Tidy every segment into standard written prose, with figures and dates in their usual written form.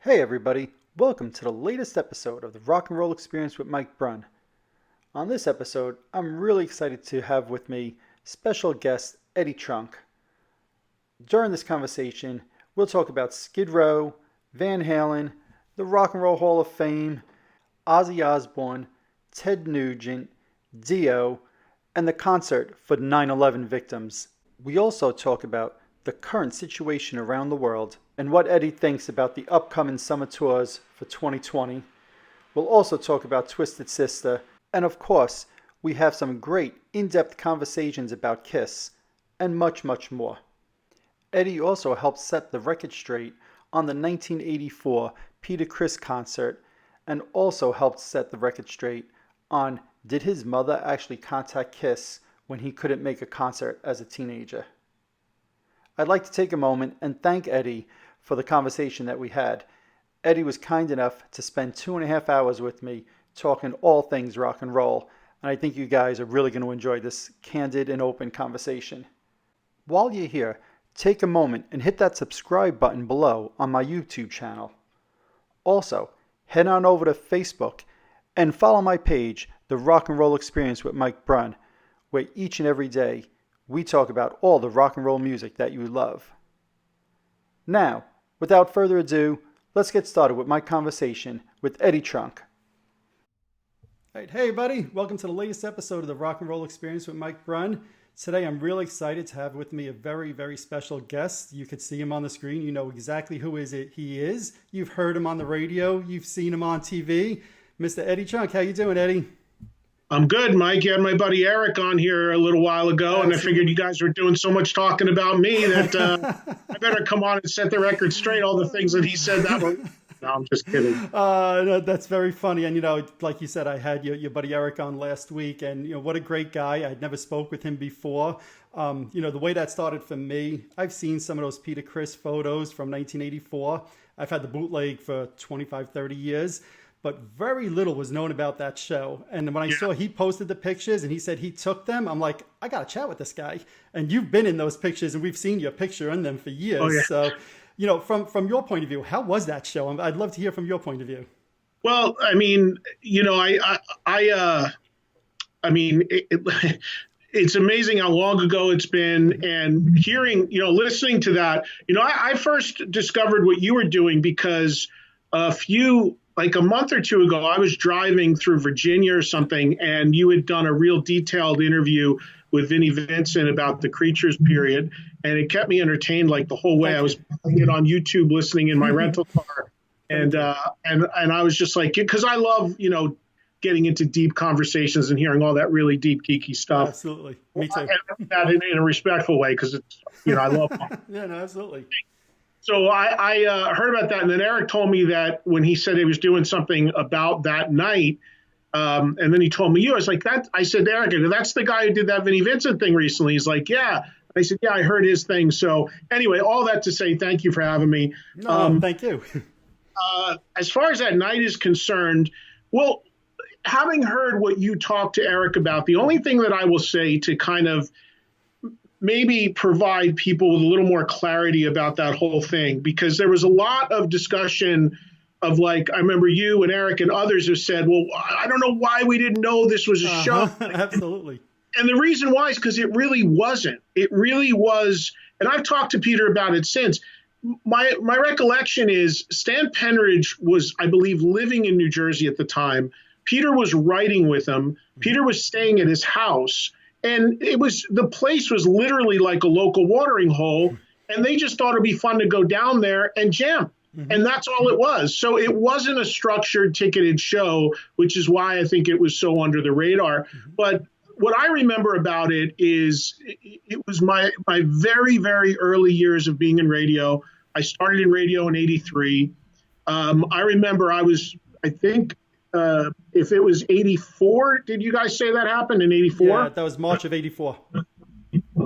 Hey everybody, welcome to the latest episode of the Rock and Roll Experience with Mike Brunn. On this episode, I'm really excited to have with me special guest Eddie Trunk. During this conversation, we'll talk about Skid Row, Van Halen, the Rock and Roll Hall of Fame, Ozzy Osbourne, Ted Nugent, Dio, and the concert for 9/11 victims. We also talk about the current situation around the world and what Eddie thinks about the upcoming summer tours for 2020. We'll also talk about Twisted Sister, and of course, we have some great in-depth conversations about Kiss, and much, much more. Eddie also helped set the record straight on the 1984 Peter Criss concert, and also helped set the record straight on did his mother actually contact Kiss when he couldn't make a concert as a teenager. I'd like to take a moment and thank Eddie for the conversation that we had. Eddie was kind enough to spend 2.5 hours with me talking all things rock and roll, and I think you guys are really going to enjoy this candid and open conversation. While you're here, take a moment and hit that subscribe button below on my YouTube channel. Also, head on over to Facebook and follow my page, The Rock and Roll Experience with Mike Brunn, where each and every day we talk about all the rock and roll music that you love. Now, without further ado, let's get started with my conversation with Eddie Trunk. All right, hey buddy, welcome to the latest episode of the Rock and Roll Experience with Mike Brunn. Today I'm really excited to have with me a very, very special guest. You could see him on the screen. You know exactly who he is. You've heard him on the radio. You've seen him on TV. Mr. Eddie Trunk, how you doing, Eddie? I'm good, Mike. You had my buddy Eric on here a little while ago, and I figured you guys were doing so much talking about me that I better come on and set the record straight. All the things that he said that were... No, I'm just kidding. No, that's very funny. And, like you said, I had your buddy Eric on last week, and, what a great guy. I'd never spoke with him before. The way that started for me, I've seen some of those Peter Criss photos from 1984. I've had the bootleg for 25, 30 years. But very little was known about that show. And when I saw he posted the pictures and he said he took them, I'm like, I got to chat with this guy. And you've been in those pictures and we've seen your picture in them for years. Oh, yeah. So, from your point of view, how was that show? I'd love to hear from your point of view. Well, I mean, it's amazing how long ago it's been, and hearing, listening to that, I first discovered what you were doing because like a month or two ago, I was driving through Virginia or something, and you had done a real detailed interview with Vinnie Vincent about the Creatures period, and it kept me entertained like the whole way. I was playing it on YouTube, listening in my rental car, and I was just like, because I love getting into deep conversations and hearing all that really deep geeky stuff. Absolutely, me too. And that in a respectful way, because it's I love it. Yeah, no, absolutely. So I heard about that, and then Eric told me that when he said he was doing something about that night, and then he told me you. I was like, that. I said, Eric, that's the guy who did that Vinnie Vincent thing recently. He's like, yeah. I said, yeah, I heard his thing. So anyway, all that to say, thank you for having me. No, thank you. As far as that night is concerned, well, having heard what you talked to Eric about, the only thing that I will say to kind of maybe provide people with a little more clarity about that whole thing, because there was a lot of discussion of, like, I remember you and Eric and others have said, well, I don't know why we didn't know this was a show. Absolutely. And the reason why is because it really wasn't. It really was. And I've talked to Peter about it since. My recollection is Stan Penridge was, I believe, living in New Jersey at the time. Peter was writing with him. Peter was staying at his house. And the place was literally like a local watering hole, and they just thought it'd be fun to go down there and jam. Mm-hmm. And that's all it was. So it wasn't a structured, ticketed show, which is why I think it was so under the radar. Mm-hmm. But what I remember about it is it was my very, very early years of being in radio. I started in radio in 83. I remember I think, if it was 84, did you guys say that happened in 84? Yeah, that was March of 84.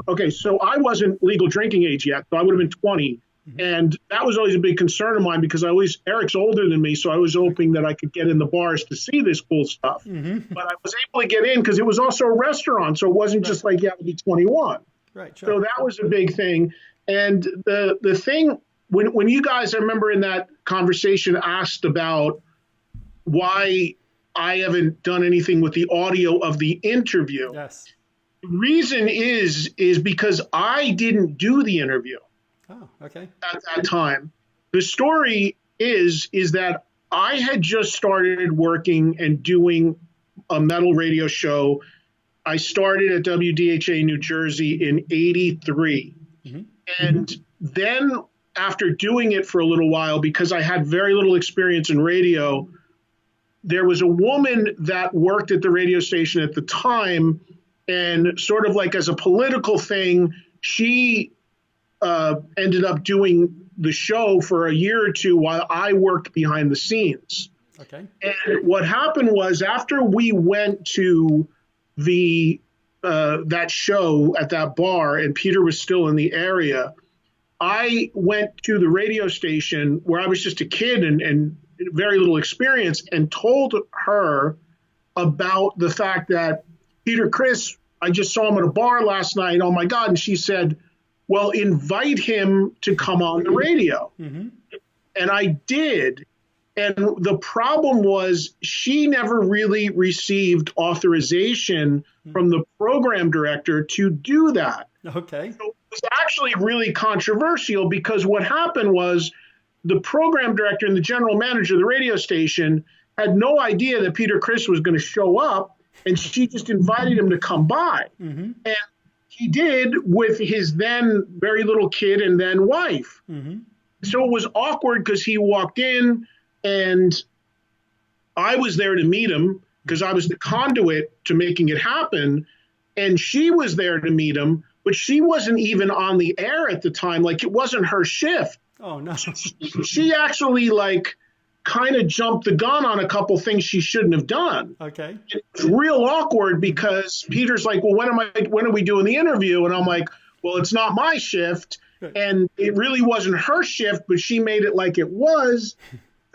Okay, so I wasn't legal drinking age yet, so I would have been 20. Mm-hmm. And that was always a big concern of mine because Eric's older than me, so I was hoping that I could get in the bars to see this cool stuff. Mm-hmm. But I was able to get in because it was also a restaurant, so it wasn't just like you have to be 21. Right, sure. So that was a big thing. And the thing when you guys, I remember in that conversation, asked about why I haven't done anything with the audio of the interview. Yes. The reason is because I didn't do the interview. Oh, okay. At that time. The story is that I had just started working and doing a metal radio show. I started at WDHA New Jersey in '83. Mm-hmm. And then after doing it for a little while, because I had very little experience in radio, there was a woman that worked at the radio station at the time, and sort of like as a political thing, she ended up doing the show for a year or two while I worked behind the scenes. Okay. And what happened was, after we went to the that show at that bar and Peter was still in the area, I went to the radio station where I was just a kid and very little experience, and told her about the fact that Peter Criss, I just saw him at a bar last night. Oh my God. And she said, well, invite him to come on the radio. Mm-hmm. And I did. And the problem was, she never really received authorization from the program director to do that. Okay. So it was actually really controversial, because what happened was, the program director and the general manager of the radio station had no idea that Peter Criss was going to show up, and she just invited him to come by. Mm-hmm. And he did, with his then very little kid and then wife. Mm-hmm. So it was awkward, because he walked in and I was there to meet him because I was the conduit to making it happen. And she was there to meet him, but she wasn't even on the air at the time. Like, it wasn't her shift. Oh, no. She actually kind of jumped the gun on a couple things she shouldn't have done. Okay. It was real awkward, because Peter's like, well, when are we doing the interview? And I'm like, well, it's not my shift. And it really wasn't her shift, but she made it like it was.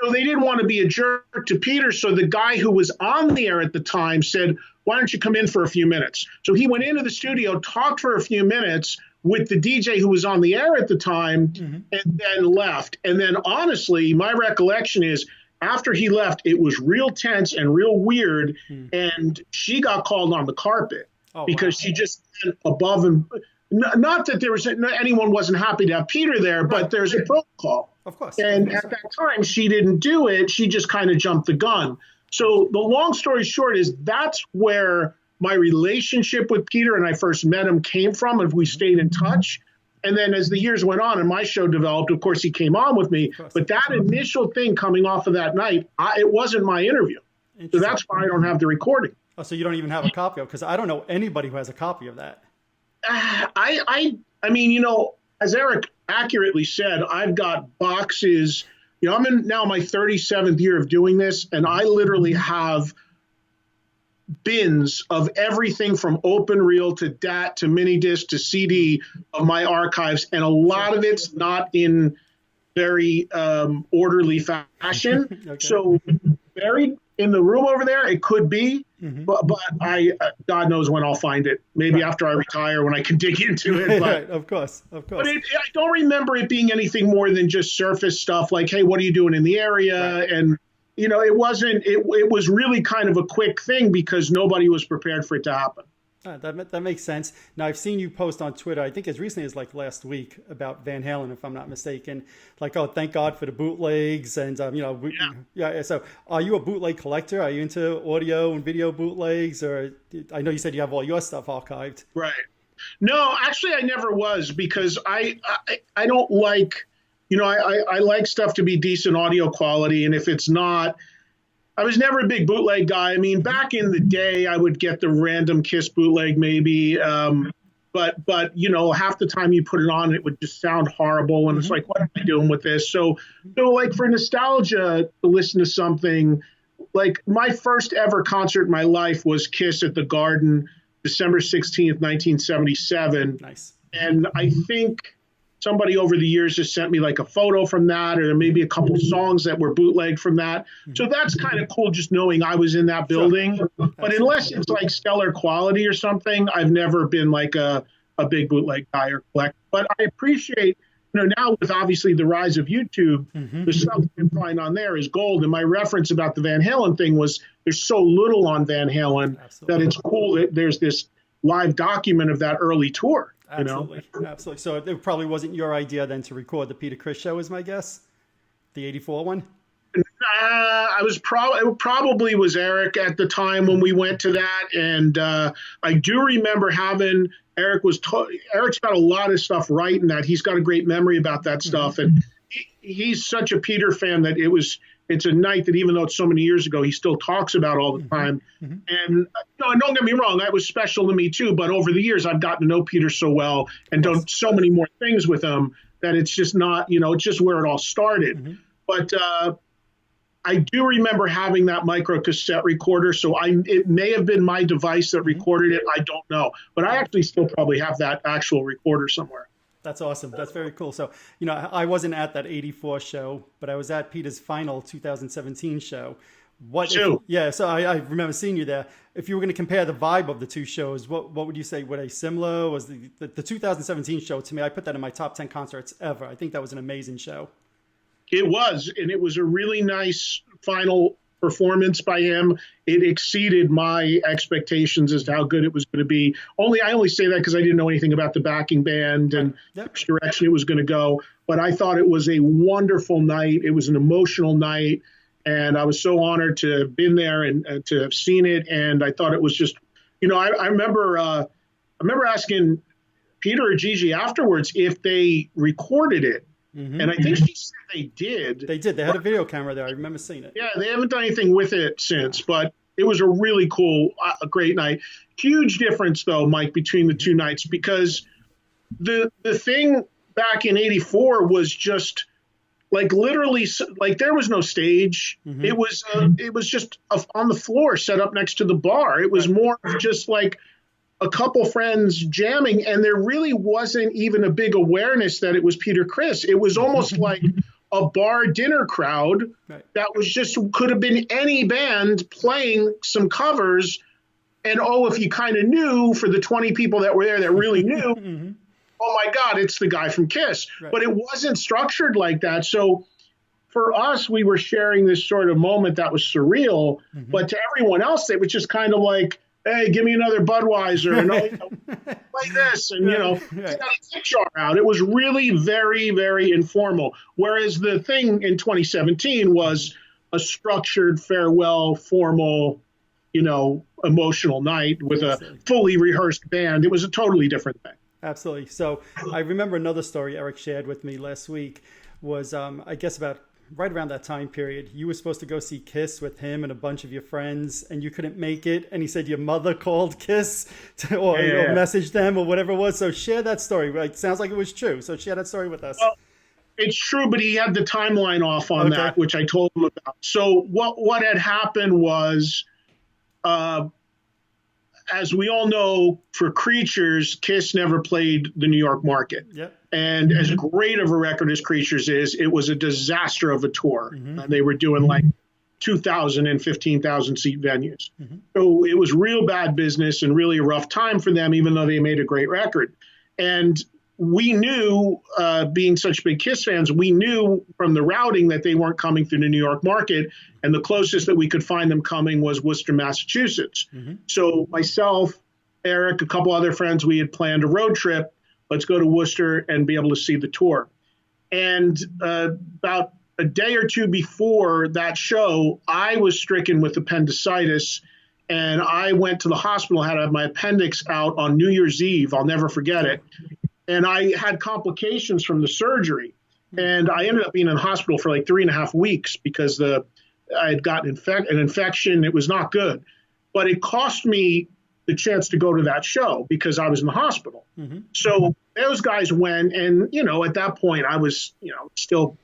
So they didn't want to be a jerk to Peter. So the guy who was on the air at the time said, why don't you come in for a few minutes? So he went into the studio, talked for a few minutes with the DJ who was on the air at the time, mm-hmm. and then left. And then, honestly, my recollection is, after he left, it was real tense and real weird, and she got called on the carpet because she just went above him. Not that there was anyone wasn't happy to have Peter there, but there's a protocol. Of course. And at that time, she didn't do it. She just kind of jumped the gun. So the long story short is, that's where my relationship with Peter, and I first met him, came from, and we stayed in touch. And then as the years went on and my show developed, of course, he came on with me. But that initial thing coming off of that night, it wasn't my interview. So that's why I don't have the recording. Oh, so you don't even have a copy of it? Because I don't know anybody who has a copy of that. I mean, as Eric accurately said, I've got boxes. I'm in now my 37th year of doing this, and I literally have bins of everything from open reel to DAT to mini disc to CD of my archives, and a lot of it's not in very orderly fashion. Okay. So buried in the room over there, it could be, but I God knows when I'll find it. Maybe after I retire, when I can dig into it. But of course. But I don't remember it being anything more than just surface stuff like, hey, what are you doing in the area? Right. And it wasn't. It was really kind of a quick thing, because nobody was prepared for it to happen. That makes sense. Now, I've seen you post on Twitter, I think as recently as last week, about Van Halen, if I'm not mistaken. Like, oh, thank God for the bootlegs. And, yeah. So are you a bootleg collector? Are you into audio and video bootlegs? Or I know you said you have all your stuff archived. Right. No, actually, I never was, because I don't like, I like stuff to be decent audio quality. And if it's not, I was never a big bootleg guy. I mean, back in the day, I would get the random Kiss bootleg maybe. But half the time you put it on, it would just sound horrible. And it's like, what am I doing with this? So like, for nostalgia, to listen to something, like my first ever concert in my life was Kiss at the Garden, December 16th, 1977. Nice. And I think somebody over the years just sent me like a photo from that, or maybe a couple songs that were bootlegged from that. So that's kind of cool, just knowing I was in that building. Sure. But unless it's like stellar quality or something, I've never been like a big bootleg guy or collector. But I appreciate now with obviously the rise of YouTube, the stuff you can find on there is gold. And my reference about the Van Halen thing was there's so little on Van Halen that it's cool that there's this live document of that early tour. Absolutely. So it probably wasn't your idea then to record the Peter Criss show, is my guess? The 84 one? It probably was Eric at the time when we went to that. And I do remember having Eric's got a lot of stuff right in that. He's got a great memory about that stuff. And he's such a Peter fan that it's a night that even though it's so many years ago, he still talks about all the time. And don't get me wrong, that was special to me too. But over the years, I've gotten to know Peter so well and done so many more things with him that it's just not, it's just where it all started. But I do remember having that micro cassette recorder, so it may have been my device that recorded it. I don't know, but I actually still probably have that actual recorder somewhere. That's awesome. That's very cool. So, I wasn't at that 84 show, but I was at Peter's final 2017 show. So I remember seeing you there. If you were going to compare the vibe of the two shows, what would you say? Were they similar? Was the 2017 show, to me, I put that in my top 10 concerts ever. I think that was an amazing show. It was, and it was a really nice final performance by him. It exceeded my expectations as to how good it was going to be. I only say that because I didn't know anything about the backing band and which direction it was going to go. But I thought it was a wonderful night. It was an emotional night, and I was so honored to have been there and to have seen it. And I thought it was just, I remember asking Peter or Gigi afterwards if they recorded it. And I think she said they did. They did. They had a video camera there. I remember seeing it. Yeah, they haven't done anything with it since, but it was a really cool, great night. Huge difference, though, Mike, between the two nights, because the thing back in 84 was just literally there was no stage. It was just on the floor set up next to the bar. It was more just like a couple friends jamming, and there really wasn't even a big awareness that it was Peter Criss. It was almost like a bar dinner crowd that was just could have been any band playing some covers. And if you kind of knew, for the 20 people that were there that really knew, oh my God, it's the guy from Kiss. But it wasn't structured like that. So for us, we were sharing this sort of moment that was surreal, but to everyone else, it was just kind of like, hey, give me another Budweiser, and play this, and get a tip jar out. It was really very, very informal. Whereas the thing in 2017 was a structured, farewell, formal, emotional night with a fully rehearsed band. It was a totally different thing. Absolutely. So I remember another story Eric shared with me last week was, I guess about right around that time period, you were supposed to go see Kiss with him and a bunch of your friends, and you couldn't make it. And he said your mother called Kiss or messaged them or whatever it was. So share that story. It sounds like it was true. So share that story with us. Well, it's true, but he had the timeline off on that, which I told him about. So what had happened was, as we all know, for Creatures, Kiss never played the New York market. Yep. And as great of a record as Creatures is, it was a disaster of a tour. They were doing 2,000 and 15,000 seat venues. So it was real bad business and really a rough time for them, even though they made a great record. And we knew, being such big Kiss fans, we knew from the routing that they weren't coming through the New York market. And the closest that we could find them coming was Worcester, Massachusetts. So myself, Eric, a couple other friends, we had planned a road trip. Let's go to Worcester and be able to see the tour. And about a day or two before that show, I was stricken with appendicitis, and I went to the hospital, had to have my appendix out on New Year's Eve. I'll never forget it. And I had complications from the surgery. And I ended up being in the hospital for 3.5 weeks because I had gotten an infection. It was not good. But it cost me the chance to go to that show because I was in the hospital. So those guys went, and, at that point I was, still,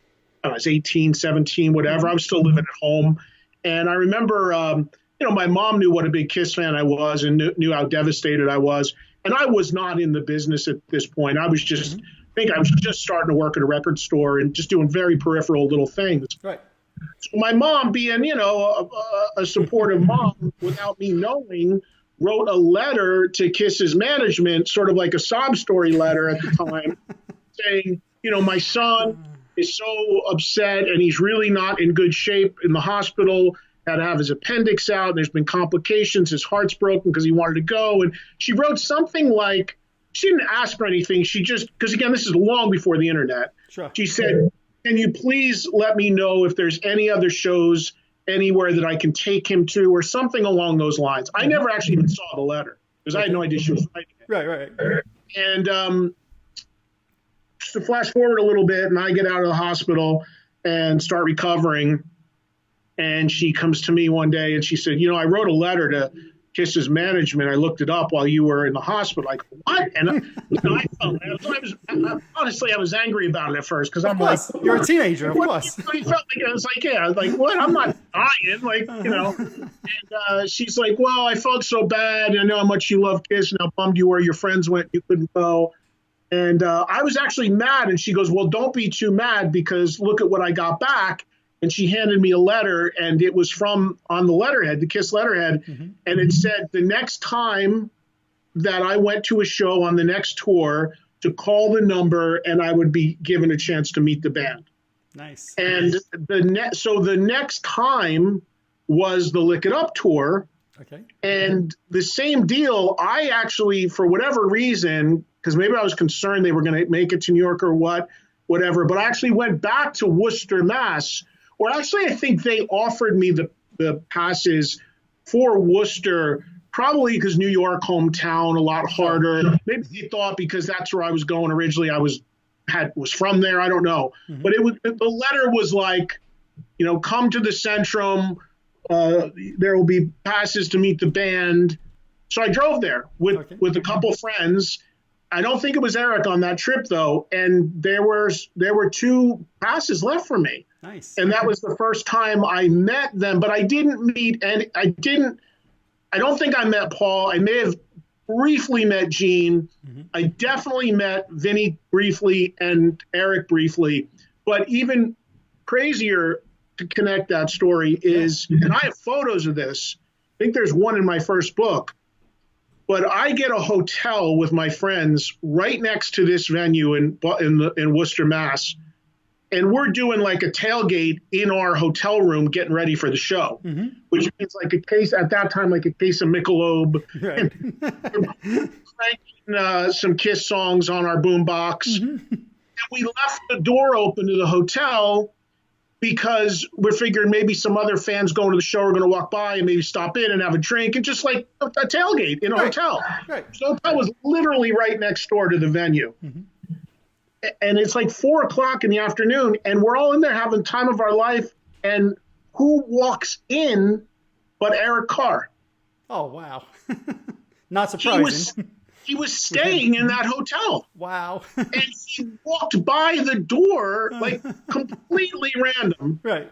I was 18, 17, whatever. I was still living at home. And I remember, my mom knew what a big Kiss fan I was and knew how devastated I was. And I was not in the business at this point. I was just, I was just starting to work at a record store and just doing very peripheral little things. Right. So my mom, being, a supportive mom, without me knowing, wrote a letter to Kiss's management, sort of like a sob story letter at the time, saying, my son is so upset and he's really not in good shape in the hospital, had to have his appendix out, and there's been complications. His heart's broken because he wanted to go. And she wrote something like, she didn't ask for anything. She just, because again, this is long before the internet. Sure. She said, can you please let me know if there's any other shows anywhere that I can take him to, or something along those lines. I never actually even saw the letter because I had no idea she was writing it. Right. And just to flash forward a little bit, and I get out of the hospital and start recovering. And she comes to me one day and she said, I wrote a letter to Kiss's management. I looked it up while you were in the hospital. Like, what? And I felt, honestly, I was angry about it at first because I'm like, you're a teenager, of course. I felt like, I was like, yeah, like, what? I'm not dying, like, And she's like, well, I felt so bad. I know how much you love Kiss and how bummed you were. Your friends went, you couldn't go. And I was actually mad. And she goes, well, don't be too mad because look at what I got back. And she handed me a letter, and it was on the letterhead, the Kiss letterhead, and it said the next time that I went to a show on the next tour to call the number, and I would be given a chance to meet the band. Nice. And the next time was the Lick It Up tour. Okay. And the same deal, I actually, for whatever reason, because maybe I was concerned they were going to make it to New York or whatever, but I actually went back to Worcester, Mass. Or actually, I think they offered me the passes for Worcester, probably because New York, hometown, a lot harder. Maybe they thought because that's where I was going originally. I was from there. I don't know. But the letter was like, come to the Centrum. There will be passes to meet the band. So I drove there with a couple friends. I don't think it was Eric on that trip though, and there were 2 passes left for me. Nice. And that was the first time I met them, but I didn't meet I don't think I met Paul. I may have briefly met Gene. I definitely met Vinny briefly and Eric briefly, but even crazier to connect that story is, and I have photos of this. I think there's one in my first book. But I get a hotel with my friends right next to this venue in Worcester, Mass. And we're doing like a tailgate in our hotel room getting ready for the show, which means like a case at that time, like a case of Michelob. Right. And cranking some Kiss songs on our boombox. And we left the door open to the hotel because we're figuring maybe some other fans going to the show are going to walk by and maybe stop in and have a drink and just like a tailgate in a hotel. Right. So the hotel was literally right next door to the venue. And it's like 4:00 in the afternoon and we're all in there having time of our life. And who walks in but Eric Carr? Oh, wow. Not surprising. He was staying in that hotel. Wow. And he walked by the door like completely random. Right.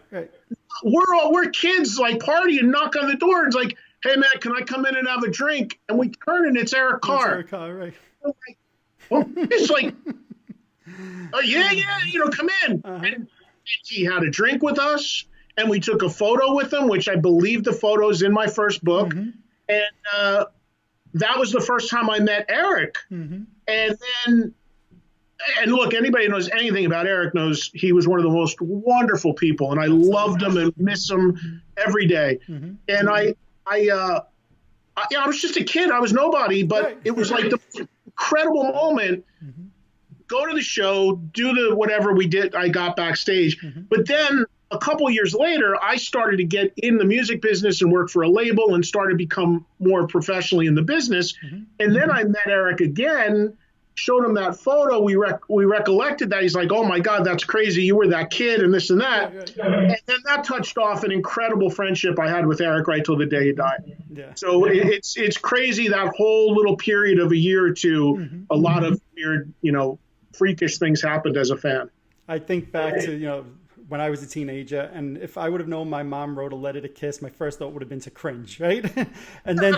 We're kids like partying, knock on the door. And it's like, hey man, can I come in and have a drink? And we turn and it's Eric Carr. It's Eric Carr, right. It's like, oh yeah, come in. And he had a drink with us and we took a photo with him, which I believe the photo's in my first book. And that was the first time I met Eric. And look, anybody who knows anything about Eric knows he was one of the most wonderful people, and I loved him and miss him every day. And I was just a kid. I was nobody, but it was like the incredible moment. Go to the show, do the whatever we did. I got backstage, but then a couple years later, I started to get in the music business and work for a label and started to become more professionally in the business. And then I met Eric again, showed him that photo. We recollected that. He's like, oh my God, that's crazy. You were that kid and this and that. And then that touched off an incredible friendship I had with Eric right till the day he died. So it's crazy that whole little period of a year or two, a lot of weird, freakish things happened as a fan. I think back to, when I was a teenager, and if I would have known my mom wrote a letter to Kiss, my first thought would have been to cringe, right? And then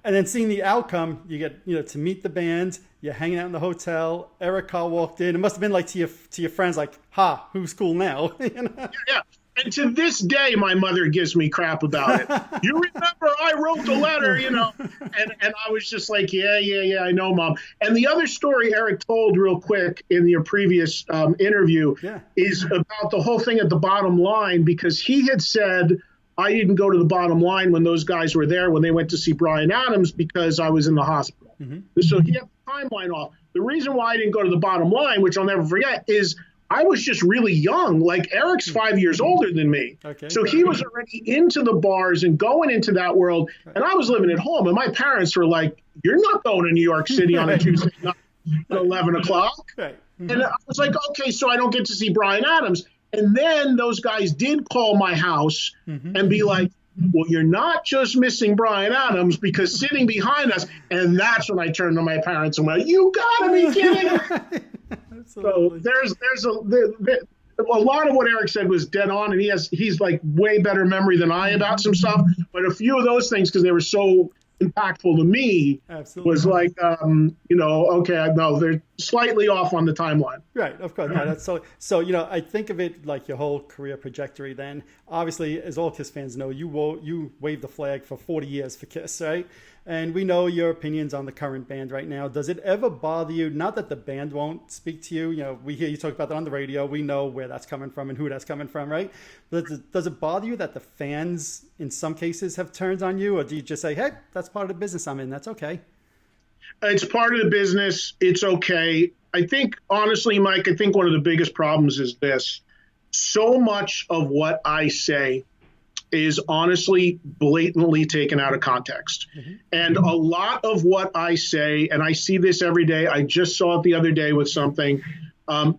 and then seeing the outcome, you get to meet the band, you're hanging out in the hotel. Eric Carr walked in. It must have been like to your friends, like, "Ha, who's cool now?" Yeah. And to this day, my mother gives me crap about it. You remember I wrote the letter, and I was just like, yeah, I know, Mom. And the other story Eric told real quick in your previous interview is about the whole thing at the Bottom Line, because he had said, I didn't go to the Bottom Line when those guys were there, when they went to see Bryan Adams, because I was in the hospital. So he had the timeline off. The reason why I didn't go to the Bottom Line, which I'll never forget, is I was just really young. Like, Eric's 5 years older than me. Okay. So he was already into the bars and going into that world. And I was living at home. And my parents were like, you're not going to New York City on a Tuesday night at 11 o'clock. Right. And I was like, okay, so I don't get to see Bryan Adams. And then those guys did call my house and be like, well, you're not just missing Bryan Adams, because sitting behind us. And that's when I turned to my parents and went, you got to be kidding me. So there's a lot of what Eric said was dead on, and he's like way better memory than I about some stuff. But a few of those things, because they were so impactful to me, was like, okay, no, they're slightly off on the timeline. Right, of course. No, that's so. I think of it like your whole career trajectory. Then, obviously, as all Kiss fans know, you waved the flag for 40 years for Kiss, right? And we know your opinions on the current band right now. Does it ever bother you? Not that the band won't speak to you. We hear you talk about that on the radio. We know where that's coming from and who that's coming from, right? But does it bother you that the fans, in some cases, have turned on you? Or do you just say, hey, that's part of the business I'm in. That's okay? It's part of the business. It's okay. I think, honestly, Mike, one of the biggest problems is this. So much of what I say is honestly blatantly taken out of context. And a lot of what I say, and I see this every day, I just saw it the other day with something,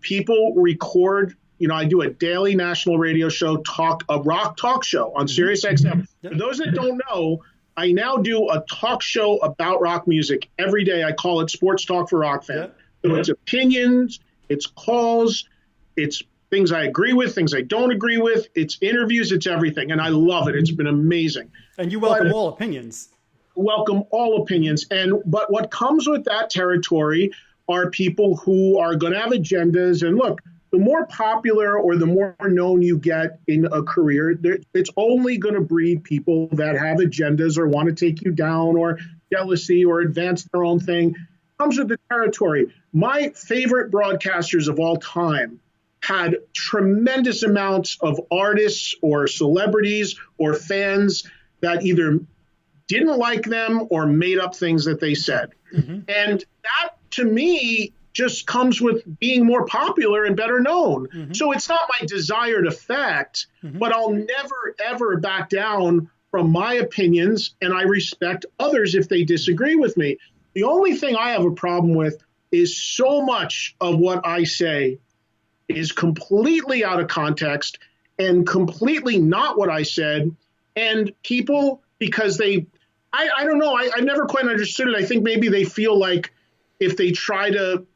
people record, I do a daily national radio show, a rock talk show on Sirius XM. For those that don't know, I now do a talk show about rock music every day. I call it Sports Talk for Rock Fans. So it's opinions, it's calls, it's things I agree with, things I don't agree with. It's interviews, it's everything. And I love it. It's been amazing. And you welcome all opinions. Welcome all opinions. But what comes with that territory are people who are going to have agendas. And look, the more popular or the more known you get in a career, it's only going to breed people that have agendas or want to take you down, or jealousy, or advance their own thing. Comes with the territory. My favorite broadcasters of all time had tremendous amounts of artists or celebrities or fans that either didn't like them or made up things that they said. And that, to me, just comes with being more popular and better known. So it's not my desired effect, but I'll never, ever back down from my opinions, and I respect others if they disagree with me. The only thing I have a problem with is so much of what I say is completely out of context and completely not what I said. And people, because I don't know, I never quite understood it. I think maybe they feel like if they try to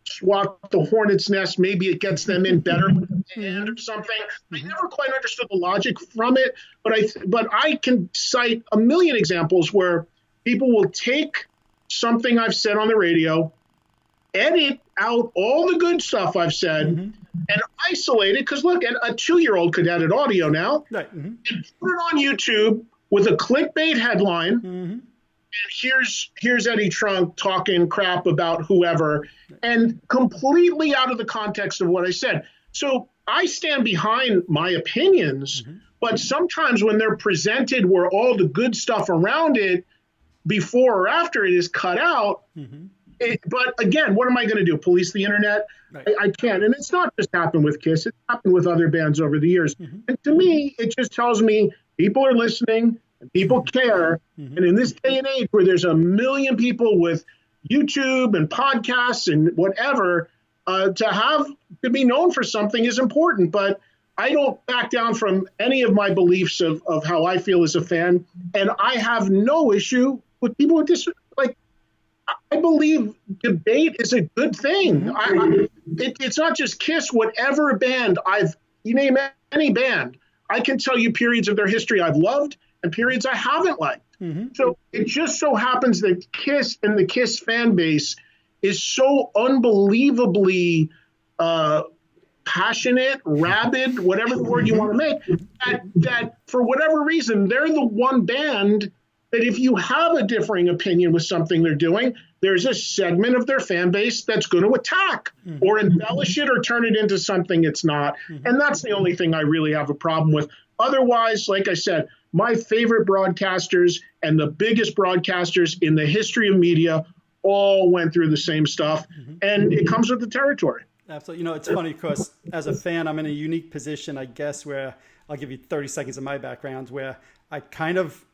swat the hornet's nest, maybe it gets them in better with the band or something. I never quite understood the logic from it, but I can cite a million examples where people will take something I've said on the radio, edit out all the good stuff I've said, and isolate it. Because look, a 2-year-old could edit audio now, and put it on YouTube with a clickbait headline. And here's Eddie Trunk talking crap about whoever, and completely out of the context of what I said. So I stand behind my opinions, but sometimes when they're presented where all the good stuff around it before or after it is cut out, but again, what am I going to do? Police the internet? I can't. And it's not just happened with Kiss. It's happened with other bands over the years. And to me, it just tells me people are listening and people care. And in this day and age where there's a million people with YouTube and podcasts and whatever, to be known for something is important. But I don't back down from any of my beliefs of how I feel as a fan. And I have no issue with people with this. Like, I believe debate is a good thing. It's not just Kiss. Whatever band you name any band, I can tell you periods of their history I've loved and periods I haven't liked. So it just so happens that Kiss and the Kiss fan base is so unbelievably passionate, rabid, whatever the word you want to make, that for whatever reason, they're the one band that if you have a differing opinion with something they're doing, there's a segment of their fan base that's going to attack or embellish it or turn it into something it's not. And that's the only thing I really have a problem with. Otherwise, like I said, my favorite broadcasters and the biggest broadcasters in the history of media all went through the same stuff, and it comes with the territory. Absolutely. You know, it's funny because as a fan, I'm in a unique position, I guess, where I'll give you 30 seconds of my background, where I kind of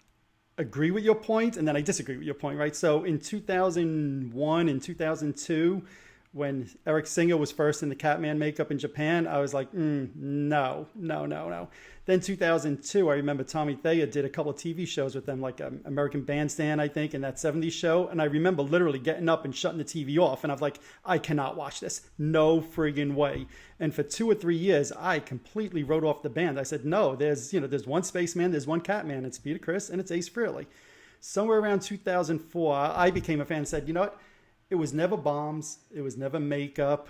agree with your point and then I disagree with your point, right? So in 2001 and 2002, when Eric Singer was first in the Catman makeup in Japan, I was like, no. Then 2002, I remember Tommy Thayer did a couple of TV shows with them, like American Bandstand, I think, and that 70s show. And I remember literally getting up and shutting the TV off. And I was like, I cannot watch this. No friggin' way. And for 2 or 3 years, I completely wrote off the band. I said, no, there's one Spaceman, there's one Catman. It's Peter Criss and it's Ace Frehley. Somewhere around 2004, I became a fan and said, you know what? It was never bombs. It was never makeup.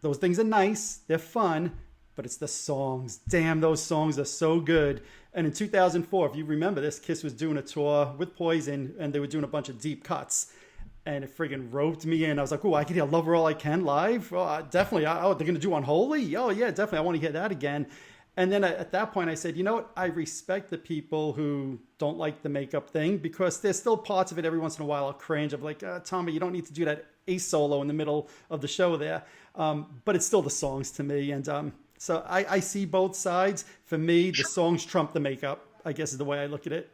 Those things are nice. They're fun. But it's the songs. Damn, those songs are so good. And in 2004, if you remember this, Kiss was doing a tour with Poison, and they were doing a bunch of deep cuts. And it friggin' roped me in. I was like, oh, I can hear Love Her All I Can live? Oh, definitely. Oh, they're going to do Unholy? Oh, yeah, definitely. I want to hear that again. And then at that point, I said, you know what? I respect the people who don't like the makeup thing because there's still parts of it every once in a while I'll cringe of like, Tommy, you don't need to do that Ace solo in the middle of the show there. But it's still the songs to me. And so I see both sides. For me, the songs trump the makeup, I guess is the way I look at it.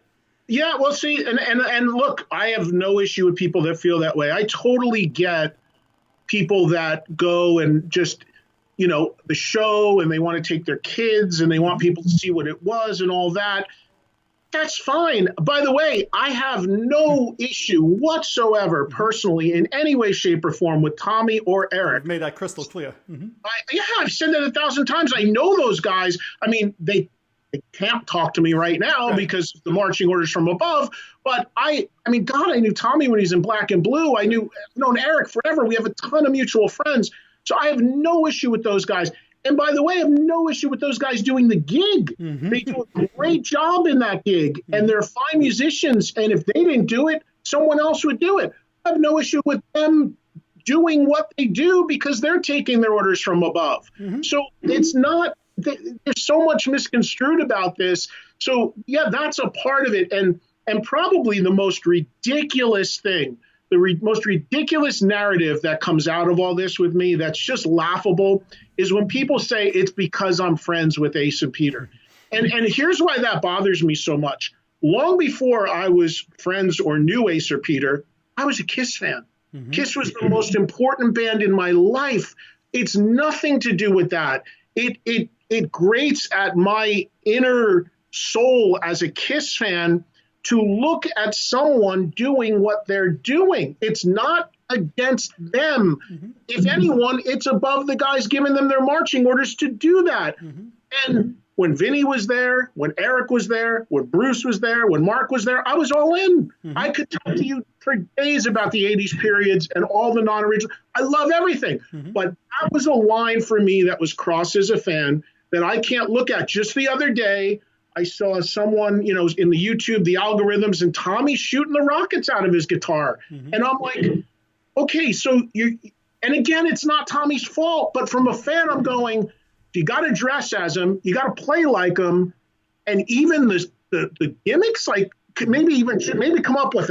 Yeah, well, see, and look, I have no issue with people that feel that way. I totally get people that go and just, the show and they want to take their kids and they want people to see what it was and all that. That's fine. By the way, I have no issue whatsoever personally in any way, shape, or form with Tommy or Eric. I've made that crystal clear. I've said that 1,000 times. I know those guys. I mean, they can't talk to me right now because of the marching orders from above. But I mean, God, I knew Tommy when he's in Black and Blue. I've known Eric forever. We have a ton of mutual friends. So I have no issue with those guys. And by the way, I have no issue with those guys doing the gig. They do a great job in that gig, and they're fine musicians. And if they didn't do it, someone else would do it. I have no issue with them doing what they do because they're taking their orders from above. So it's not, there's so much misconstrued about this. So yeah, that's a part of it. And probably the most ridiculous thing, most ridiculous narrative that comes out of all this with me that's just laughable is when people say it's because I'm friends with Ace and Peter. And here's why that bothers me so much. Long before I was friends or knew Ace or Peter, I was a Kiss fan. Kiss was the most important band in my life. It's nothing to do with that. It grates at my inner soul as a Kiss fan to look at someone doing what they're doing. It's not against them. If anyone, it's above the guys giving them their marching orders to do that. And when Vinny was there, when Eric was there, when Bruce was there, when Mark was there, I was all in. I could talk to you for days about the 80s periods and all the non-original. I love everything. But that was a line for me that was crossed as a fan that I can't look at. Just the other day, I saw someone, in the YouTube, the algorithms, and Tommy shooting the rockets out of his guitar. And I'm like, okay, so and again, it's not Tommy's fault, but from a fan, I'm going, you got to dress as him, you got to play like him, and even the gimmicks, like maybe come up with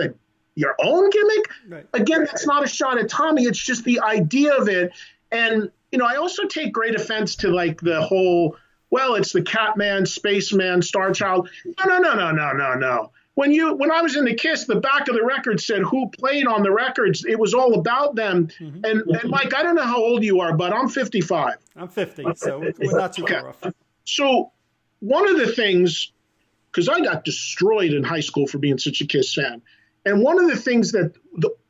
your own gimmick. Right. Again, that's not a shot at Tommy. It's just the idea of it. And, I also take great offense to like the whole, well, it's the Catman, Spaceman, Star Child. No. When I was in the Kiss, the back of the record said who played on the records. It was all about them. And Mike, I don't know how old you are, but I'm 55. I'm 50, so we're not too far off. So one of the things, because I got destroyed in high school for being such a Kiss fan, and one of the things that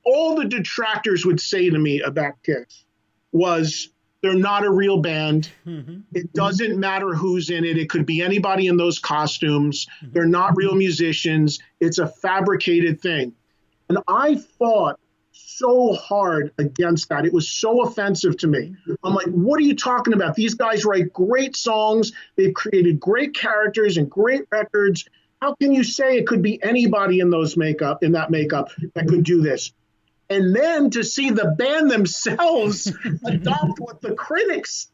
all the detractors would say to me about Kiss was, they're not a real band. It doesn't matter who's in it. It could be anybody in those costumes. They're not real musicians. It's a fabricated thing. And I fought so hard against that. It was so offensive to me. I'm like, what are you talking about? These guys write great songs. They've created great characters and great records. How can you say it could be anybody in that makeup that could do this? And then to see the band themselves adopt what the critics,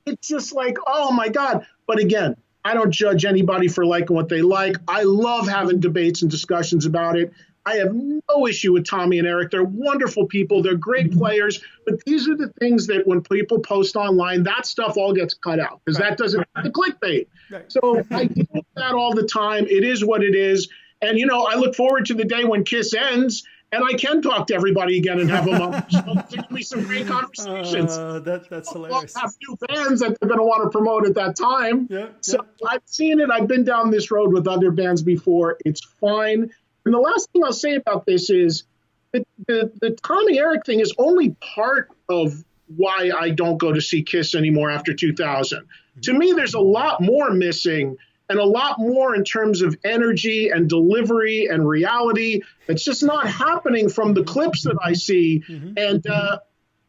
it's just like, oh my God. But again, I don't judge anybody for liking what they like. I love having debates and discussions about it. I have no issue with Tommy and Eric. They're wonderful people. They're great players. But these are the things that when people post online, that stuff all gets cut out because that doesn't have the clickbait. Right. So I deal with that all the time. It is what it is. And, I look forward to the day when KISS ends and I can talk to everybody again and have them on. So there's going to be some great conversations. That's hilarious. We'll have new fans that they're going to want to promote at that time. So I've seen it. I've been down this road with other bands before. It's fine. And the last thing I'll say about this is the Tommy Eric thing is only part of why I don't go to see KISS anymore after 2000. To me, there's a lot more missing and a lot more in terms of energy and delivery and reality that's just not happening from the clips that I see. And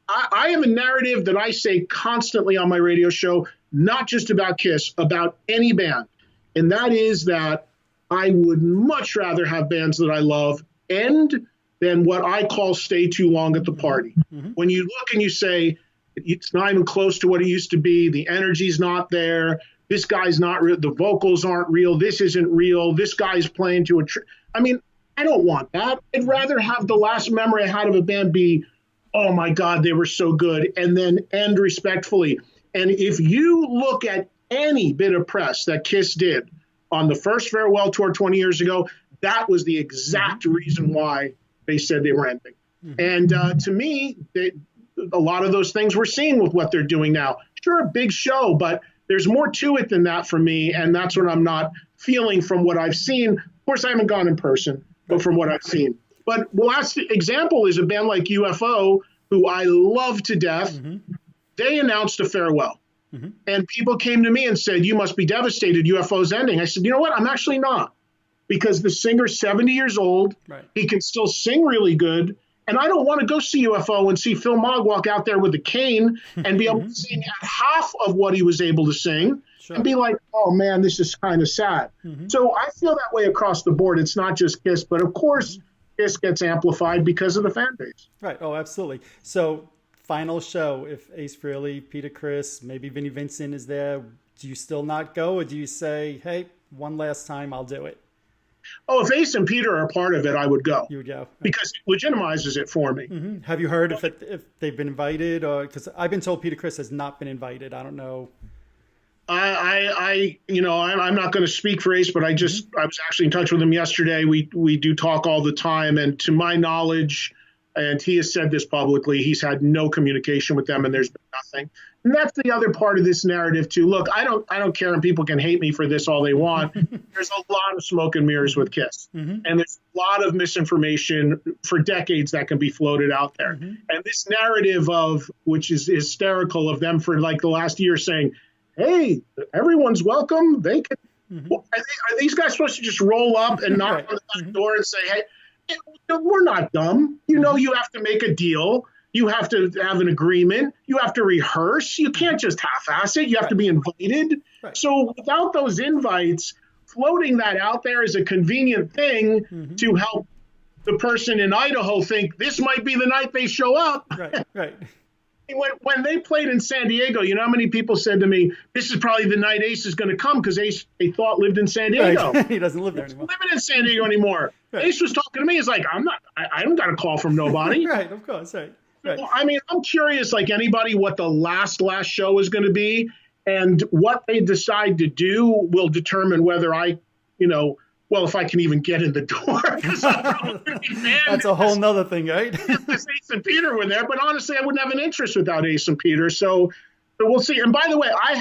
I have a narrative that I say constantly on my radio show, not just about KISS, about any band. And that is that I would much rather have bands that I love end than what I call stay too long at the party. When you look and you say, it's not even close to what it used to be, the energy's not there, this guy's not real, the vocals aren't real, this isn't real, this guy's playing to I don't want that. I'd rather have the last memory I had of a band be, oh my God, they were so good, and then end respectfully. And if you look at any bit of press that KISS did on the first farewell tour 20 years ago, that was the exact reason why they said they were ending. And to me, a lot of those things we're seeing with what they're doing now. Sure, a big show, but there's more to it than that for me, and that's what I'm not feeling from what I've seen. Of course, I haven't gone in person, but from what I've seen. But the last example is a band like UFO, who I love to death. They announced a farewell. And people came to me and said, you must be devastated, UFO's ending. I said, you know what? I'm actually not. Because the singer's 70 years old. Right. He can still sing really good. And I don't want to go see UFO and see Phil Mogg walk out there with a cane and be able to sing at half of what he was able to sing and be like, oh, man, this is kind of sad. So I feel that way across the board. It's not just KISS, but of course, KISS gets amplified because of the fan base. Right. Oh, absolutely. So final show, if Ace Frehley, Peter Criss, maybe Vinnie Vincent is there, do you still not go, or do you say, hey, one last time, I'll do it? Oh, if Ace and Peter are a part of it, I would go. You would go. Because it legitimizes it for me. Have you heard if they've been invited? Or because I've been told Peter Criss has not been invited. I don't know. I'm not going to speak for Ace, but I was actually in touch with him yesterday. We do talk all the time. And to my knowledge, and he has said this publicly, he's had no communication with them and there's been nothing. And that's the other part of this narrative too. Look, I don't care, and people can hate me for this all they want. There's a lot of smoke and mirrors with KISS. And there's a lot of misinformation for decades that can be floated out there. And this narrative which is hysterical of them for like the last year saying, hey, everyone's welcome. They can. Are these guys supposed to just roll up and knock on the back door and say, hey, we're not dumb. You have to make a deal. You have to have an agreement. You have to rehearse. You can't just half-ass it. You have to be invited. So without those invites, floating that out there is a convenient thing to help the person in Idaho think this might be the night they show up. Right. When they played in San Diego, you know how many people said to me, this is probably the night Ace is going to come because Ace, they thought, lived in San Diego. Right. He doesn't live there anymore. Living in San Diego anymore. Right. Ace was talking to me. He's like, I don't got a call from nobody. Right, of course, right. Well, I mean, I'm curious, like anybody, what the last show is going to be, and what they decide to do will determine whether if I can even get in the door. That's a whole nother thing, right? If Ace and Peter were there, but honestly, I wouldn't have an interest without Ace and Peter. So we'll see. And by the way, I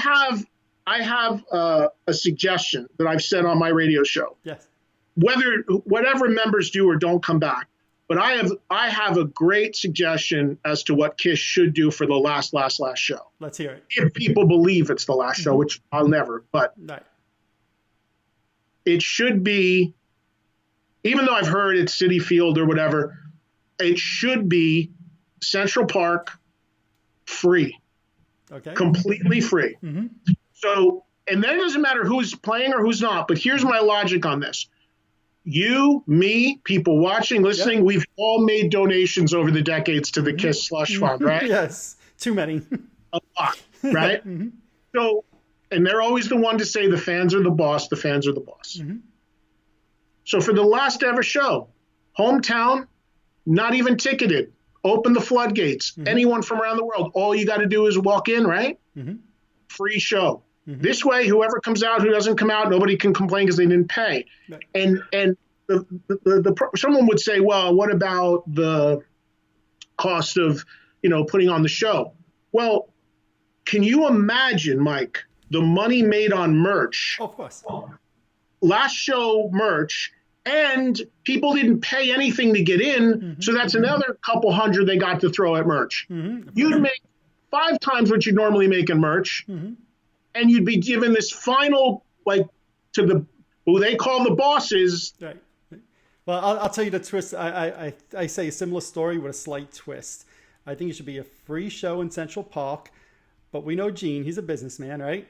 have a suggestion that I've said on my radio show. Yes. Whatever members do or don't come back. But I have a great suggestion as to what KISS should do for the last show. Let's hear it. If people believe it's the last show, which I'll never, but right. It should be, even though I've heard it's Citi Field or whatever, it should be Central Park free. Okay. Completely free. Mm-hmm. So, and then it doesn't matter who's playing or who's not, but here's my logic on this. You, me, people watching, listening, we've all made donations over the decades to the Kiss Slush Fund, right? Yes, too many. A lot, right? So, and they're always the one to say the fans are the boss, the fans are the boss. So for the last ever show, hometown, not even ticketed, open the floodgates. Anyone from around the world, all you got to do is walk in, right? Free show. This way, whoever comes out, who doesn't come out, nobody can complain because they didn't pay. Right. And someone would say, well, what about the cost of, putting on the show? Well, can you imagine, Mike, the money made on merch? Of course. Last show merch, and people didn't pay anything to get in, so that's another couple hundred they got to throw at merch. You'd make 5 times what you'd normally make in merch. And you'd be given this final, to who they call the bosses. Right. Well, I'll tell you the twist. I say a similar story with a slight twist. I think it should be a free show in Central Park, but we know Gene, he's a businessman, right?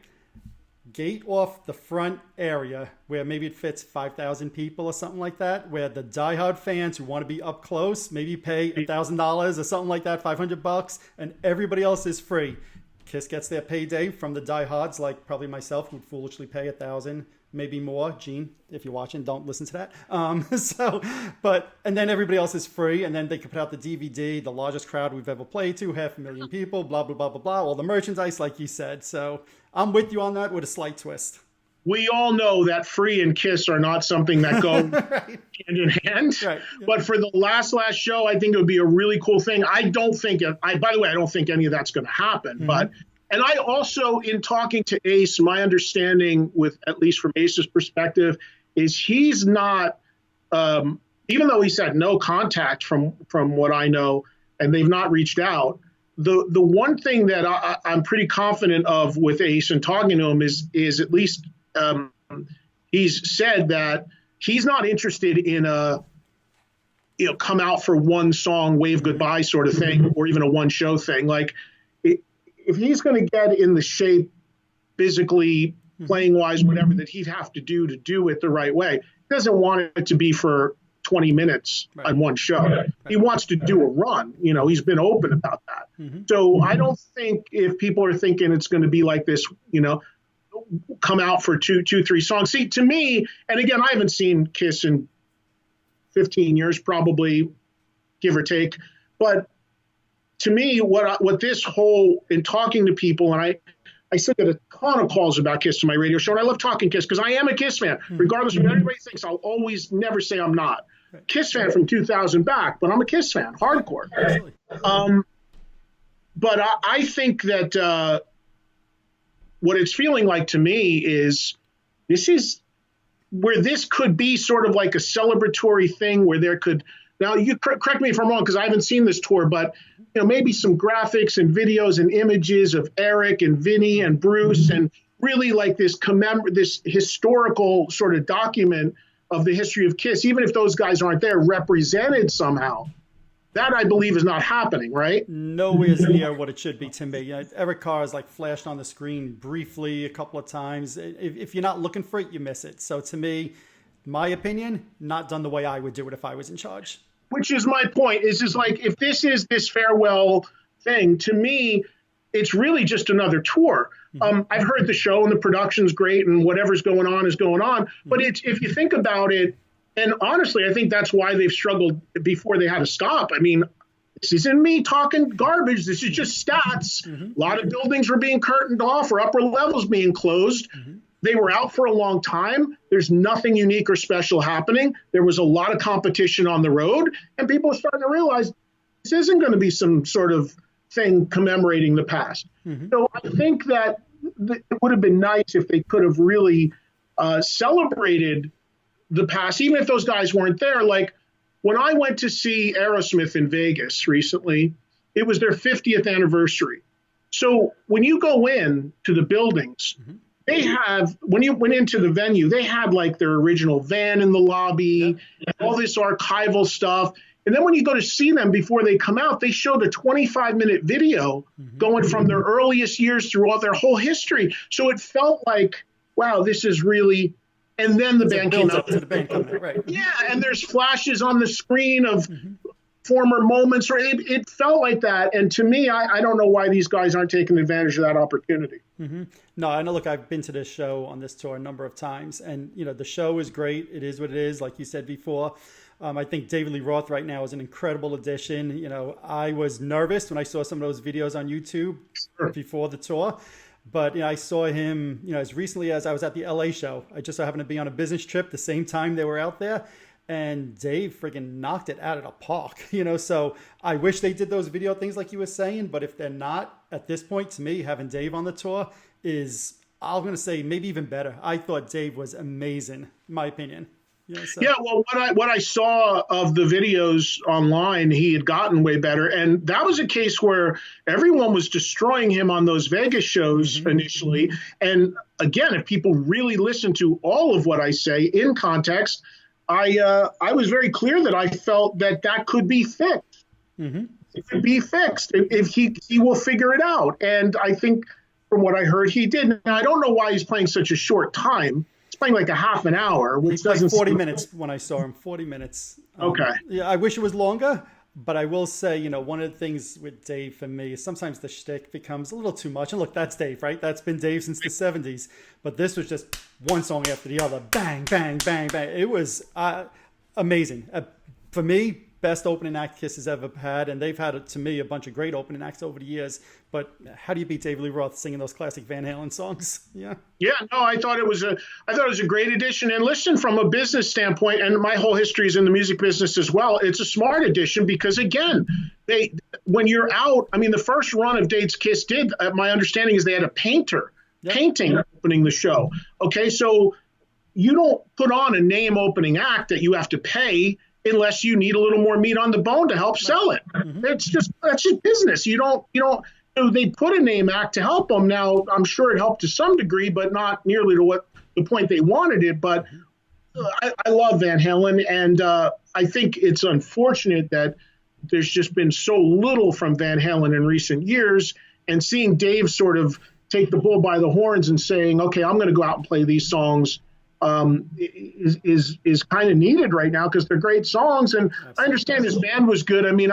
Gate off the front area where maybe it fits 5,000 people or something like that, where the diehard fans who want to be up close, maybe pay $1,000 or something like that, $500, and everybody else is free. Kiss gets their payday from the diehards, like probably myself, who would foolishly pay $1,000, maybe more. Gene, if you're watching, don't listen to that. And then everybody else is free, and then they could put out the DVD, the largest crowd we've ever played to, 500,000 people, blah, blah, blah, blah, blah, all the merchandise, like you said. So I'm with you on that with a slight twist. We all know that free and Kiss are not something that go hand in hand. Right. Yeah. But for the last show, I think it would be a really cool thing. I don't think I don't think any of that's going to happen. But and I also, in talking to Ace, my understanding, with at least from Ace's perspective, is he's not, even though he's had no contact from what I know, and they've not reached out. The one thing that I'm pretty confident of with Ace and talking to him is at least. He's said that he's not interested in a, come out for one song, wave goodbye sort of thing, or even a one show thing. Like, if he's going to get in the shape physically, playing wise, whatever, that he'd have to do it the right way. He doesn't want it to be for 20 minutes on one show. Right. He wants to do a run. He's been open about that. So I don't think, if people are thinking it's going to be like this, come out for two, 3 songs. See, to me, and again, I haven't seen Kiss in 15 years, probably, give or take. But to me, what this whole, in talking to people, and I still get a ton of calls about Kiss to my radio show, and I love talking Kiss because I am a Kiss fan. Regardless of what everybody thinks, I'll always never say I'm not. Kiss fan from 2000 back, but I'm a Kiss fan, hardcore. But I think that what it's feeling like to me is this is where this could be sort of like a celebratory thing where there could, now you correct me if I'm wrong because I haven't seen this tour, but maybe some graphics and videos and images of Eric and Vinny and Bruce and really like this historical sort of document of the history of Kiss, even if those guys aren't there, represented somehow. That, I believe, is not happening, right? Nowhere near what it should be to me. Eric Carr is flashed on the screen briefly a couple of times. If you're not looking for it, you miss it. So to me, my opinion, not done the way I would do it if I was in charge. Which is my point, is if this is this farewell thing, to me, it's really just another tour. I've heard the show and the production's great and whatever's going on is going on. But if you think about it, and honestly, I think that's why they've struggled before they had to stop. I mean, this isn't me talking garbage. This is just stats. A lot of buildings were being curtained off or upper levels being closed. They were out for a long time. There's nothing unique or special happening. There was a lot of competition on the road, and people are starting to realize this isn't going to be some sort of thing commemorating the past. So I think that it would have been nice if they could have really celebrated the past, even if those guys weren't there. Like when I went to see Aerosmith in Vegas recently, it was their 50th anniversary. So when you go in to the buildings, they have, when you went into the venue, they had their original van in the lobby, and all this archival stuff. And then when you go to see them before they come out, they showed a 25-minute video going from their earliest years through all their whole history. So it felt like, wow, this is really. And then the band came out. To the band coming out, right? Yeah, and there's flashes on the screen of former moments. Or it felt like that. And to me, I don't know why these guys aren't taking advantage of that opportunity. No, I know. Look, I've been to this show on this tour a number of times, and the show is great. It is what it is, like you said before. I think David Lee Roth right now is an incredible addition. I was nervous when I saw some of those videos on YouTube before the tour, but I saw him, as recently as I was at the LA show. I just so happened to be on a business trip the same time they were out there, and Dave friggin' knocked it out of the park. So I wish they did those video things like you were saying, but if they're not, at this point, to me, having Dave on the tour is, I'm going to say, maybe even better. I thought Dave was amazing, in my opinion. Yeah, well, what I saw of the videos online, he had gotten way better. And that was a case where everyone was destroying him on those Vegas shows initially. And again, if people really listen to all of what I say in context, I was very clear that I felt that could be fixed. It could be fixed if he will figure it out. And I think from what I heard, he did. Now, I don't know why he's playing such a short time. Playing like a half an hour, which doesn't 40 minutes when I saw him. 40 minutes. Okay. Yeah, I wish it was longer, but I will say, one of the things with Dave for me is sometimes the shtick becomes a little too much. And look, that's Dave, right? That's been Dave since the 70s. But this was just one song after the other. Bang, bang, bang, bang. It was amazing. For me, best opening act Kiss has ever had, and they've had, to me, a bunch of great opening acts over the years. But how do you beat David Lee Roth singing those classic Van Halen songs? Yeah. Yeah, no, I thought it was a great addition. And listen, from a business standpoint, and my whole history is in the music business as well, it's a smart addition because, again, when you're out, I mean, the first run of dates Kiss did, my understanding is they had a painter painting opening the show. Okay, so you don't put on a name opening act that you have to pay unless you need a little more meat on the bone to help sell it. That's just business. You don't. They put a name act to help them. Now, I'm sure it helped to some degree, but not nearly to what the point they wanted it. But I love Van Halen, and I think it's unfortunate that there's just been so little from Van Halen in recent years. And seeing Dave sort of take the bull by the horns and saying, "Okay, I'm going to go out and play these songs," is kind of needed right now because they're great songs. And I understand his band was good. I mean,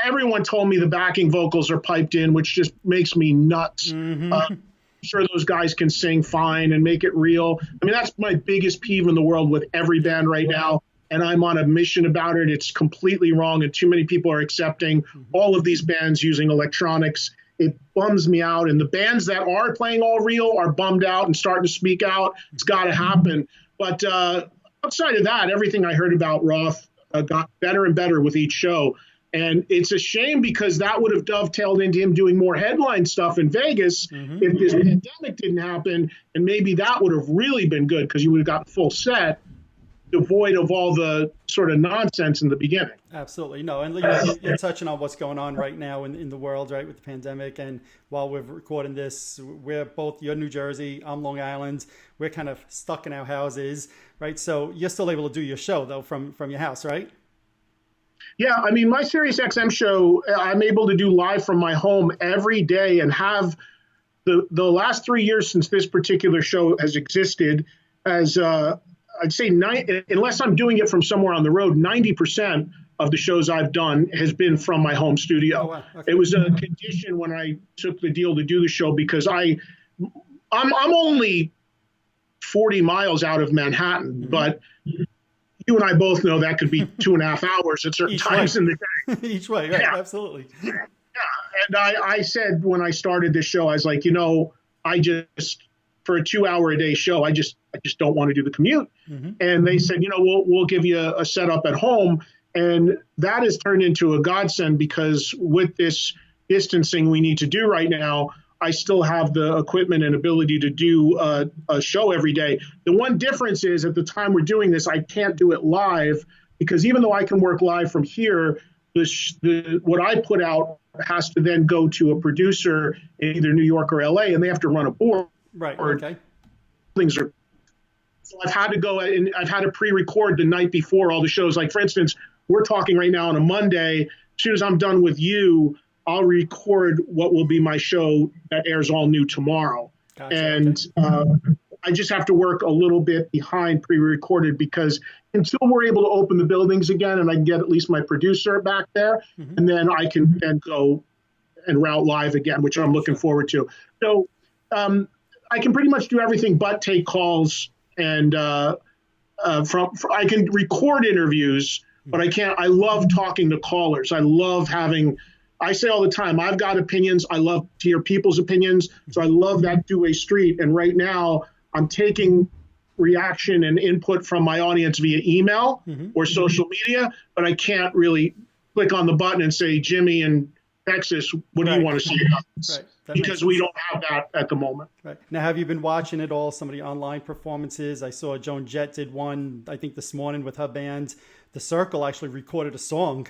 everyone told me the backing vocals are piped in, which just makes me nuts. I'm sure those guys can sing fine and make it real. I mean, that's my biggest peeve in the world with every band right now. And I'm on a mission about it. It's completely wrong. And too many people are accepting all of these bands using electronics. It bums me out. And the bands that are playing all real are bummed out and starting to speak out. It's got to happen. But outside of that, everything I heard about Roth got better and better with each show. And it's a shame because that would have dovetailed into him doing more headline stuff in Vegas if this pandemic didn't happen. And maybe that would have really been good because you would have got the full set, devoid of all the sort of nonsense in the beginning. Absolutely. No, and you're touching on what's going on right now in the world, right, with the pandemic. And while we're recording this, you're in New Jersey, I'm Long Island. We're kind of stuck in our houses, right? So you're still able to do your show, though, from your house, right? Yeah, I mean, my Sirius XM show, I'm able to do live from my home every day and have the last 3 years since this particular show has existed as I'd say unless I'm doing it from somewhere on the road, 90% of the shows I've done has been from my home studio. Oh, wow. Okay. It was a condition when I took the deal to do the show because I'm only 40 miles out of Manhattan, but you and I both know that could be 2.5 hours at certain times in the day. Each way, right? Yeah. Absolutely. Yeah, and I said when I started this show, I was like, I just for a 2-hour-a-day show, I just don't want to do the commute. And they said, we'll give you a setup at home, and that has turned into a godsend because with this distancing we need to do right now, I still have the equipment and ability to do a show every day. The one difference is at the time we're doing this, I can't do it live because even though I can work live from here, what I put out has to then go to a producer in either New York or LA, and they have to run a board. Right. Okay. So I've had to go and I've had to pre-record the night before all the shows. Like, for instance, we're talking right now on a Monday. As soon as I'm done with you, I'll record what will be my show that airs all new tomorrow. Gotcha. And I just have to work a little bit behind pre-recorded because until we're able to open the buildings again and I can get at least my producer back there, and then I can then go and route live again, which I'm looking forward to. So I can pretty much do everything but take calls, and I can record interviews, but I can't. I love talking to callers. I say all the time, I've got opinions. I love to hear people's opinions. So I love that two-way street. And right now I'm taking reaction and input from my audience via email or social media, but I can't really click on the button and say, Jimmy in Texas, what do you want to say about this? Right. Because we don't have that at the moment. Right. Now, have you been watching at all some of the online performances? I saw Joan Jett did one, I think this morning with her band. The Circle actually recorded a song.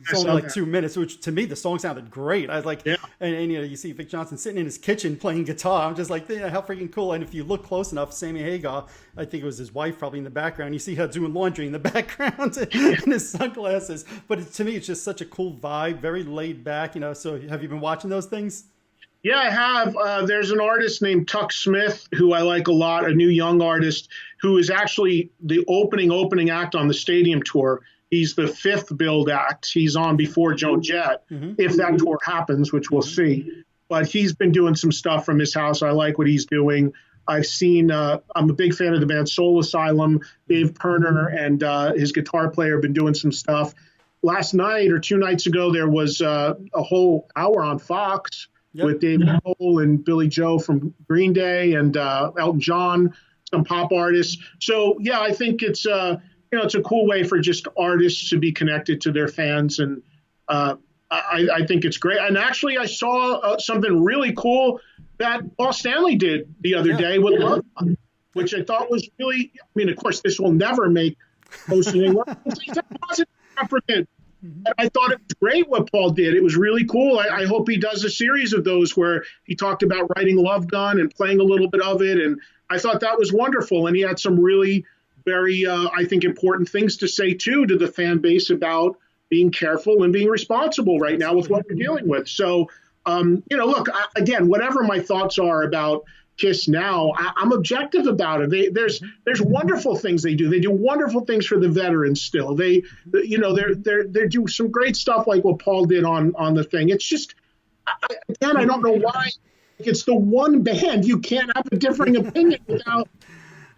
It's only like 2 minutes, which to me, the song sounded great. I was like, and you see Vic Johnson sitting in his kitchen playing guitar. I'm just like, how freaking cool. And if you look close enough, Sammy Hagar, I think it was his wife probably in the background. You see her doing laundry in the background in his sunglasses. But to me, it's just such a cool vibe, very laid back, So have you been watching those things? Yeah, I have. There's an artist named Tuck Smith who I like a lot, a new young artist who is actually the opening act on the stadium tour. He's the fifth build act. He's on before Joan Jett, if that tour happens, which we'll see. But he's been doing some stuff from his house. I like what he's doing. I've seen, I'm a big fan of the band Soul Asylum. Dave Perner and his guitar player have been doing some stuff. Last night or 2 nights ago, there was a whole hour on Fox with David Cole and Billy Joe from Green Day and Elton John, some pop artists. So, yeah, I think it's it's a cool way for just artists to be connected to their fans. And I think it's great. And actually, I saw something really cool that Paul Stanley did the other day with Love, which I thought was really, of course, this will never make hosting work. He's a positive African. I thought it was great what Paul did. It was really cool. I hope he does a series of those where he talked about writing Love Gun and playing a little bit of it. And I thought that was wonderful. And he had some really very, I think, important things to say, too, to the fan base about being careful and being responsible right now with what we're dealing with. So, look, again, whatever my thoughts are about KISS now, I'm objective about it. There's wonderful things they do. They do wonderful things for the veterans still. They do some great stuff like what Paul did on the thing. It's just, again, I don't know why. It's the one band you can't have a differing opinion without.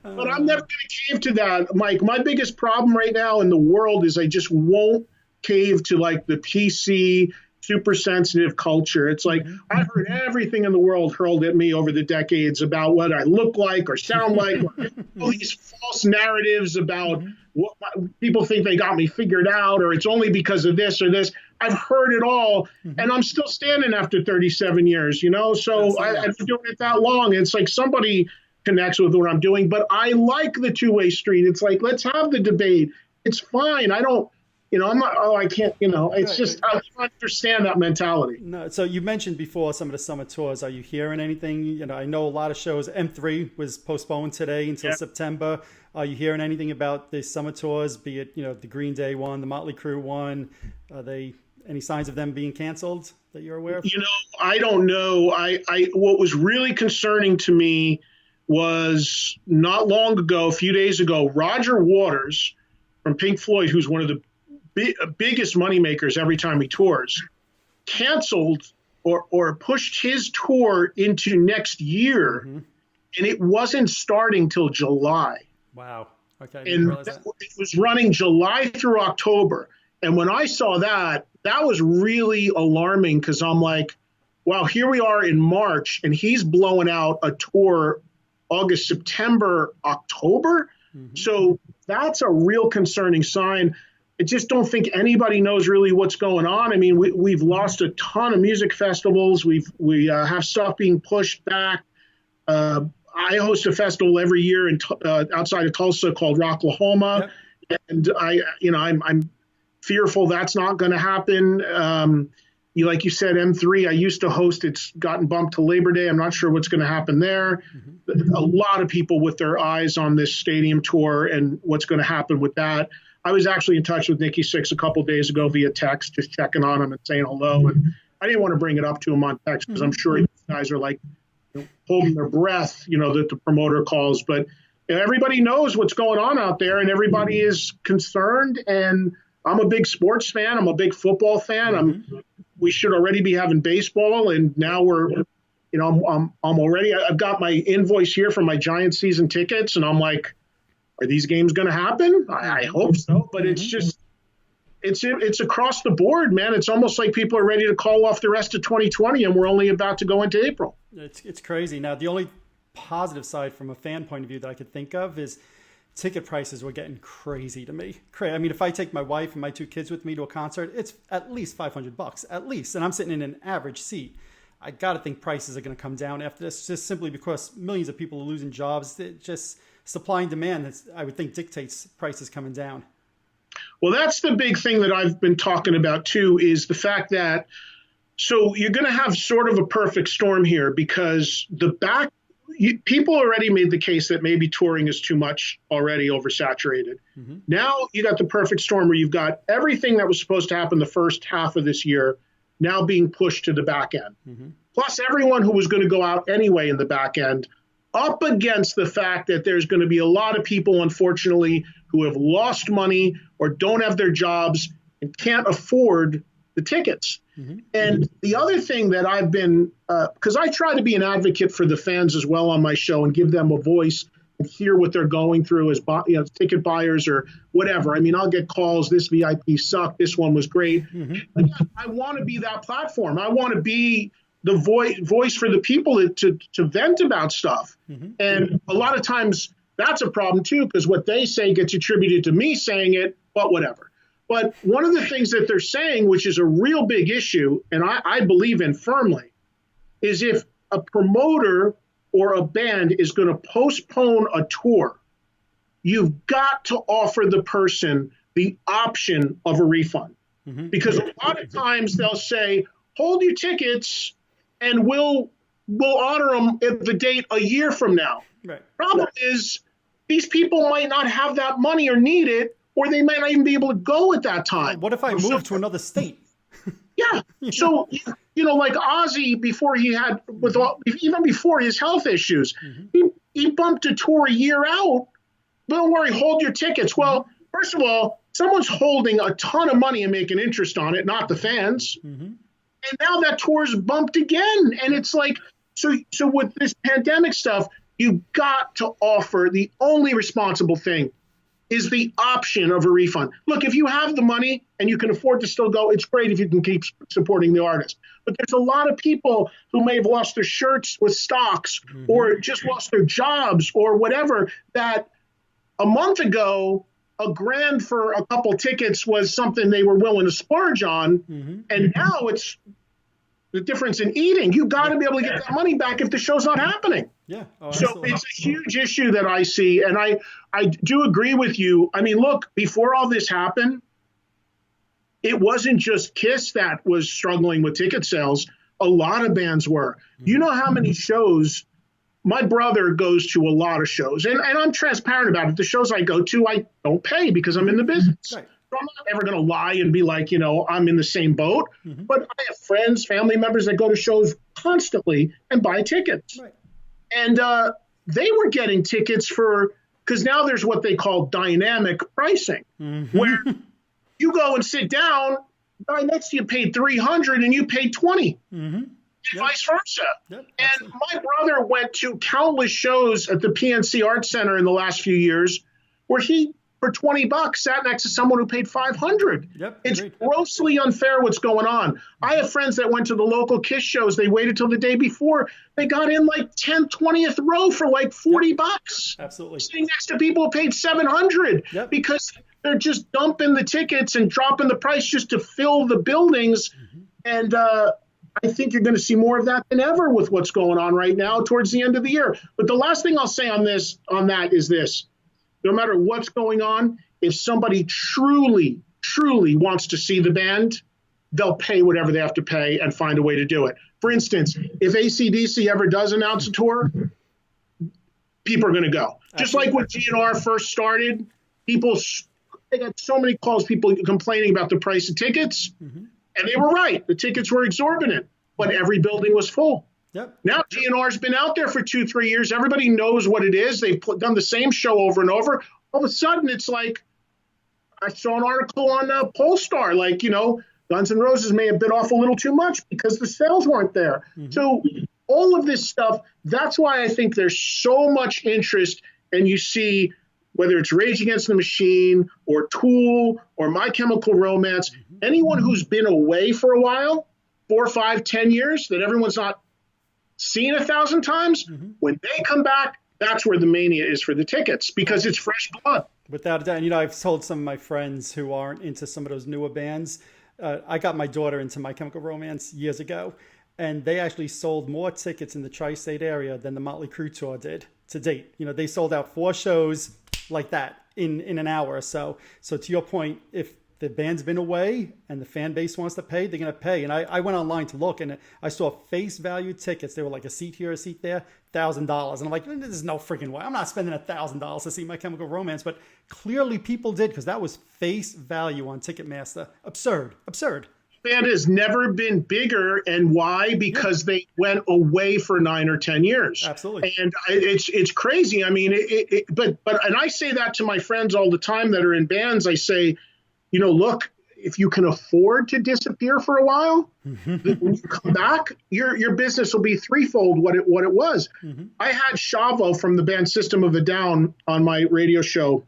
But I'm never going to cave to that, Mike. My biggest problem right now in the world is I just won't cave to like the PC super sensitive culture. It's like I've heard everything in the world hurled at me over the decades about what I look like or sound like, or all these false narratives about what people think they got me figured out, or it's only because of this or this. I've heard it all, and I'm still standing after 37 years, So I've been doing it that long. It's like somebody connects with what I'm doing, but I like the two-way street. It's like, let's have the debate. It's fine. I don't. I'm not, I can't, it's just, I don't understand that mentality. No, so you mentioned before some of the summer tours. Are you hearing anything? I know a lot of shows, M3 was postponed today until September. Are you hearing anything about the summer tours, be it, the Green Day one, the Motley Crue one? Are they any signs of them being canceled that you're aware of? I don't know. What was really concerning to me was not long ago, a few days ago, Roger Waters from Pink Floyd, who's one of the biggest moneymakers every time he tours, canceled or pushed his tour into next year, and it wasn't starting till July. Wow. Okay. And it was running July through October. And when I saw that was really alarming because I'm like, wow, here we are in March, and he's blowing out a tour August, September, October. So that's a real concerning sign. I just don't think anybody knows really what's going on. I mean, we've lost a ton of music festivals. We have stuff being pushed back. I host a festival every year outside of Tulsa called Rocklahoma, and I'm fearful that's not going to happen. Like you said, M3, I used to host. It's gotten bumped to Labor Day. I'm not sure what's going to happen there. A lot of people with their eyes on this stadium tour and what's going to happen with that. I was actually in touch with Nikki Sixx a couple days ago via text, just checking on him and saying hello. And I didn't want to bring it up to him on text because I'm sure you guys are like holding their breath, that the promoter calls. But everybody knows what's going on out there, and everybody is concerned. And I'm a big sports fan. I'm a big football fan. We should already be having baseball, and now we're, I'm already. I've got my invoice here for my Giants season tickets, and I'm like, are these games going to happen? I hope so, but it's just, it's across the board, man. It's almost like people are ready to call off the rest of 2020, and we're only about to go into April. It's crazy. Now, the only positive side from a fan point of view that I could think of is ticket prices were getting crazy to me. I mean, if I take my wife and my 2 kids with me to a concert, it's at least $500, at least. And I'm sitting in an average seat. I got to think prices are going to come down after this, just simply because millions of people are losing jobs. It just supply and demand, I would think, dictates prices coming down. Well, that's the big thing that I've been talking about, too, is the fact that so you're going to have sort of a perfect storm here because people already made the case that maybe touring is too much already oversaturated. Now you got the perfect storm where you've got everything that was supposed to happen the first half of this year now being pushed to the back end. Plus everyone who was going to go out anyway in the back end, up against the fact that there's going to be a lot of people, unfortunately, who have lost money or don't have their jobs and can't afford the tickets. And the other thing that I've been, because I try to be an advocate for the fans as well on my show and give them a voice and hear what they're going through as ticket buyers or whatever. I mean, I'll get calls, this VIP sucked, this one was great. I want to be that platform. I want to be the voice for the people to vent about stuff. And a lot of times that's a problem too, because what they say gets attributed to me saying it, but whatever. But one of the things that they're saying, which is a real big issue, and I believe in firmly, is if a promoter or a band is going to postpone a tour, you've got to offer the person the option of a refund. Because a lot of times they'll say, hold your tickets and we'll honor them at the date a year from now. Problem is, these people might not have that money or need it, or they might not even be able to go at that time. What if I move to another state? So, like Ozzy, before he had, even before his health issues, he bumped a tour a year out. Don't worry, hold your tickets. Well, first of all, someone's holding a ton of money and making interest on it, not the fans. And now that tour's bumped again. And it's like, so with this pandemic stuff, you've got to offer the only responsible thing is the option of a refund. Look, if you have the money and you can afford to still go, it's great if you can keep supporting the artist. But there's a lot of people who may have lost their shirts with stocks or just lost their jobs or whatever, that a month ago, $1,000 for a couple tickets was something they were willing to splurge on. And now it's the difference in eating. You got to be able to get that money back if the show's not happening. So it's a huge issue that I see. And I do agree with you. I mean, look, before all this happened, it wasn't just Kiss that was struggling with ticket sales. A lot of bands were. You know how many shows? My brother goes to a lot of shows, and I'm transparent about it. The shows I go to, I don't pay because I'm in the business. So I'm not ever going to lie and be like, I'm in the same boat. But I have friends, family members that go to shows constantly and buy tickets. And they were getting tickets because now there's what they call dynamic pricing, where you go and sit down, guy next to you paid $300 and you paid $20, and vice versa. And my brother went to countless shows at the PNC Arts Center in the last few years where he, for $20, sat next to someone who paid $500. It's grossly unfair what's going on. I have friends that went to the local Kiss shows. They waited till the day before. They got in like 10th, 20th row for like $40. Absolutely. Sitting next to people who paid $700 because they're just dumping the tickets and dropping the price just to fill the buildings. And I think you're going to see more of that than ever with what's going on right now towards the end of the year. But the last thing I'll say on that is this. No matter what's going on, if somebody truly, truly wants to see the band, they'll pay whatever they have to pay and find a way to do it. For instance, if AC/DC ever does announce a tour, people are going to go. Just like when GNR first started, people I got so many calls, people complaining about the price of tickets, and they were right. The tickets were exorbitant, but every building was full. Yep. Now GNR's been out there for 2-3 years. Everybody knows what it is. They've done the same show over and over. All of a sudden, it's like, I saw an article on Polestar, like, Guns N' Roses may have bit off a little too much because the sales weren't there. So all of this stuff, that's why I think there's so much interest. And you see, whether it's Rage Against the Machine or Tool or My Chemical Romance, anyone who's been away for a while, 4, 5, 10 years, that everyone's not seen 1,000 times, when they come back, that's where the mania is for the tickets, because it's fresh blood. Without a doubt. And, I've told some of my friends who aren't into some of those newer bands, I got my daughter into My Chemical Romance years ago, and they actually sold more tickets in the tri-state area than the Motley Crue tour did to date. They sold out 4 shows like that in an hour or so. So to your point, if the band's been away and the fan base wants to pay, they're going to pay. And I went online to look, and I saw face value tickets. They were like a seat here, a seat there, $1,000. And I'm like, there's no freaking way. I'm not spending $1,000 to see My Chemical Romance. But clearly people did, because that was face value on Ticketmaster. Absurd. Band has never been bigger, and why? Because they went away for 9 or 10 years. Absolutely. And it's crazy. I mean, but and I say that to my friends all the time that are in bands. I say, look, if you can afford to disappear for a while, when you come back, your business will be threefold what it was. I had Shavo from the band System of a Down on my radio show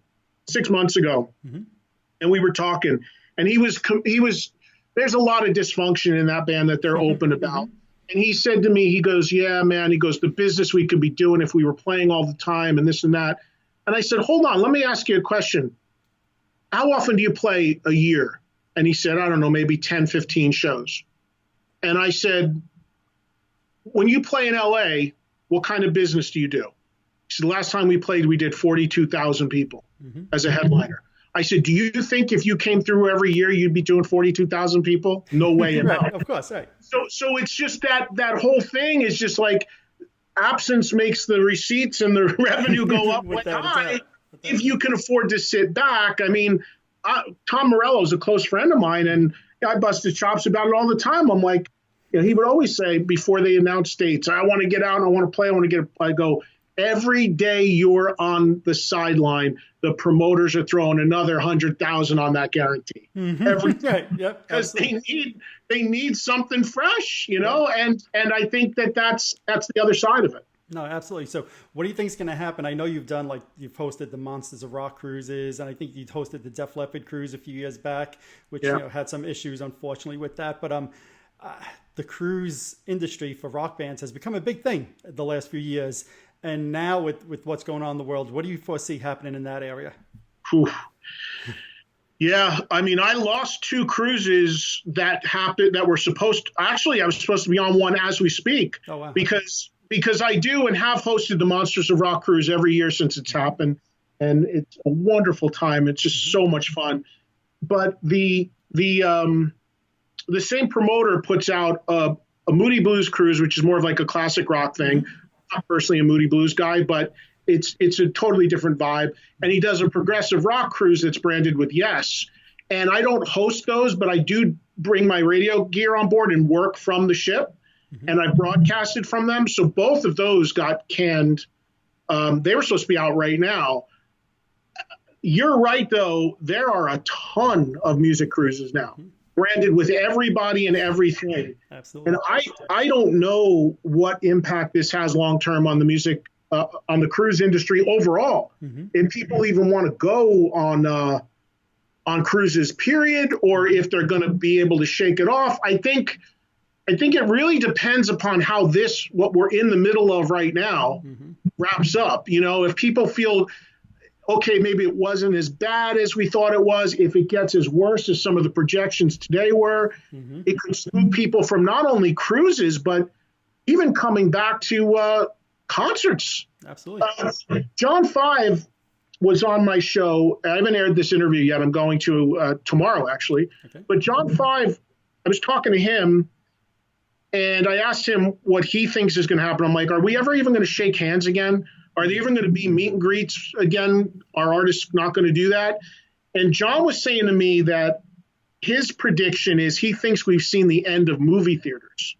6 months ago, and we were talking, and he was. There's a lot of dysfunction in that band that they're open about. And he said to me, he goes, yeah, man, he goes, the business we could be doing if we were playing all the time and this and that. And I said, hold on, let me ask you a question. How often do you play a year? And he said, I don't know, maybe 10, 15 shows. And I said, when you play in LA, what kind of business do you do? He said, the last time we played, we did 42,000 people as a headliner. I said, do you think if you came through every year, you'd be doing 42,000 people? No way in hell. Right, of course, right. So it's just that whole thing is just like absence makes the receipts and the revenue go up when high. If you can afford to sit back. I mean, Tom Morello is a close friend of mine, and I bust his chops about it all the time. I'm like, he would always say before they announce dates, I want to get out, I want to play, I go, every day you're on the sideline, the promoters are throwing another 100,000 on that guarantee. Every day. Right. Yep. Because they need something fresh, and I think that's the other side of it. No, absolutely. So what do you think is going to happen? I know you've hosted the Monsters of Rock cruises, and I think you hosted the Def Leppard cruise a few years back, which had some issues, unfortunately, with that. But the cruise industry for rock bands has become a big thing the last few years. And now with what's going on in the world, what do you foresee happening in that area? Yeah, I mean, I lost 2 cruises that happened that were I was supposed to be on one as we speak. Oh, wow. Because I do and have hosted the Monsters of Rock cruise every year since it's happened. And it's a wonderful time. It's just so much fun. But the same promoter puts out a Moody Blues cruise, which is more of like a classic rock thing. Not personally a Moody Blues guy, but it's a totally different vibe. And he does a progressive rock cruise that's branded with Yes. And I don't host those, but I do bring my radio gear on board and work from the ship. And I broadcasted from them. So both of those got canned. They were supposed to be out right now. You're right, though. There are a ton of music cruises now, branded with everybody and everything. Absolutely. And I don't know what impact this has long term on the music, on the cruise industry overall. If people even want to go on cruises, period, or if they're going to be able to shake it off. I think it really depends upon how what we're in the middle of right now, wraps up. If people feel, okay, maybe it wasn't as bad as we thought it was. If it gets as worse as some of the projections today were, it could spook people from not only cruises, but even coming back to concerts. Absolutely. John 5 was on my show. I haven't aired this interview yet. I'm going to tomorrow, actually. Okay. But John 5, I was talking to him, and I asked him what he thinks is going to happen. I'm like, are we ever even going to shake hands again? Are there even going to be meet and greets again? Are artists not going to do that? And John was saying to me that his prediction is he thinks we've seen the end of movie theaters.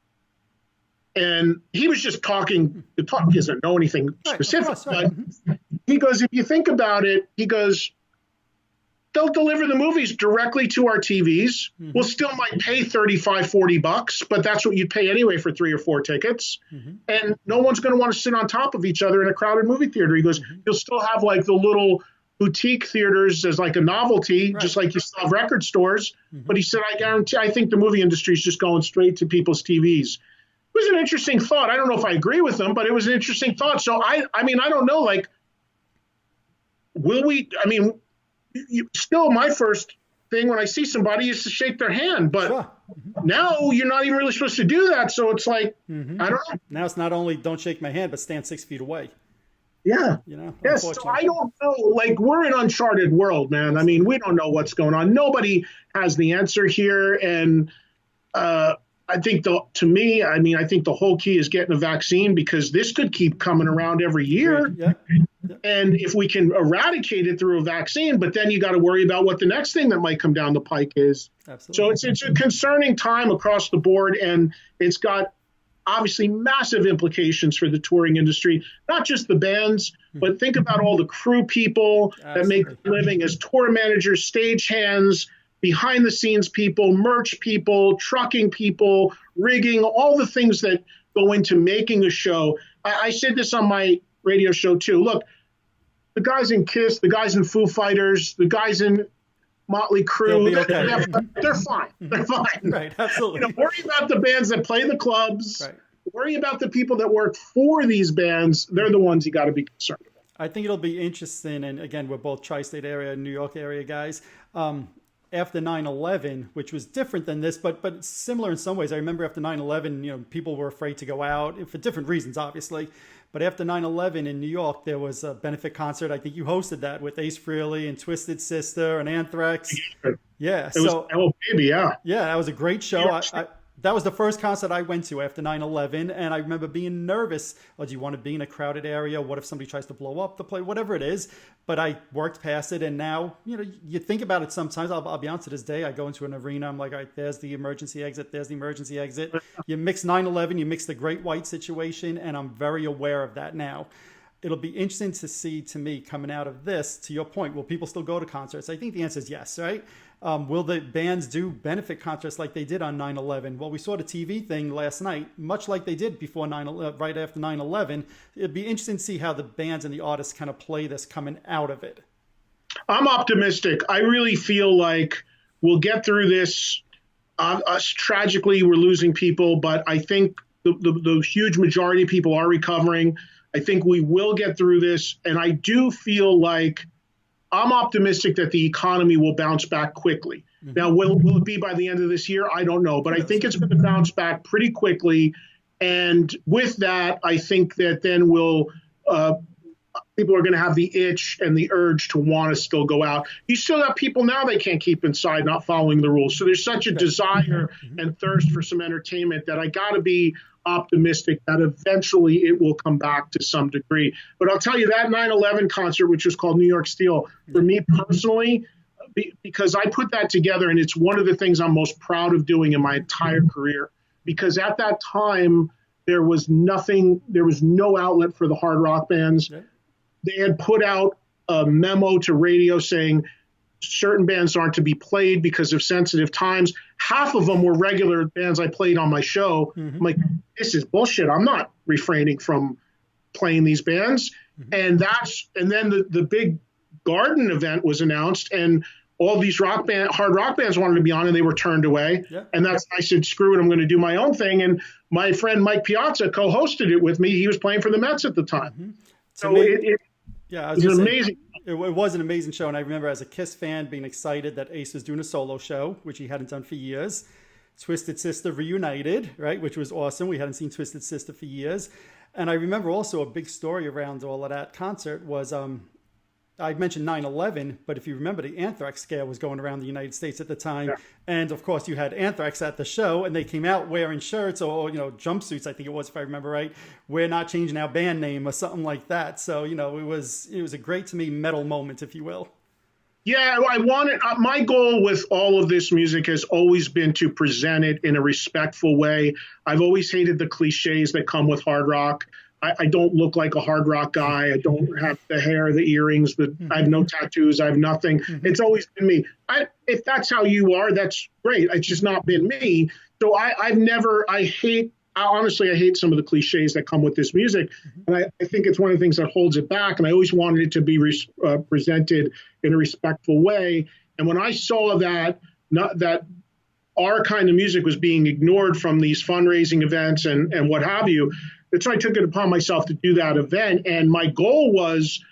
And he was just talking, he doesn't know anything specific, but he goes, if you think about it, he goes, they'll deliver the movies directly to our TVs. We'll still might pay $35-40, but that's what you'd pay anyway for 3 or 4 tickets. And no one's going to want to sit on top of each other in a crowded movie theater. He goes, you'll still have like the little boutique theaters as like a novelty, just like you still have record stores. But he said, I think the movie industry is just going straight to people's TVs. It was an interesting thought. I don't know if I agree with him, but it was an interesting thought. So I mean, I don't know, like, will we, I mean, still my first thing when I see somebody is to shake their hand, but now you're not even really supposed to do that. So it's like, I don't know. Now it's not only don't shake my hand, but stand 6 feet away. Yeah. You know, yes. So I don't know. Like, we're in uncharted world, man. I mean, we don't know what's going on. Nobody has the answer here. And I think to me, I mean, I think the whole key is getting a vaccine, because this could keep coming around every year. Yeah. And if we can eradicate it through a vaccine, but then you got to worry about what the next thing that might come down the pike is. Absolutely. So it's a concerning time across the board, and it's got obviously massive implications for the touring industry, not just the bands, but think about all the crew people that make a living as tour managers, stagehands, behind the scenes people, merch people, trucking people, rigging, all the things that go into making a show. I said this on my radio show too. Look, the guys in Kiss, the guys in Foo Fighters, the guys in Motley Crue, they're fine. They're fine. Right, absolutely. You know, worry about the bands that play the clubs. Right. Worry about the people that work for these bands. They're the ones you got to be concerned about. I think it'll be interesting, and again, we're both tri-state area and New York area guys. After 9/11, which was different than this, but similar in some ways. I remember after 9/11, you know, people were afraid to go out for different reasons, obviously. But after 9/11 in New York, there was a benefit concert. I think you hosted that with Ace Frehley and Twisted Sister and Anthrax. Yeah. It was, oh, baby, yeah. Yeah, that was a great show. That was the first concert I went to after 9/11, and I remember being nervous. Oh, do you want to be in a crowded area? What if somebody tries to blow up the place? Whatever it is. But I worked past it, and now, you know, you think about it sometimes. I'll be honest, to this day, I go into an arena, I'm like, all right, there's the emergency exit, there's the emergency exit. You mix 9/11, you mix the Great White situation, and I'm very aware of that now. It'll be interesting to see, to me, coming out of this, to your point, will people still go to concerts? I think the answer is yes, right? Will the bands do benefit concerts like they did on 9/11? Well, we saw the TV thing last night, much like they did before right after 9/11. It'd be interesting to see how the bands and the artists kind of play this coming out of it. I'm optimistic. I really feel like we'll get through this. Us, tragically, we're losing people, but I think the huge majority of people are recovering. I think we will get through this, and I do feel like I'm optimistic that the economy will bounce back quickly. Now, will it be by the end of this year? I don't know, but I think it's going to bounce back pretty quickly. And with that, I think that then people are going to have the itch and the urge to want to still go out. You still have people now they can't keep inside, not following the rules. So there's such a desire and thirst for some entertainment that I got to be optimistic that eventually it will come back to some degree. But I'll tell you, that 9/11 concert, which was called New York Steel, for me personally, because I put that together, and it's one of the things I'm most proud of doing in my entire career, because at that time there was no outlet for the hard rock bands. They had put out a memo to radio saying certain bands aren't to be played because of sensitive times. Half of them were regular bands I played on my show. I'm like, this is bullshit. I'm not refraining from playing these bands. And then the big Garden event was announced, and all these hard rock bands wanted to be on, and they were turned away. And I said, screw it, I'm going to do my own thing. And my friend Mike Piazza co-hosted it with me. He was playing for the Mets at the time. So it was amazing. It was an amazing show, and I remember as a Kiss fan being excited that Ace was doing a solo show, which he hadn't done for years. Twisted Sister reunited, right, which was awesome. We hadn't seen Twisted Sister for years. And I remember also a big story around all of that concert was I mentioned 9/11, but if you remember, the Anthrax scare was going around the United States at the time. Yeah. And of course, you had Anthrax at the show, and they came out wearing shirts or jumpsuits, I think it was, if I remember right. We're not changing our band name or something like that. So, it was a great, to me, metal moment, if you will. Yeah, I wanted my goal with all of this music has always been to present it in a respectful way. I've always hated the cliches that come with hard rock. I don't look like a hard rock guy. I don't have the hair, the earrings, I have no tattoos. I have nothing. It's always been me. If that's how you are, that's great. It's just not been me. So I've never, honestly, I hate some of the cliches that come with this music. And I think it's one of the things that holds it back. And I always wanted it to be presented in a respectful way. And when I saw that our kind of music was being ignored from these fundraising events and what have you, that's why I took it upon myself to do that event. And my goal was,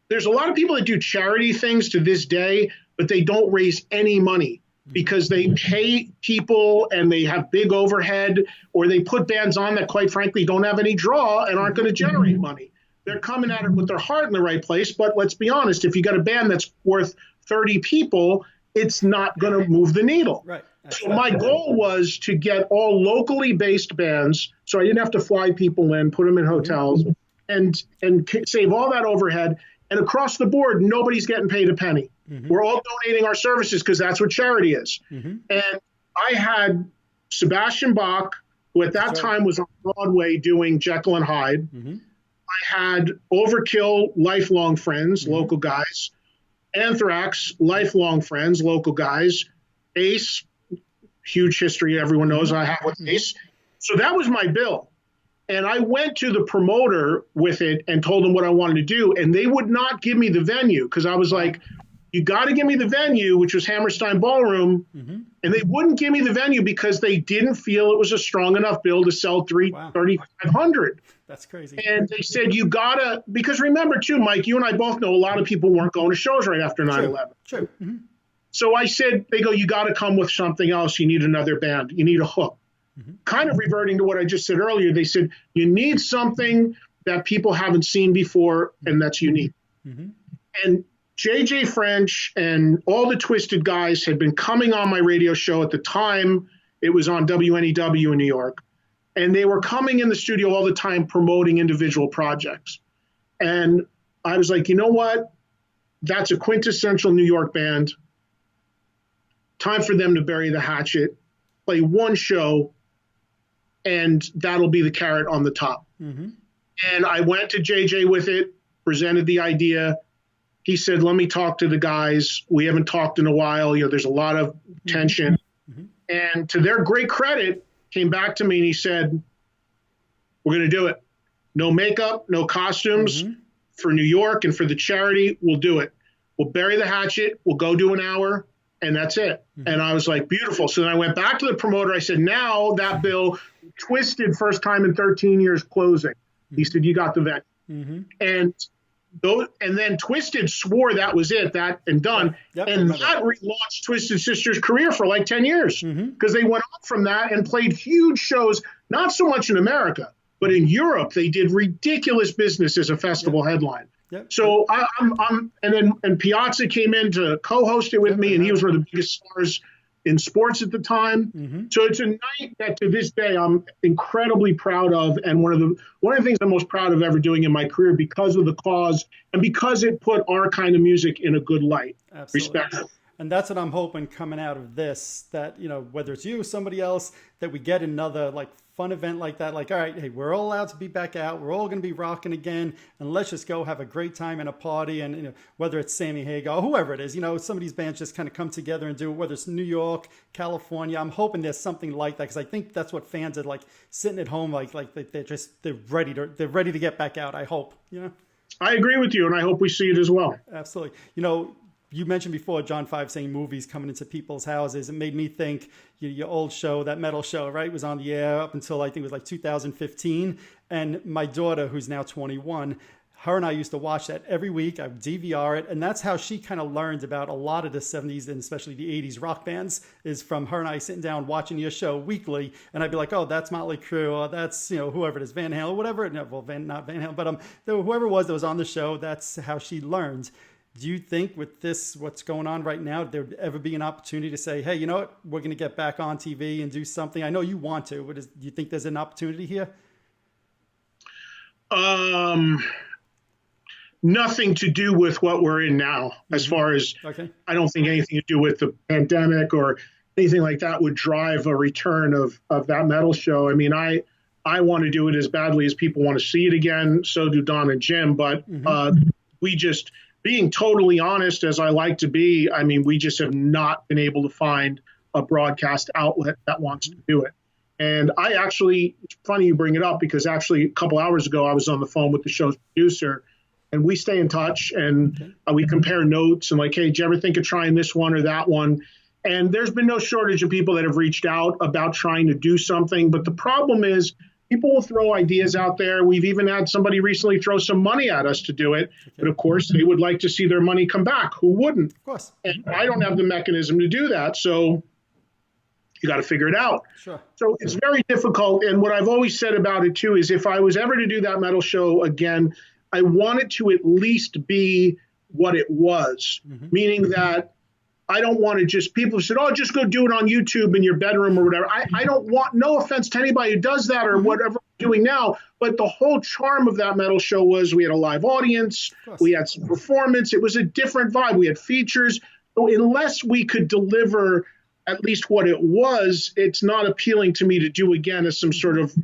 there's a lot of people that do charity things to this day, but they don't raise any money because they pay people and they have big overhead, or they put bands on that, quite frankly, don't have any draw and aren't going to generate money. They're coming at it with their heart in the right place. But let's be honest, if you got a band that's worth 30 people, it's not going to move the needle. Right. So my goal was to get all locally based bands, so I didn't have to fly people in, put them in hotels, and save all that overhead. And across the board, nobody's getting paid a penny. We're all donating our services because that's what charity is. And I had Sebastian Bach, who at that time was on Broadway doing Jekyll and Hyde. I had Overkill, lifelong friends, local guys. Anthrax, lifelong friends, local guys. Ace, huge history everyone knows I have with Ace. So that was my bill. And I went to the promoter with it and told them what I wanted to do. And they would not give me the venue because I was like, you got to give me the venue, which was Hammerstein Ballroom. And they wouldn't give me the venue because they didn't feel it was a strong enough bill to sell 3,500. That's crazy. And they said, you got to, because remember too, Mike, you and I both know a lot of people weren't going to shows right after 9/11. True. So I said, they go, you got to come with something else. You need another band. You need a hook. Kind of reverting to what I just said earlier. They said, you need something that people haven't seen before and that's unique. And JJ French and all the Twisted guys had been coming on my radio show at the time. It was on WNEW in New York. And they were coming in the studio all the time promoting individual projects. And I was like, you know what? That's a quintessential New York band. Time for them to bury the hatchet, play one show, and that'll be the carrot on the top. And I went to JJ with it, presented the idea. He said, let me talk to the guys. We haven't talked in a while. There's a lot of tension. And to their great credit, came back to me and he said, we're going to do it. No makeup, no costumes for New York and for the charity. We'll do it. We'll bury the hatchet. We'll go do an hour. And that's it. And I was like, beautiful. So then I went back to the promoter. I said, now that bill, Twisted, first time in 13 years closing. He said, you got the vet. And then Twisted swore that was it, that and done. And that relaunched Twisted Sister's career for like 10 years because they went on from that and played huge shows, not so much in America, but in Europe. They did ridiculous business as a festival headline. So and Piazza came in to co-host it with me, and he was one of the biggest stars in sports at the time. So it's a night that to this day I'm incredibly proud of, and one of the things I'm most proud of ever doing in my career because of the cause and because it put our kind of music in a good light. Absolutely. Respectful. And that's what I'm hoping coming out of this, that, whether it's you, somebody else, that we get another fun event like that. Like, all right, hey, we're all allowed to be back out. We're all going to be rocking again. And let's just go have a great time and a party. And, whether it's Sammy Hagar, whoever it is, some of these bands just kind of come together and do it, whether it's New York, California. I'm hoping there's something like that because I think that's what fans are sitting at home. They're ready to get back out. I hope, I agree with you. And I hope we see it as well. Absolutely. You mentioned before John 5 saying movies coming into people's houses. It made me think your old show, that metal show, right, was on the air up until I think it was 2015. And my daughter, who's now 21, her and I used to watch that every week. I would DVR it. And that's how she kind of learned about a lot of the 70s and especially the 80s rock bands, is from her and I sitting down watching your show weekly. And I'd be like, oh, that's Motley Crue. Or that's, whoever it is, Van Halen, whatever. No, well, not Van Halen, but whoever it was that was on the show, that's how she learned. Do you think with this, what's going on right now, there'd ever be an opportunity to say, hey, you know what, we're going to get back on TV and do something? I know you want to, but do you think there's an opportunity here? nothing to do with what we're in now, as far as I don't think anything to do with the pandemic or anything like that would drive a return of that metal show. I mean, I want to do it as badly as people want to see it again. So do Don and Jim. But we just, being totally honest, as I like to be, I mean, we just have not been able to find a broadcast outlet that wants to do it. And I actually, it's funny you bring it up, because actually a couple hours ago, I was on the phone with the show's producer, and we stay in touch, and we compare notes and like, hey, did you ever think of trying this one or that one? And there's been no shortage of people that have reached out about trying to do something. But the problem is, people will throw ideas out there. We've even had somebody recently throw some money at us to do it. But of course, they would like to see their money come back. Who wouldn't? Of course. And I don't have the mechanism to do that. So you got to figure it out. Sure. So it's very difficult. And what I've always said about it, too, is if I was ever to do that metal show again, I want it to at least be what it was, meaning that I don't want to just, people said, oh, just go do it on YouTube in your bedroom or whatever. I don't want, no offense to anybody who does that or whatever we're doing now, but the whole charm of that metal show was we had a live audience, we had some performance, it was a different vibe, we had features. So unless we could deliver at least what it was, it's not appealing to me to do again as some sort of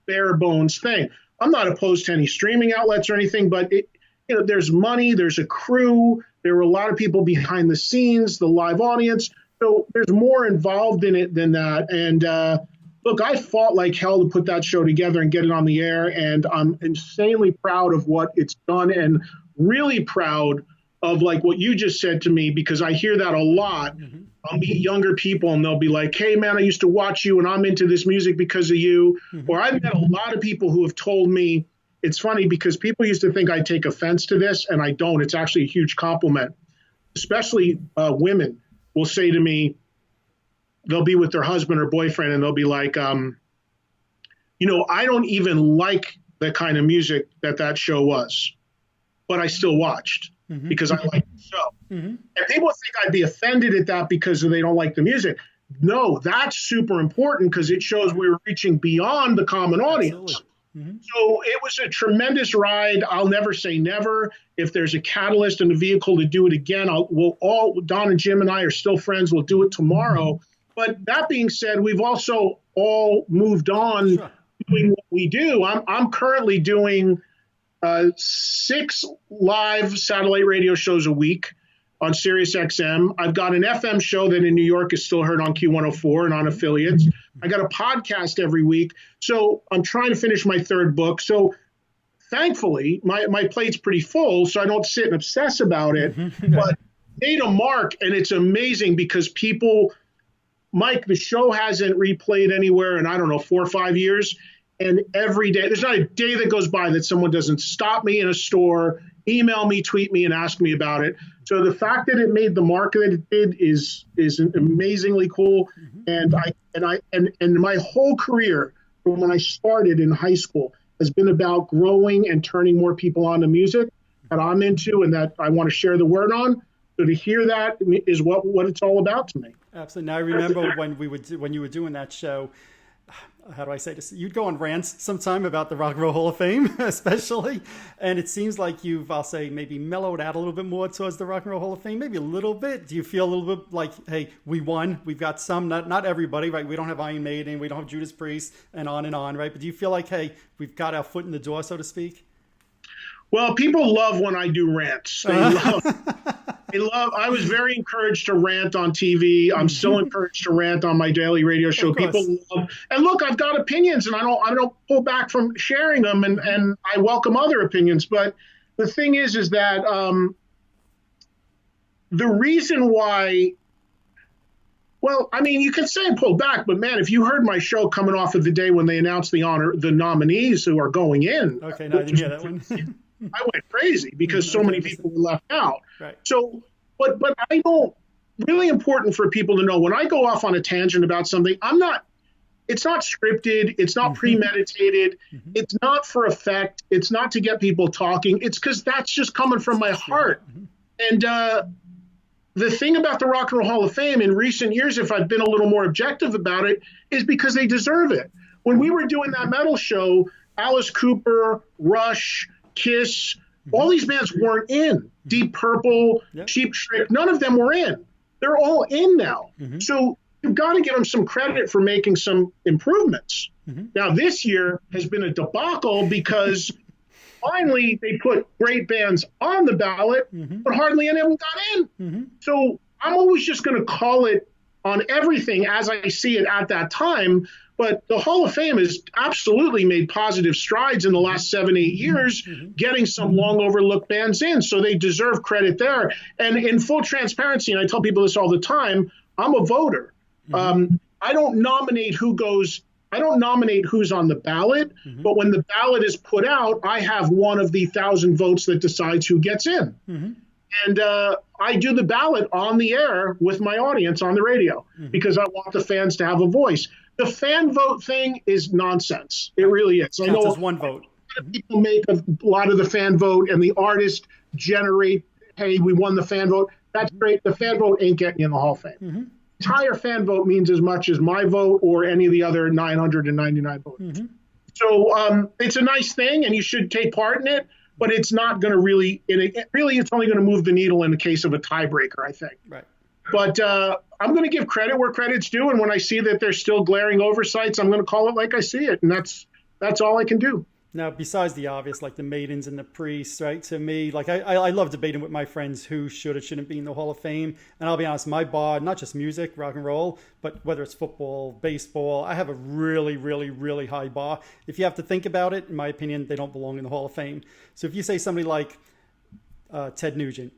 bare bones thing. I'm not opposed to any streaming outlets or anything, but there's money, there's a crew, there were a lot of people behind the scenes, the live audience. So there's more involved in it than that. And look, I fought like hell to put that show together and get it on the air. And I'm insanely proud of what it's done, and really proud of like what you just said to me, because I hear that a lot. I'll meet younger people and they'll be like, hey, man, I used to watch you and I'm into this music because of you. Or I've met a lot of people who have told me, it's funny because people used to think I'd take offense to this, and I don't. It's actually a huge compliment. Especially women will say to me, they'll be with their husband or boyfriend, and they'll be like, I don't even like the kind of music that show was, but I still watched because I like the show. And people think I'd be offended at that because they don't like the music. No, that's super important because it shows we were reaching beyond the common audience. Absolutely. So it was a tremendous ride. I'll never say never. If there's a catalyst and a vehicle to do it again, Don and Jim and I are still friends. We'll do it tomorrow. But that being said, we've also all moved on doing what we do. I'm currently doing 6 live satellite radio shows a week on Sirius XM. I've got an FM show that in New York is still heard on Q104 and on affiliates. I got a podcast every week. So I'm trying to finish my 3rd book. So thankfully, my plate's pretty full, so I don't sit and obsess about it. But made a mark, and it's amazing because people, Mike, the show hasn't replayed anywhere in, 4 or 5 years. And every day, there's not a day that goes by that someone doesn't stop me in a store, email me, tweet me, and ask me about it. So the fact that it made the mark that it did is amazingly cool. And my whole career from when I started in high school has been about growing and turning more people on to music that I'm into and that I want to share the word on. So to hear that is what it's all about to me. Absolutely. Now I remember when you were doing that show. How do I say this? You'd go on rants sometime about the Rock and Roll Hall of Fame, especially. And it seems like you've, I'll say, maybe mellowed out a little bit more towards the Rock and Roll Hall of Fame, maybe a little bit. Do you feel a little bit like, hey, we won. We've got some, not everybody, right? We don't have Iron Maiden, we don't have Judas Priest, and on, right? But do you feel like, hey, we've got our foot in the door, so to speak? Well, people love when I do rants. They love. I was very encouraged to rant on TV. I'm still encouraged to rant on my daily radio show. People love, and look, I've got opinions, and I don't pull back from sharing them, and I welcome other opinions. But the thing is that the reason why. Well, I mean, you can say pull back, but man, if you heard my show coming off of the day when they announced the nominees who are going in. Okay, no, I didn't hear that one. I went crazy because so many people were left out. Right. So, but I don't, really important for people to know when I go off on a tangent about something, it's not scripted. It's not premeditated. It's not for effect. It's not to get people talking. It's because that's just coming from my heart. And the thing about the Rock and Roll Hall of Fame in recent years, if I've been a little more objective about it, is because they deserve it. When we were doing that metal show, Alice Cooper, Rush, Kiss, All these bands weren't in. Deep Purple, Cheap Trick, none of them were in. They're all in now. So you've got to give them some credit for making some improvements. Now, this year has been a debacle because finally they put great bands on the ballot, but hardly any of them got in. So I'm always just going to call it on everything as I see it at that time. But the Hall of Fame has absolutely made positive strides in the last 7-8 years, getting some long overlooked bands in. So they deserve credit there. And in full transparency, and I tell people this all the time, I'm a voter. I don't nominate who's on the ballot, but when the ballot is put out, I have one of the 1,000 votes that decides who gets in. And I do the ballot on the air with my audience on the radio because I want the fans to have a voice. The fan vote thing is nonsense. It really is. I know one vote. People make a lot of the fan vote and the artist generate, hey, we won the fan vote. That's great. The fan vote ain't getting you in the Hall of Fame. Entire fan vote means as much as my vote or any of the other 999 votes. So it's a nice thing and you should take part in it, but it's not going to really, it's only going to move the needle in the case of a tiebreaker, I think. Right. But I'm going to give credit where credit's due. And when I see that there's still glaring oversights, I'm going to call it like I see it. And that's all I can do. Now, besides the obvious, like the Maidens and the Priests, right? To me, like I love debating with my friends who should or shouldn't be in the Hall of Fame. And I'll be honest, my bar, not just music, rock and roll, but whether it's football, baseball, I have a really, really, really high bar. If you have to think about it, in my opinion, they don't belong in the Hall of Fame. So if you say somebody like Ted Nugent,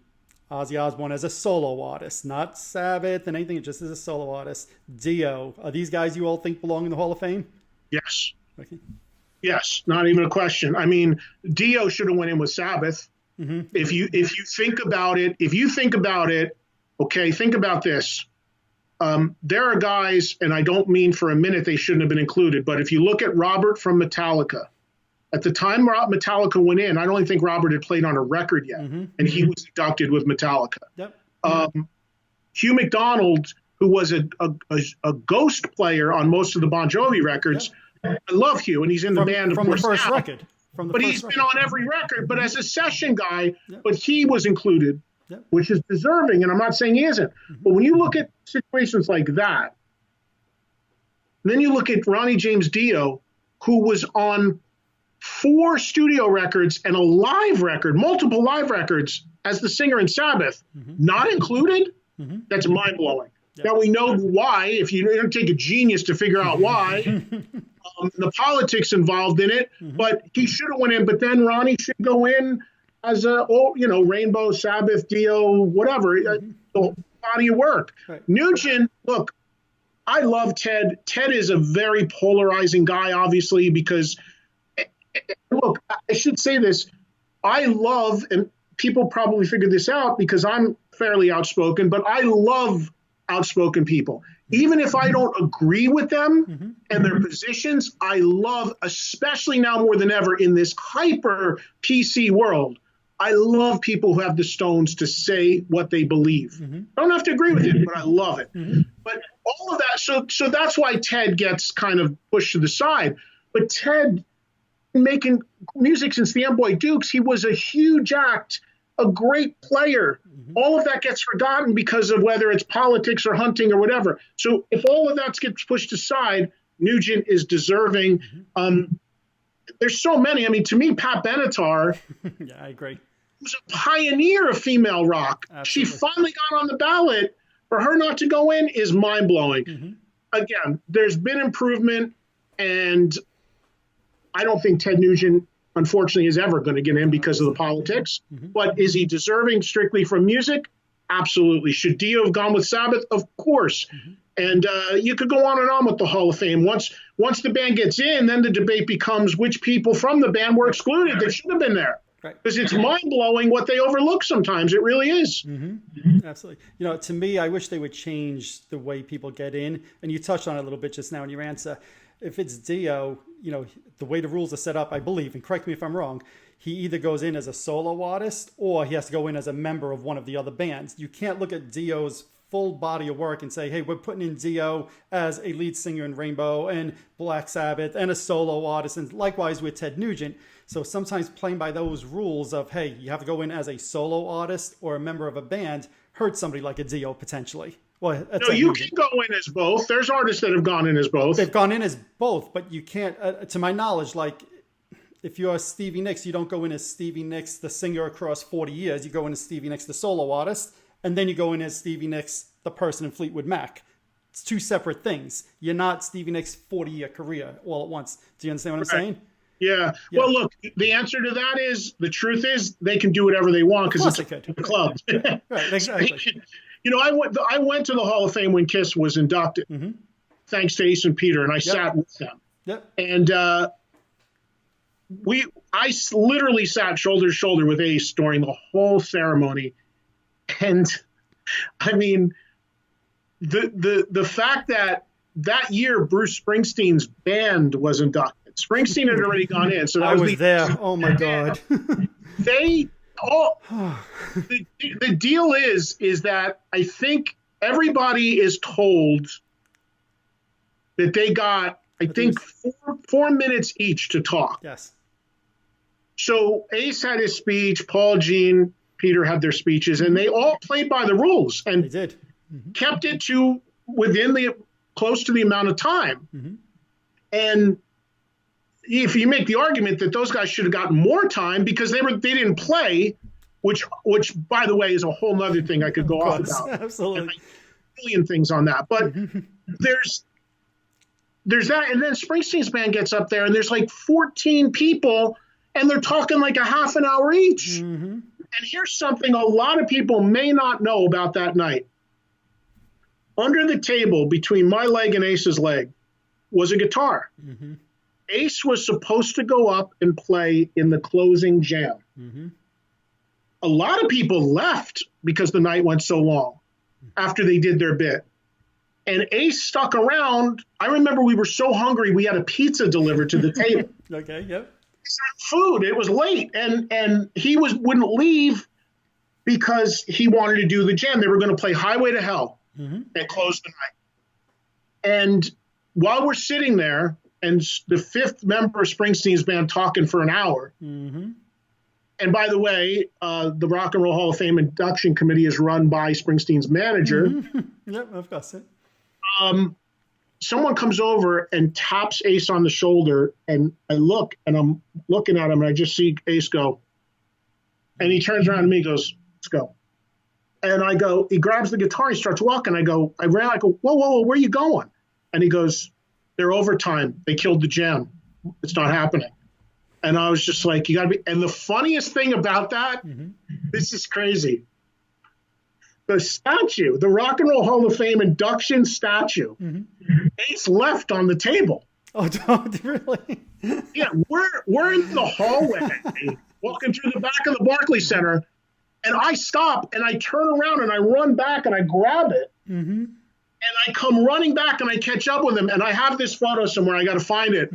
Ozzy Osbourne as a solo artist, not Sabbath and anything, just as a solo artist, Dio, are these guys you all think belong in the Hall of Fame? Yes. Okay. Yes, not even a question. I mean, Dio should have went in with Sabbath. If you think about it, okay, think about this. There are guys, and I don't mean for a minute they shouldn't have been included, but if you look at Robert from Metallica, at the time Metallica went in, I don't even think Robert had played on a record yet, and he was inducted with Metallica. Hugh McDonald, who was a ghost player on most of the Bon Jovi records, I love Hugh, and he's in the band, of course, the first now. record. But he's been on every record, but as a session guy, but he was included, which is deserving, and I'm not saying he isn't. But when you look at situations like that, then you look at Ronnie James Dio, who was on 4 studio records and a live record, multiple live records, as the singer in Sabbath, not included, that's mind-blowing. Now, we know why. If you don't take a genius to figure out why, the politics involved in it, but he should have went in. But then Ronnie should go in as Rainbow, Sabbath, Dio, whatever, the body of work. Right. Nugent, look, I love Ted. Ted is a very polarizing guy, obviously, because, look, I should say this. I love, and people probably figured this out because I'm fairly outspoken, but I love outspoken people. Even if I don't agree with them and their positions, I love, especially now more than ever in this hyper PC world, I love people who have the stones to say what they believe. I don't have to agree with it, but I love it. But all of that, so that's why Ted gets kind of pushed to the side. But Ted, making music since the Amboy Dukes, he was a huge act, a great player. All of that gets forgotten because of whether it's politics or hunting or whatever. So if all of that gets pushed aside, Nugent is deserving. There's so many. I mean, to me, Pat Benatar, yeah, I agree, was a pioneer of female rock. Absolutely. She finally got on the ballot. For her not to go in is mind-blowing. Again, there's been improvement, and I don't think Ted Nugent, unfortunately, is ever going to get in because of the politics. But is he deserving strictly from music? Absolutely. Should Dio have gone with Sabbath? Of course. And you could go on with the Hall of Fame. Once the band gets in, then the debate becomes which people from the band were excluded that should have been there. Because it's mind-blowing what they overlook sometimes. It really is. Absolutely. To me, I wish they would change the way people get in. And you touched on it a little bit just now in your answer. If it's Dio, the way the rules are set up, I believe, and correct me if I'm wrong, he either goes in as a solo artist or he has to go in as a member of one of the other bands. You can't look at Dio's full body of work and say, hey, we're putting in Dio as a lead singer in Rainbow and Black Sabbath and a solo artist. And likewise with Ted Nugent. So sometimes playing by those rules of, hey, you have to go in as a solo artist or a member of a band hurts somebody like a Dio potentially. Well, no, you can go in as both. There's artists that have gone in as both. They've gone in as both, but you can't, to my knowledge, like if you're Stevie Nicks, you don't go in as Stevie Nicks, the singer across 40 years. You go in as Stevie Nicks, the solo artist, and then you go in as Stevie Nicks, the person in Fleetwood Mac. It's two separate things. You're not Stevie Nicks' 40-year career all at once. Do you understand what I'm saying? Yeah. Well, look, the answer to that is, the truth is, they can do whatever they want because it's a club. Right, exactly. You know, I went to the Hall of Fame when Kiss was inducted, thanks to Ace and Peter, and I sat with them. Yep. And I literally sat shoulder to shoulder with Ace during the whole ceremony. And I mean, the fact that year Bruce Springsteen's band was inducted. Springsteen had already gone in, so that I was there. Oh my God. The deal is that I think everybody is told that they got, I think, 4 minutes each to talk. Yes. So Ace had his speech, Paul, Gene, Peter had their speeches, and they all played by the rules and they did. Kept it to within close to the amount of time. And if you make the argument that those guys should have gotten more time because they didn't play, which by the way is a whole other thing I could go off about. Absolutely. And a million things on that. But there's that, and then Springsteen's band gets up there and there's like 14 people and they're talking like a half an hour each. And here's something a lot of people may not know about that night. Under the table between my leg and Ace's leg was a guitar. Ace was supposed to go up and play in the closing jam. A lot of people left because the night went so long after they did their bit. And Ace stuck around. I remember we were so hungry, we had a pizza delivered to the table. Okay, yep. Food, it was late. And he wouldn't leave because he wanted to do the jam. They were going to play Highway to Hell and close the night. And while we're sitting there, and the fifth member of Springsteen's band talking for an hour. And by the way, the Rock and Roll Hall of Fame induction committee is run by Springsteen's manager. Yep, I've got it. Someone comes over and taps Ace on the shoulder, and I look, and I'm looking at him, and I just see Ace go. And he turns around to me and goes, "Let's go." And I go, he grabs the guitar, he starts walking. I go, whoa, where are you going? And he goes, "They're overtime. They killed the jam. It's not happening." And I was just like, you got to be. And the funniest thing about that, this is crazy. The statue, the Rock and Roll Hall of Fame induction statue, Ace left on the table. Oh, don't really? Yeah, we're in the hallway, walking through the back of the Barclays Center, and I stop and I turn around and I run back and I grab it. And I come running back and I catch up with him, and I have this photo somewhere. I got to find it.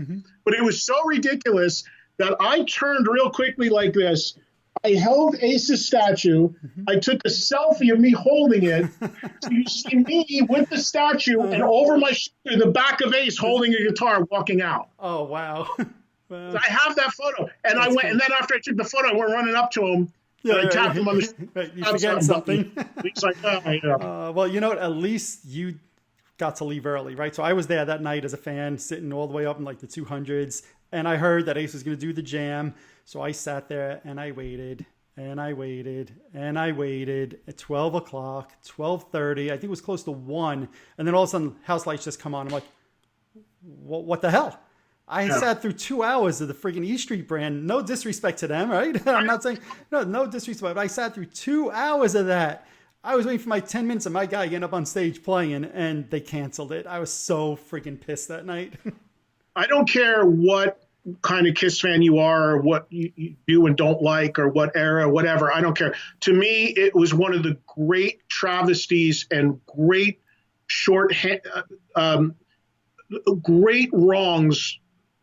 But it was so ridiculous that I turned real quickly like this. I held Ace's statue. I took a selfie of me holding it. So you see me with the statue and over my shoulder, the back of Ace holding a guitar walking out. Oh, wow. So I have that photo. And I went, and then after I took the photo, I went running up to him. Yeah, I tapped him on the shoulder. You forget something. He's like, oh, yeah. Well, you know what? At least you got to leave early, right? So I was there that night as a fan, sitting all the way up in like the 200s. And I heard that Ace was going to do the jam. So I sat there and I waited and I waited and I waited at 12 o'clock, 12:30. I think it was close to 1. And then all of a sudden, house lights just come on. I'm like, what the hell? I sat through 2 hours of the friggin' E Street Band. No disrespect to them, right? I'm not saying, no disrespect. But I sat through 2 hours of that. I was waiting for my 10 minutes of my guy getting up on stage playing, and they canceled it. I was so freaking pissed that night. I don't care what kind of Kiss fan you are or what you do and don't like or what era, whatever. I don't care. To me, it was one of the great travesties and great great wrongs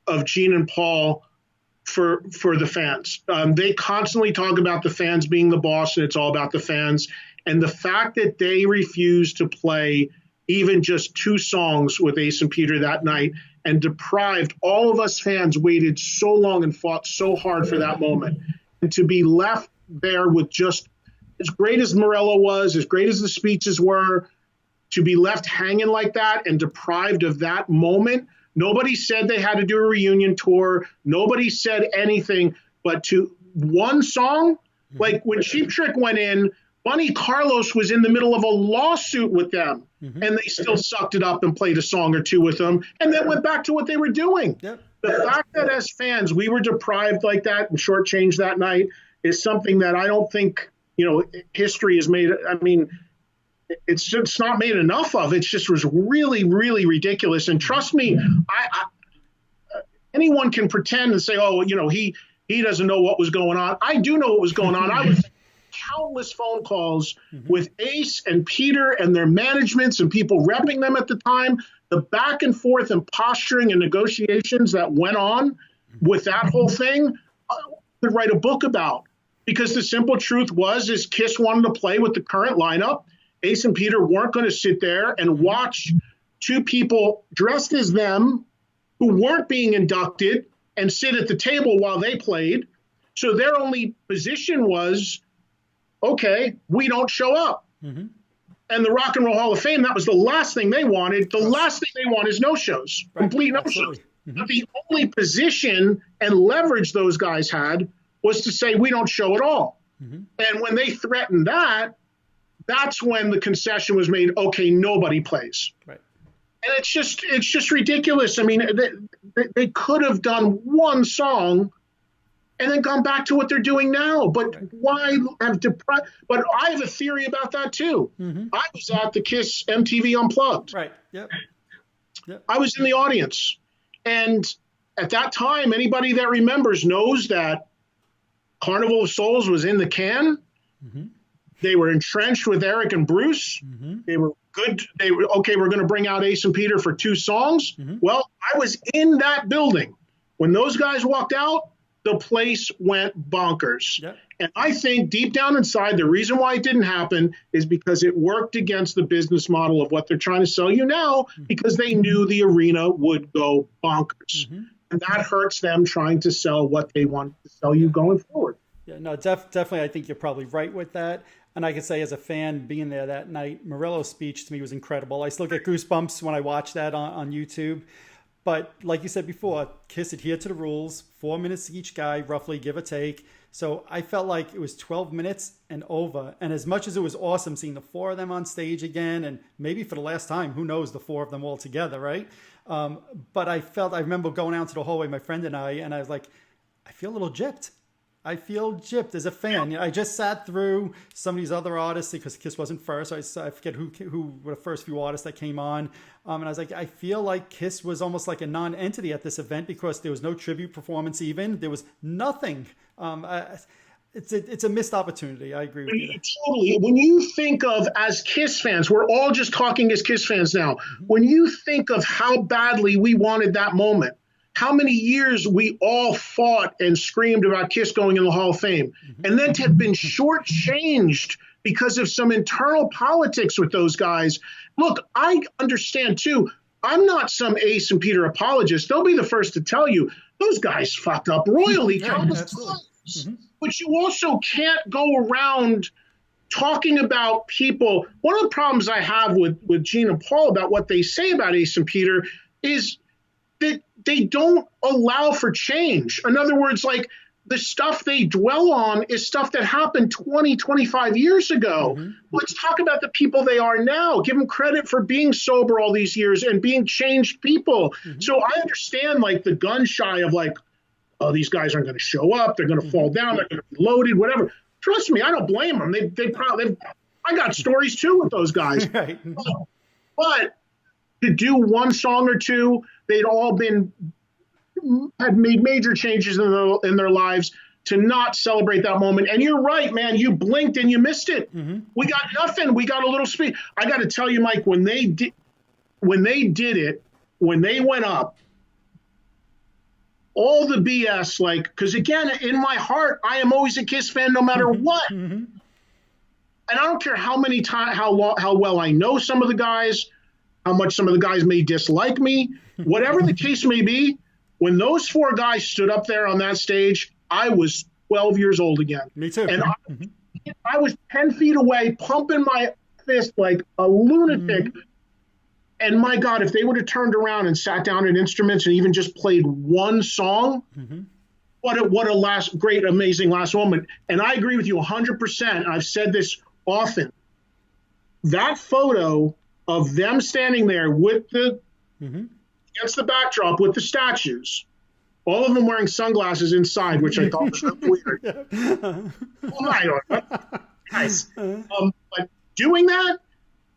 of Gene and Paul for the fans. They constantly talk about the fans being the boss and it's all about the fans. And the fact that they refused to play even just 2 songs with Ace and Peter that night, and deprived all of us fans waited so long and fought so hard for that moment. And to be left there with just as great as Morello was, as great as the speeches were, to be left hanging like that and deprived of that moment. Nobody said they had to do a reunion tour. Nobody said anything, but to one song, like when Cheap Trick went in, Bunny Carlos was in the middle of a lawsuit with them, and they still sucked it up and played a song or 2 with them, and then went back to what they were doing. Yep. The fact that as fans we were deprived like that and shortchanged that night is something that I don't think, history has made. I mean, it's just not made enough of. It just was really, really ridiculous. And trust me, anyone can pretend and say, oh, he doesn't know what was going on. I do know what was going on. I was countless phone calls with Ace and Peter and their managements and people repping them at the time, the back and forth and posturing and negotiations that went on with that whole thing, I could write a book about. Because the simple truth is Kiss wanted to play with the current lineup. Ace and Peter weren't going to sit there and watch 2 people dressed as them who weren't being inducted and sit at the table while they played. So their only position was, okay, we don't show up. And the Rock and Roll Hall of Fame, that was the last thing they wanted. The last thing they want is no-shows, complete no-shows. But the only position and leverage those guys had was to say, we don't show at all. And when they threatened that, that's when the concession was made, okay, nobody plays. Right. And it's just ridiculous. I mean, they could have done one song and then gone back to what they're doing now. But why have But I have a theory about that too. I was at the Kiss MTV Unplugged. Right. Yep. I was in the audience. And at that time, anybody that remembers knows that Carnival of Souls was in the can. They were entrenched with Eric and Bruce. They were good. They were, okay, we're going to bring out Ace and Peter for 2 songs. Well, I was in that building. When those guys walked out, the place went bonkers. And I think deep down inside, the reason why it didn't happen is because it worked against the business model of what they're trying to sell you now, because they knew the arena would go bonkers. And that hurts them trying to sell what they want to sell you going forward. Yeah, no, definitely. I think you're probably right with that. And I can say as a fan being there that night, Morello's speech to me was incredible. I still get goosebumps when I watch that on YouTube. But like you said before, Kiss adhered to the rules, 4 minutes each guy, roughly, give or take. So I felt like it was 12 minutes and over. And as much as it was awesome seeing the 4 of them on stage again, and maybe for the last time, who knows, the 4 of them all together, right? But I remember going out to the hallway, my friend and I was like, I feel a little gypped. I feel gypped as a fan. I just sat through some of these other artists because Kiss wasn't first. I forget who were the first few artists that came on. And I was like, I feel like Kiss was almost like a non-entity at this event because there was no tribute performance even. There was nothing. It's a missed opportunity. I agree with you. Totally. When you think of, as Kiss fans, we're all just talking as Kiss fans now. When you think of how badly we wanted that moment, how many years we all fought and screamed about Kiss going in the Hall of Fame, and then to have been shortchanged because of some internal politics with those guys. Look, I understand too. I'm not some Ace and Peter apologist. They'll be the first to tell you those guys fucked up royally countless times. But you also can't go around talking about people. One of the problems I have with Gene and Paul about what they say about Ace and Peter is that they don't allow for change. In other words, like the stuff they dwell on is stuff that happened 20, 25 years ago. Let's talk about the people they are now. Give them credit for being sober all these years and being changed people. So I understand like the gun shy of like, oh, these guys aren't going to show up. They're going to fall down. They're going to be loaded, whatever. Trust me, I don't blame them. They probably, I got stories too with those guys. But to do one song or two, they'd all had made major changes in their lives to not celebrate that moment. And you're right, man. You blinked and you missed it. We got nothing. We got a little speed. I got to tell you, Mike, when they did it, when they went up, all the BS, like, because again, in my heart, I am always a Kiss fan no matter what. And I don't care how many times, how well I know some of the guys. how much some of the guys may dislike me, whatever the case may be. When those 4 guys stood up there on that stage, I was 12 years old again. Me too. And I was 10 feet away, pumping my fist like a lunatic. And my God, if they would have turned around and sat down at instruments and even just played one song, what a great, amazing last moment. And I agree with you 100%. I've said this often. That photo of them standing there with against the backdrop with the statues, all of them wearing sunglasses inside, which I thought was really weird. Nice. But doing that,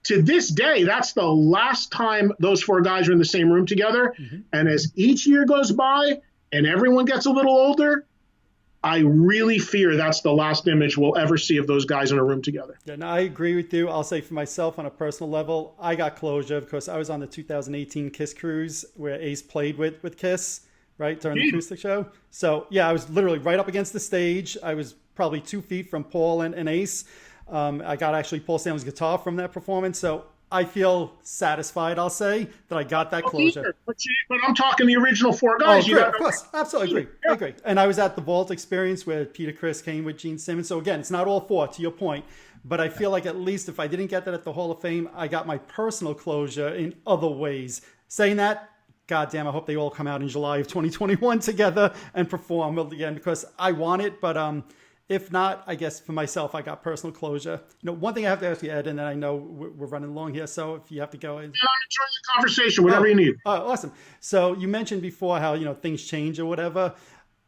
to this day, that's the last time those 4 guys are in the same room together. And as each year goes by and everyone gets a little older, I really fear that's the last image we'll ever see of those guys in a room together. Yeah, no, I agree with you. I'll say for myself on a personal level, I got closure because I was on the 2018 Kiss cruise where Ace played with Kiss, right, during the acoustic show. So, yeah, I was literally right up against the stage. I was probably 2 feet from Paul and Ace. I got actually Paul Stanley's guitar from that performance. So I feel satisfied, I'll say, that I got that closure. But I'm talking the original 4 guys. Oh, of course. Absolutely agree. I agree. And I was at the Vault experience where Peter Criss came with Gene Simmons. So again, it's not all 4, to your point. But I feel like at least if I didn't get that at the Hall of Fame, I got my personal closure in other ways. Saying that, goddamn, I hope they all come out in July of 2021 together and perform again because I want it. But if not, I guess for myself, I got personal closure. One thing I have to ask you, Ed, and then I know we're running long here, so if you have to go. I'm enjoying the conversation, whatever you need. Oh, awesome. So you mentioned before how, things change or whatever.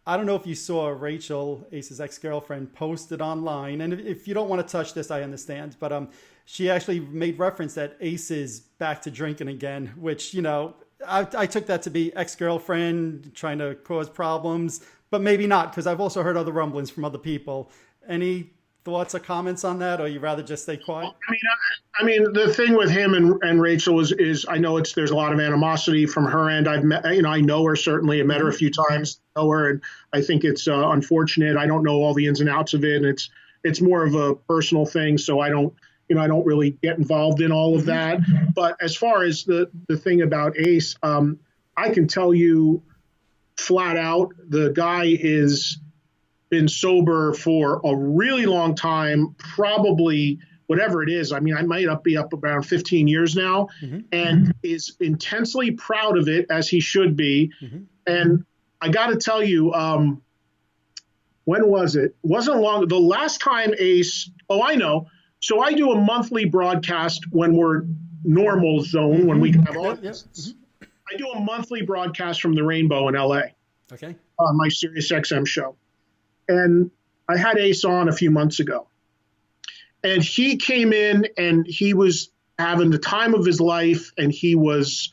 I don't know if you saw Rachel, Ace's ex-girlfriend, posted online, and if you don't want to touch this, I understand, but she actually made reference that Ace is back to drinking again, which, I took that to be ex-girlfriend trying to cause problems. But maybe not, because I've also heard other rumblings from other people. Any thoughts or comments on that, or you rather just stay quiet? I mean, the thing with him and Rachel is I know there's a lot of animosity from her end. I've met, I know her certainly. I met her a few times, and I think it's unfortunate. I don't know all the ins and outs of it, and it's more of a personal thing. So I don't really get involved in all of that. But as far as the thing about Ace, I can tell you flat out, the guy is been sober for a really long time, probably whatever it is. I mean, I might be up around 15 years now, and is intensely proud of it, as he should be. And I got to tell you, when was it? Wasn't long. The last time Ace, I know. So I do a monthly broadcast when we're normal zone, when we can have audiences. I do a monthly broadcast from the Rainbow in LA. Okay. On my Sirius XM show. And I had Ace on a few months ago. And he came in and he was having the time of his life, and he was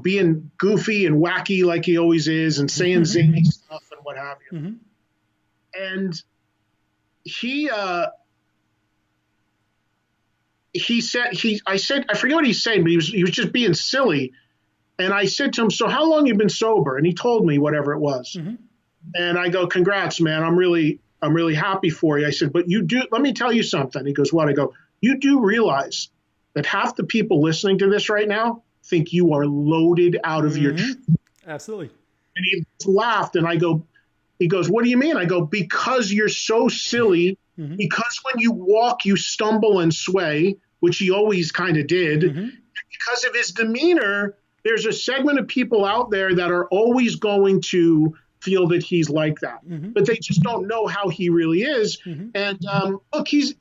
being goofy and wacky like he always is, and saying zany stuff and what have you. And I forget what he's saying, but he was just being silly. And I said to him, so how long you been sober? And he told me whatever it was. And I go, congrats, man. I'm really happy for you. I said, but let me tell you something. He goes, what? I go, you do realize that half the people listening to this right now think you are loaded out of your tree. Absolutely. And he laughed, and he goes, what do you mean? I go, because you're so silly, because when you walk, you stumble and sway, which he always kind of did. Because of his demeanor, there's a segment of people out there that are always going to feel that he's like that, but they just don't know how he really is. And look, he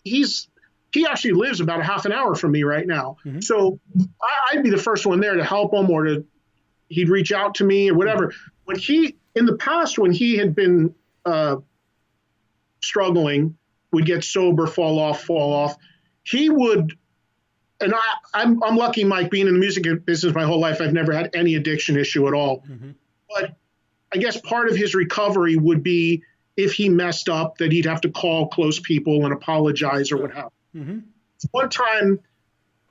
actually lives about a half an hour from me right now. So I'd be the first one there to help him, or he'd reach out to me or whatever. In the past, when he had been struggling, would get sober, fall off, he would. And I'm lucky, Mike, being in the music business my whole life. I've never had any addiction issue at all. But I guess part of his recovery would be if he messed up, that he'd have to call close people and apologize or what have you. One time,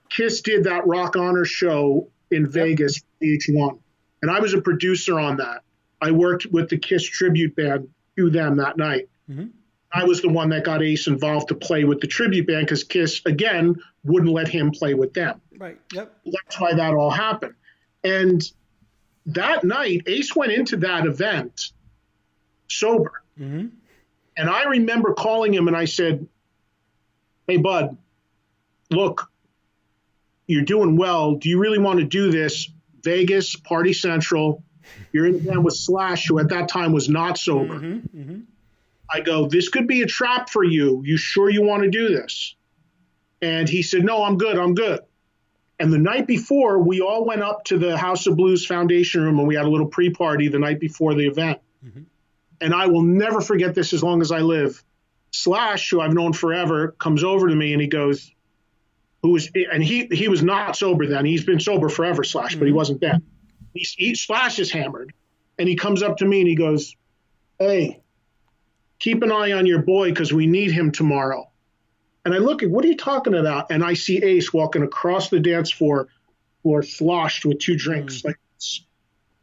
Kiss did that Rock Honor show in Vegas, VH1, and I was a producer on that. I worked with the Kiss tribute band to them that night. I was the one that got Ace involved to play with the tribute band because Kiss, again, wouldn't let him play with them. Right. Yep. That's why that all happened. And that night, Ace went into that event sober. Mm-hmm. And I remember calling him and I said, hey, bud, look, you're doing well. Do you really want to do this? Vegas, Party Central. You're in the band with Slash, who at that time was not sober. Mm-hmm. Mm-hmm. I go, this could be a trap for you. You sure you want to do this? And he said, no, I'm good. I'm good. And the night before, we all went up to the House of Blues Foundation room and we had a little pre-party the night before the event. Mm-hmm. And I will never forget this as long as I live. Slash, who I've known forever, comes over to me and he goes, he was not sober then. He's been sober forever, Slash, but he wasn't then. Slash is hammered. And he comes up to me and he goes, hey, keep an eye on your boy because we need him tomorrow. And I look at, what are you talking about? And I see Ace walking across the dance floor sloshed with 2 drinks like this.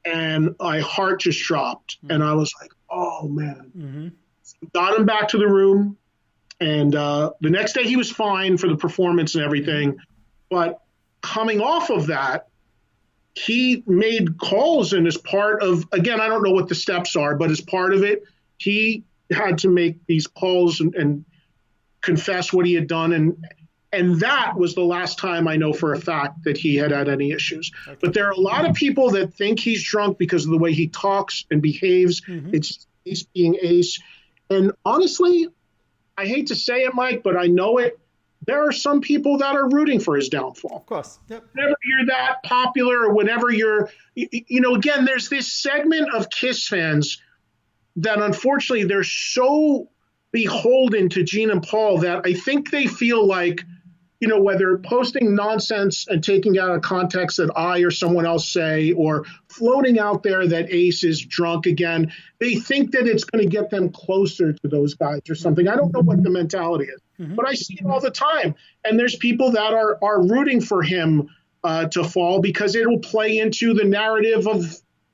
And my heart just dropped. And I was like, oh, man. Mm-hmm. Got him back to the room. And the next day he was fine for the performance and everything. Mm-hmm. But coming off of that, he made calls. And as part of, again, I don't know what the steps are, but as part of it, he had to make these calls and confess what he had done. And that was the last time I know for a fact that he had any issues. Okay. But there are a lot of people that think he's drunk because of the way he talks and behaves. Mm-hmm. It's Ace being Ace. And honestly, I hate to say it, Mike, but I know it. There are some people that are rooting for his downfall. Of course. Yep. Whenever you're that popular or whenever again, there's this segment of Kiss fans that unfortunately they're so beholden to Gene and Paul that I think they feel like, whether posting nonsense and taking out of context that I or someone else say, or floating out there that Ace is drunk again, they think that it's going to get them closer to those guys or something. I don't know what the mentality is, but I see it all the time. And there's people that are rooting for him to fall because it will play into the narrative of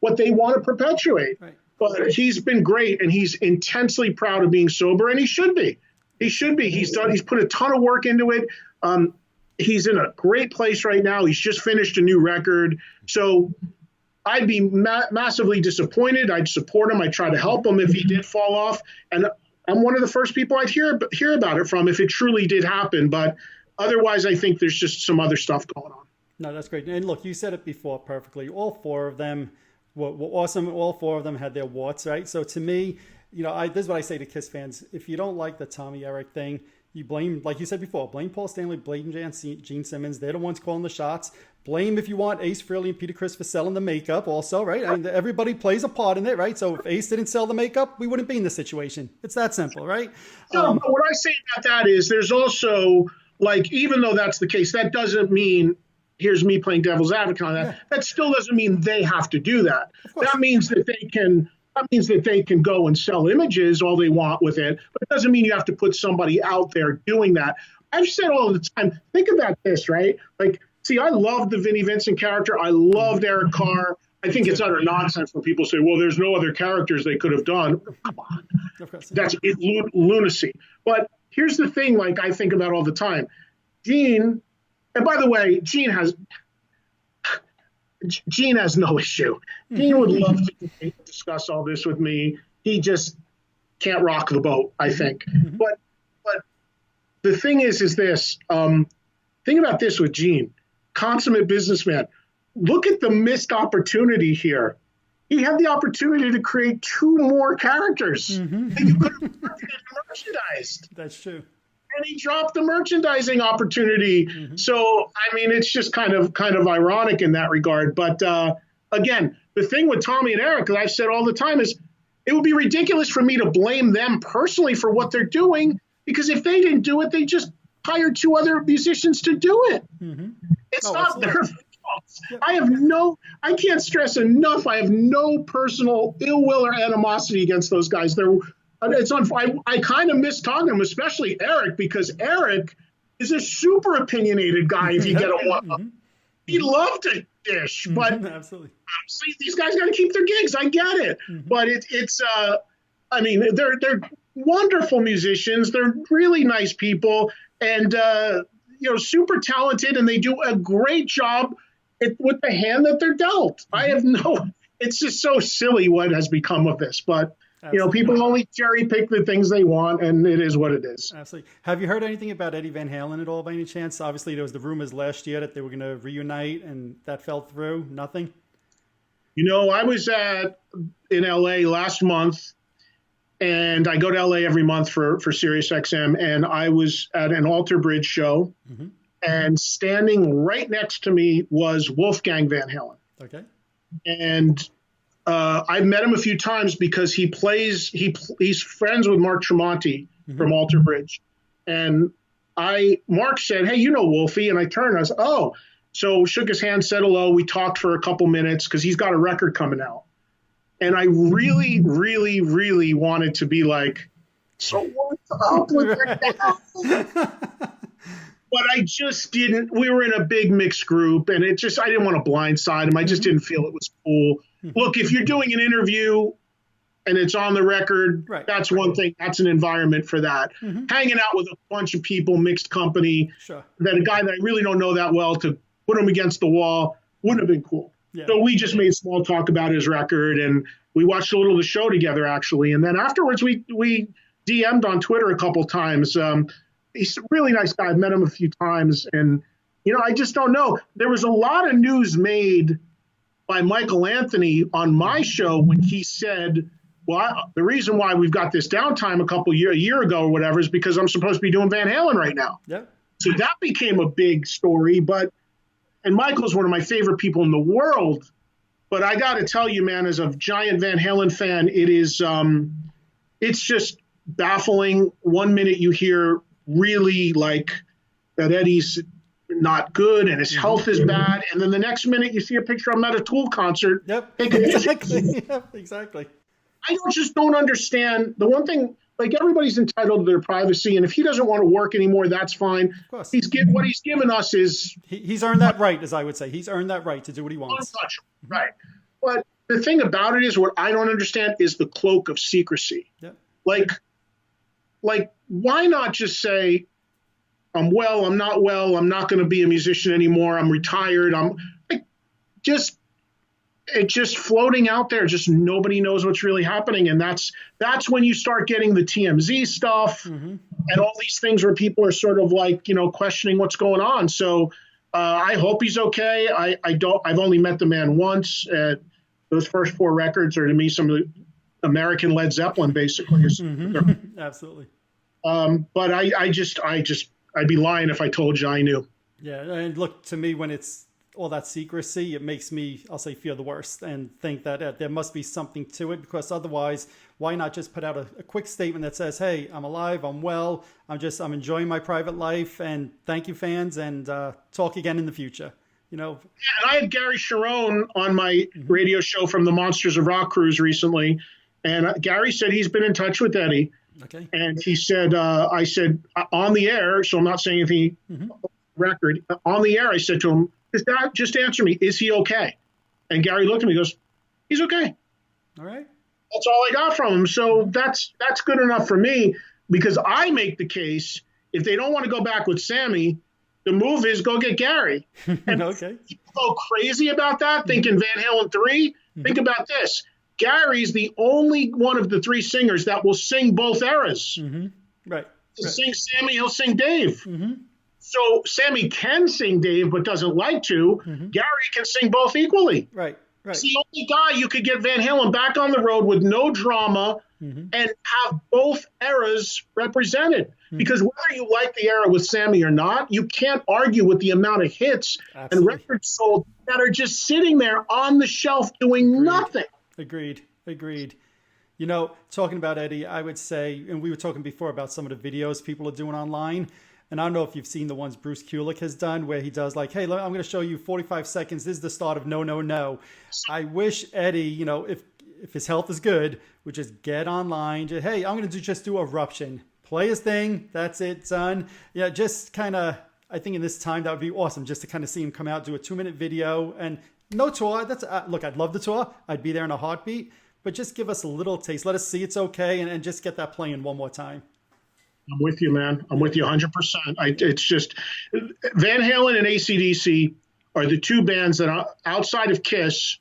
what they want to perpetuate. Right. But he's been great, and he's intensely proud of being sober, and he should be. He should be. He's put a ton of work into it. He's in a great place right now. He's just finished a new record. So I'd be massively disappointed. I'd support him. I'd try to help him if he did fall off. And I'm one of the first people I'd hear about it from if it truly did happen. But otherwise, I think there's just some other stuff going on. No, that's great. And look, you said it before perfectly. All 4 of them were awesome. All 4 of them had their warts, right? So to me, this is what I say to Kiss fans. If you don't like the Tommy Eric thing, you blame, like you said before, blame Paul Stanley, blame Gene Simmons. They're the ones calling the shots. Blame, if you want, Ace Frehley and Peter Criss for selling the makeup also, right? I mean, everybody plays a part in it, right? So if Ace didn't sell the makeup, we wouldn't be in this situation. It's that simple, right? No, but what I say about that is there's also, even though that's the case, that doesn't mean, here's me playing devil's advocate on that. Yeah. That still doesn't mean they have to do that. That means that they can go and sell images all they want with it, but it doesn't mean you have to put somebody out there doing that. I've said all the time, think about this, right? I loved the Vinnie Vincent character. I loved Eric Carr. I think it's utter nonsense when people say, well, there's no other characters they could have done. Come on. That's lunacy. But here's the thing, I think about all the time. Gene, and by the way, Gene has no issue. Gene would love to discuss all this with me. He just can't rock the boat, I think. Mm-hmm. But the thing is this. Think about this with Gene, consummate businessman. Look at the missed opportunity here. He had the opportunity to create 2 more characters that you could have merchandised. That's true. And he dropped the merchandising opportunity. Mm-hmm. So, it's just kind of ironic in that regard. But again, the thing with Tommy and Eric, that I've said all the time, is it would be ridiculous for me to blame them personally for what they're doing, because if they didn't do it, they just hired 2 other musicians to do it. Mm-hmm. It's not their fault. Yep. I can't stress enough, I have no personal ill will or animosity against those guys. I kind of miss talking to him, especially Eric, because Eric is a super opinionated guy if you get him one. Mm-hmm. He loved to dish, but absolutely. Obviously these guys got to keep their gigs. I get it. Mm-hmm. But wonderful musicians. They're really nice people and, super talented, and they do a great job with the hand that they're dealt. I have it's just so silly what has become of this, but people only cherry pick the things they want, and it is what it is. Absolutely. Have you heard anything about Eddie Van Halen at all by any chance? Obviously, there was the rumors last year that they were going to reunite, and that fell through. Nothing? I was in LA last month, and I go to LA every month for Sirius XM, and I was at an Alter Bridge show, and standing right next to me was Wolfgang Van Halen. Okay. And I've met him a few times because he's friends with Mark Tremonti from Alter Bridge. And Mark said, "Hey, Wolfie?" And I turned and I said, "Oh." So shook his hand, said hello. We talked for a couple minutes because he's got a record coming out. And I really, really, really wanted to be like, "So what's up with that?" But I just didn't. We were in a big mixed group, and I didn't want to blindside him. I just didn't feel it was cool. Look, if you're doing an interview and it's on the record, that's one thing. That's an environment for that. Hanging out with a bunch of people, mixed company, that a guy that I really don't know that well, to put him against the wall wouldn't have been cool. Yeah. So we just made small talk about his record, and we watched a little of the show together, actually. And then afterwards, we DM'd on Twitter a couple times. He's a really nice guy. I've met him a few times. And, I just don't know. There was a lot of news made by Michael Anthony on my show when he said, well, the reason why we've got this downtime a year ago or whatever is because I'm supposed to be doing Van Halen right now. Yeah. So that became a big story. And Michael's one of my favorite people in the world. But I got to tell you, man, as a giant Van Halen fan, it's just baffling. One minute you hear really like that Eddie's not good and his health is bad, and then the next minute you see a picture of him at a Tool concert. Yep. Exactly. Yep, exactly. I just don't understand. The one thing, like, everybody's entitled to their privacy, and if he doesn't want to work anymore, that's fine. Of course. What he's given us is he's earned that right, as I would say. He's earned that right to do what he wants. Untouchable. Right. But the thing about it is, what I don't understand is the cloak of secrecy. Yep. Like, why not just say, I'm well, I'm not well, I'm not going to be a musician anymore, I'm retired, it's just floating out there, just nobody knows what's really happening. And that's when you start getting the TMZ stuff and all these things where people are sort of like, questioning what's going on. So I hope he's okay. I've only met the man once. Those first 4 records are, to me, some of the American Led Zeppelin, basically. Absolutely. But I'd be lying if I told you I knew. Yeah, and look, to me, when it's all that secrecy, it makes me, I'll say, fear the worst and think that there must be something to it, because otherwise, why not just put out a quick statement that says, hey, I'm alive, I'm well, I'm enjoying my private life, and thank you, fans, and talk again in the future. And I had Gary Sharon on my radio show from the Monsters of Rock cruise recently, and Gary said he's been in touch with Eddie. Okay. And he said, I said, on the air, so I'm not saying anything record, on the air, I said to him, just answer me, is he okay? And Gary looked at me and goes, he's okay. All right. That's all I got from him. So that's good enough for me, because I make the case, if they don't want to go back with Sammy, the move is go get Gary. And okay. People go crazy about that, thinking Van Halen 3. Think about this. Gary's the only one of the 3 singers that will sing both eras. Right. He'll sing Sammy, he'll sing Dave. So Sammy can sing Dave, but doesn't like to. Gary can sing both equally. Right. It's the only guy you could get Van Halen back on the road with no drama and have both eras represented. Because whether you like the era with Sammy or not, you can't argue with the amount of hits and records sold that are just sitting there on the shelf doing nothing. Agreed. Talking about Eddie, I would say, and we were talking before about some of the videos people are doing online, and I don't know if you've seen the ones Bruce Kulick has done where he does like, hey, I'm going to show you 45 seconds. This is the start of No, No, No. I wish Eddie, if his health is good, would just get online. Hey, I'm going to just do Eruption. Play his thing. That's it, son. Yeah, just kind of, I think in this time, that would be awesome just to kind of see him come out, do a 2-minute video, and no tour. Look, I'd love the tour. I'd be there in a heartbeat. but just give us a little taste. Let us see it's okay, and just get that playing one more time. I'm with you, man. I'm with you 100%. It's just Van Halen and AC/DC are the two bands that outside of Kiss,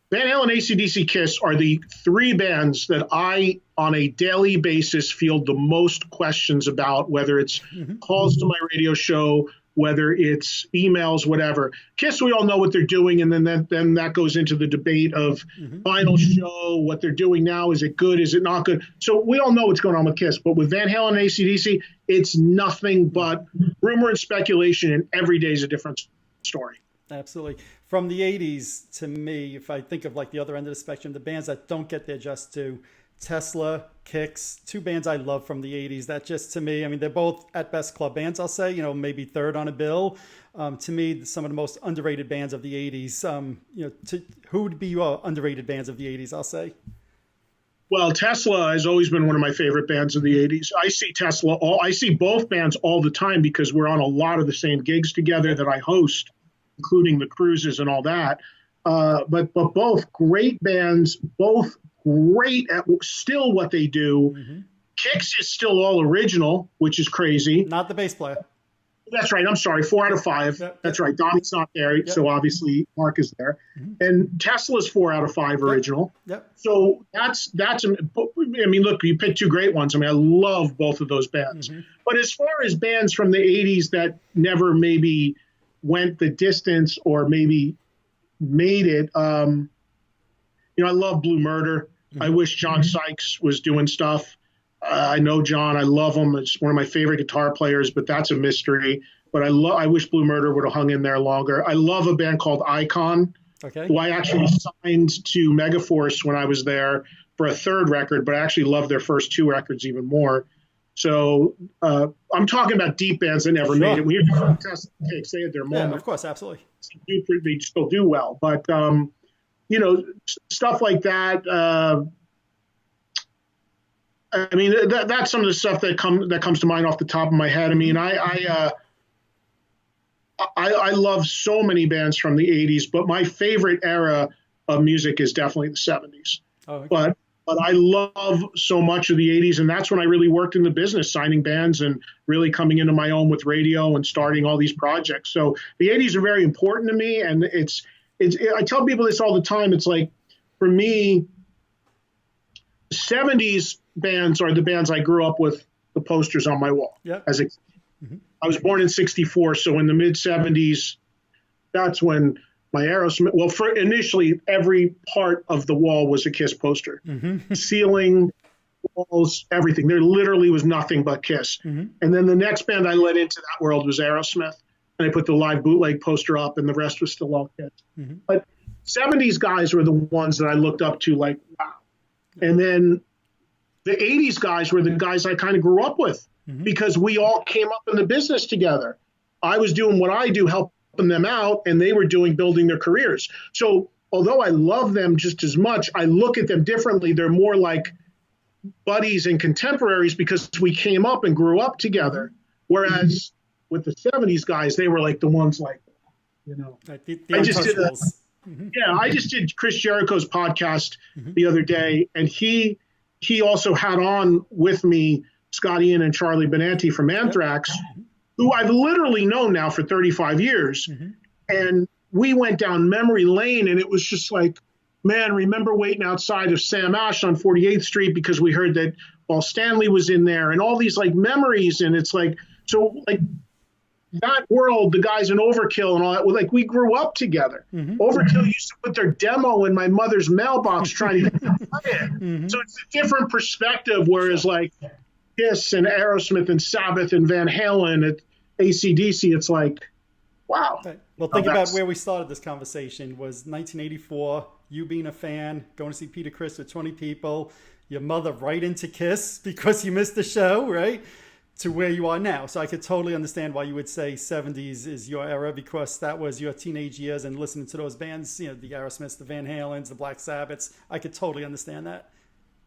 Van Halen, AC/DC, Kiss are the three bands that I, on a daily basis, field the most questions about, whether it's calls to my radio show, whether it's emails, whatever. Kiss, we all know what they're doing, and then that goes into the debate of final show, what they're doing now. Is it good? Is it not good? So we all know what's going on with Kiss. But with Van Halen and AC/DC, it's nothing but rumor and speculation, and every day is a different story. Absolutely. From the 80s, to me, if I think of like the other end of the spectrum, the bands that don't get their just due, Tesla, Kicks, two bands I love from the 80s. That just, to me, I mean, they're both at best club bands, I'll say, maybe third on a bill. To me, some of the most underrated bands of the 80s. Who would be your underrated bands of the 80s, I'll say? Well, Tesla has always been one of my favorite bands of the 80s. I see both bands all the time because we're on a lot of the same gigs together that I host, including the cruises and all that. But both great bands, both great at still what they do. Kicks is still all original, which is crazy. Not the bass player. That's right. I'm sorry. 4 out of 5. That's right. Donnie's not there, so obviously Mark is there. And Tesla's 4 out of 5 original. So that's. I mean, look, you picked two great ones. I mean, I love both of those bands. But as far as bands from the 80s that never maybe went the distance or maybe made it, I love Blue Murder. I wish John Sykes was doing stuff. I know John. I love him. It's one of my favorite guitar players, but that's a mystery. But I wish Blue Murder would have hung in there longer. I love a band called Icon, who I actually signed to Megaforce when I was there for a third record, but I actually love their first 2 records even more. So I'm talking about deep bands that never made it. When you're talking Tesla Kicks, they had their moment. Yeah, of course, absolutely. They still do well. But, stuff like that. I mean, that's some of the stuff that comes to mind off the top of my head. I mean, I love so many bands from the 80s, but my favorite era of music is definitely the 70s. But I love so much of the 80s, and that's when I really worked in the business, signing bands and really coming into my own with radio and starting all these projects. So the 80s are very important to me, and I tell people this all the time. It's like, for me, 70s bands are the bands I grew up with, the posters on my wall. As I was born in 64, so in the mid-70s, that's when my Aerosmith, well, initially, every part of the wall was a Kiss poster. Ceiling, walls, everything. There literally was nothing but Kiss. And then the next band I let into that world was Aerosmith. And I put the live bootleg poster up, and the rest was still all Kiss. But 70s guys were the ones that I looked up to, like, wow. And then the 80s guys were the guys I kind of grew up with because we all came up in the business together. I was doing what I do, helping them out, and they were building their careers. So although I love them just as much, I look at them differently. They're more like buddies and contemporaries because we came up and grew up together. Whereas with the 70s guys, they were like the ones like, I just did Chris Jericho's podcast the other day, and he also had on with me Scott Ian and Charlie Benanti from Anthrax, who I've literally known now for 35 years. And we went down memory lane, and it was just like, man, remember waiting outside of Sam Ash on 48th Street because we heard that Paul Stanley was in there, and all these like memories. And it's like, so like that world, the guys in Overkill and all that, like we grew up together. Overkill used to put their demo in my mother's mailbox trying to get them to play it. So it's a different perspective, whereas like Kiss and Aerosmith and Sabbath and Van Halen at AC/DC, it's like, wow. Well, think about where we started this conversation was 1984, you being a fan, going to see Peter Criss with 20 people, your mother right into Kiss because you missed the show, right? To where you are now. So I could totally understand why you would say 70s is your era, because that was your teenage years and listening to those bands, the Aerosmiths, the Van Halens, the Black Sabbaths. I could totally understand that.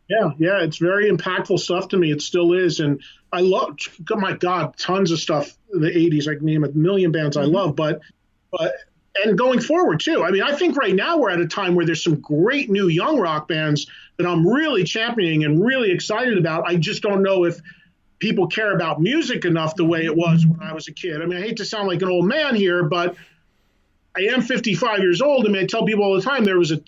Yeah, it's very impactful stuff to me. It still is. And I love, oh my God, tons of stuff in the 80s. I can name a million bands I love, but and going forward too. I mean, I think right now we're at a time where there's some great new young rock bands that I'm really championing and really excited about. I just don't know if people care about music enough the way it was when I was a kid. I mean, I hate to sound like an old man here, but I am 55 years old. I mean, I tell people all the time,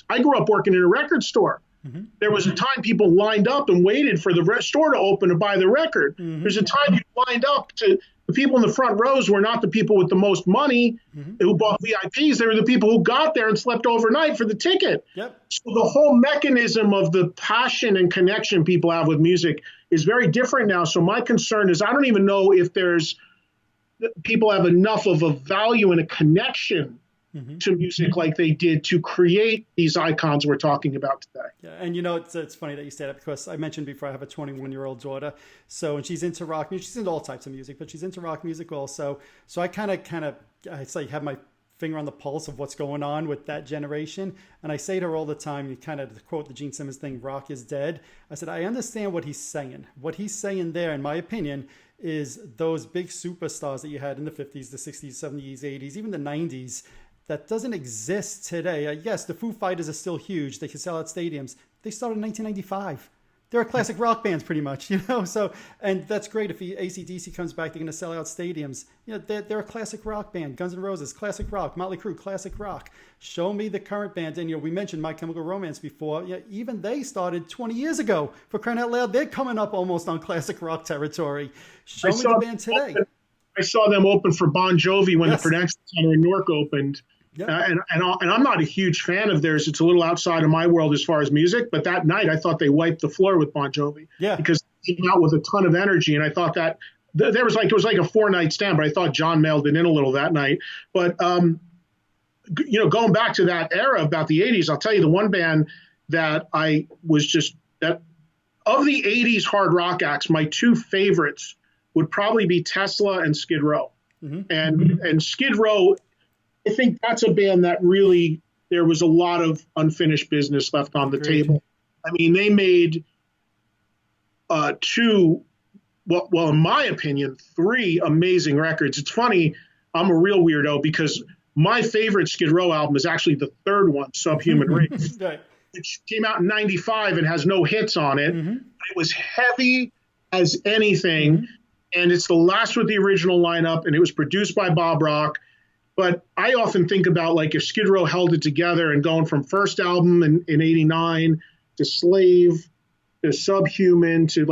I grew up working in a record store. Mm-hmm. There was a time people lined up and waited for the store to open to buy the record. Mm-hmm. There's a time you lined up to, the people in the front rows were not the people with the most money who bought VIPs. They were the people who got there and slept overnight for the ticket. Yep. So the whole mechanism of the passion and connection people have with music is very different now. So my concern is I don't even know if people have enough of a value and a connection to music like they did to create these icons we're talking about today. Yeah, and it's funny that you say that because I mentioned before I have a 21-year-old daughter. So, and she's into rock music. She's into all types of music, but she's into rock music also. So I kind of, it's like have my finger on the pulse of what's going on with that generation. And I say to her all the time, you kind of quote the Gene Simmons thing, rock is dead. I said, I understand what he's saying. What he's saying there, in my opinion, is those big superstars that you had in the 50s, the 60s, 70s, 80s, even the 90s, that doesn't exist today. Yes, the Foo Fighters are still huge. They can sell out stadiums. They started in 1995. They're a classic rock bands pretty much, So, and that's great. If AC/DC comes back, they're going to sell out stadiums. They're a classic rock band. Guns N' Roses, classic rock. Motley Crue, classic rock. Show me the current band. And, we mentioned My Chemical Romance before. Even they started 20 years ago. For crying out loud, they're coming up almost on classic rock territory. Show me the band today. I saw them open for Bon Jovi when the Prudential Center in Newark opened. Yep. And I'm not a huge fan of theirs. It's a little outside of my world as far as music. But that night, I thought they wiped the floor with Bon Jovi. Yeah. Because they came out with a ton of energy. And I thought that it was like a 4-night stand. But I thought John mailed it in a little that night. But, going back to that era about the 80s, I'll tell you the one band that I was that of the 80s hard rock acts, my two favorites would probably be Tesla and Skid Row. Mm-hmm. And Skid Row, I think that's a band that really, there was a lot of unfinished business left on the table. I mean, they made in my opinion, 3 amazing records. It's funny, I'm a real weirdo because my favorite Skid Row album is actually the third one, Subhuman Race, which came out in 95 and has no hits on it. Mm-hmm. It was heavy as anything, and it's the last with the original lineup, and it was produced by Bob Rock. But I often think about if Skid Row held it together and going from first album in 89 to Slave to Subhuman to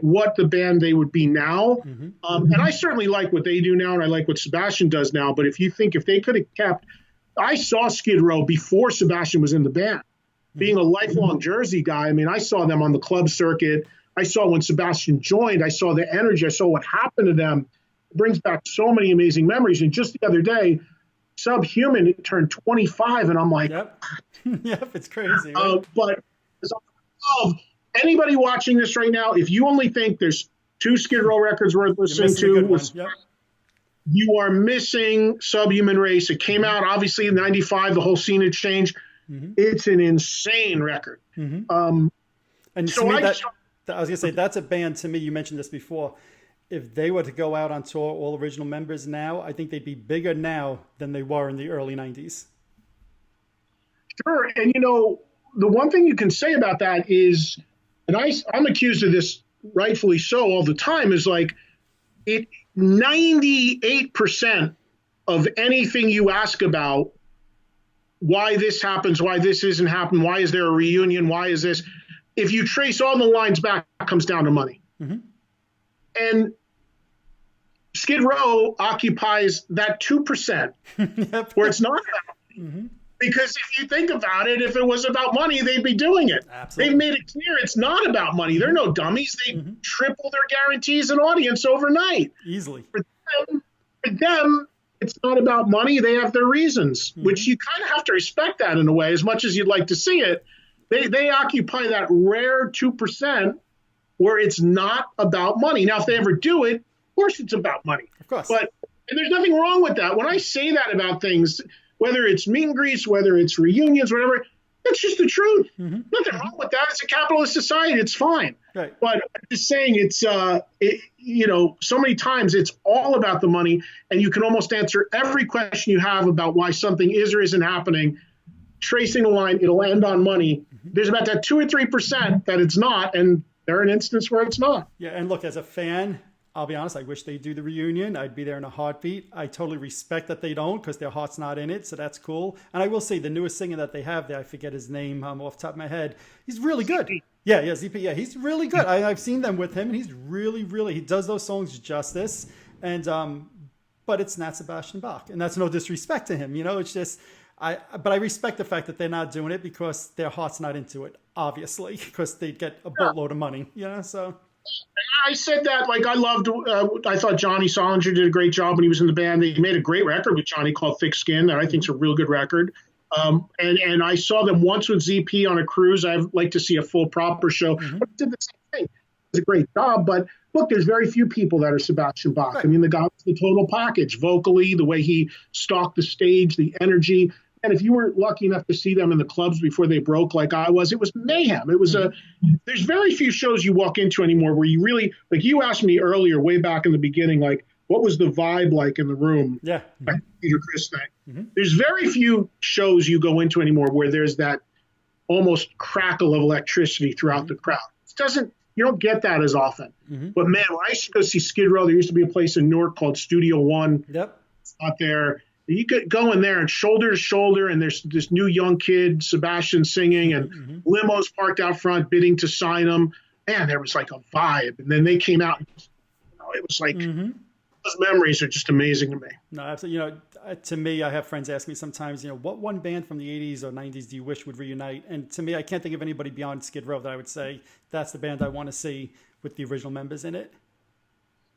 what the band they would be now. Mm-hmm. And I certainly like what they do now and I like what Sebastian does now. But if they could have kept, I saw Skid Row before Sebastian was in the band. Being a lifelong Jersey guy, I mean, I saw them on the club circuit. I saw when Sebastian joined, I saw the energy. I saw what happened to them. Brings back so many amazing memories. And just the other day, Subhuman turned 25, and I'm like, yep, it's crazy. Right? But anybody watching this right now, if you only think there's 2 Skid Row records worth listening to, you are missing Subhuman Race. It came out obviously in '95. The whole scene had changed. Mm-hmm. It's an insane record. Mm-hmm. And so I was gonna say that's a band to me. You mentioned this before. If they were to go out on tour, all original members now, I think they'd be bigger now than they were in the early 90s. Sure. And, the one thing you can say about that is, and I'm accused of this rightfully so all the time, is 98% of anything you ask about, why this happens, why this isn't happening, why is there a reunion, why is this, if you trace all the lines back, it comes down to money. Mm-hmm. And Skid Row occupies that 2% where it's not about money. Mm-hmm. Because if you think about it, if it was about money, they'd be doing it. Absolutely. They've made it clear it's not about money. They're no dummies. They triple their guarantees in audience overnight. Easily. For them, it's not about money. They have their reasons, which you kind of have to respect that in a way, as much as you'd like to see it. They occupy that rare 2% where it's not about money. Now, if they ever do it, of course it's about money. Of course. And there's nothing wrong with that. When I say that about things, whether it's meet and greets, whether it's reunions, whatever, That's just the truth. Mm-hmm. Nothing wrong with that. It's a capitalist society. It's fine. Right. But I'm just saying so many times it's all about the money, and you can almost answer every question you have about why something is or isn't happening. Tracing the line, it'll end on money. Mm-hmm. There's about that 2 or 3% that it's not, and there are an instance where it's not. Yeah, and look, as a fan, I'll be honest, I wish they'd do the reunion. I'd be there in a heartbeat. I totally respect that they don't because their heart's not in it, so that's cool. And I will say, the newest singer that they have there, I forget his name off the top of my head, he's really good. Yeah, ZP, yeah, he's really good. I've seen them with him, and he's really, he does those songs justice. And but it's not Sebastian Bach, and that's no disrespect to him. It's just, but I respect the fact that they're not doing it because their heart's not into it, obviously, because they'd get a boatload of money, so... I said that, I thought Johnny Solinger did a great job when he was in the band. He made a great record with Johnny called Thick Skin that I think is a real good record. And I saw them once with ZP on a cruise. I'd like to see a full proper show. Mm-hmm. But did the same thing. It was a great job. But look, there's very few people that are Sebastian Bach. Right. I mean, the guy was the total package, vocally, the way he stalked the stage, the energy. And if you were lucky enough to see them in the clubs before they broke like I was, it was mayhem. It was there's very few shows you walk into anymore where you really, like you asked me earlier, way back in the beginning, what was the vibe like in the room? Yeah. Like Peter Criss thing. Mm-hmm. There's very few shows you go into anymore where there's that almost crackle of electricity throughout the crowd. You don't get that as often. Mm-hmm. But man, when I used to go see Skid Row, there used to be a place in Newark called Studio One. Yep. It's out there. You could go in there and shoulder to shoulder, and there's this new young kid, Sebastian, singing, and limos parked out front bidding to sign them. Man, there was like a vibe. And then they came out, and it was like, those memories are just amazing to me. No, absolutely. To me, I have friends ask me sometimes, what one band from the 80s or 90s do you wish would reunite? And to me, I can't think of anybody beyond Skid Row that I would say that's the band I want to see with the original members in it.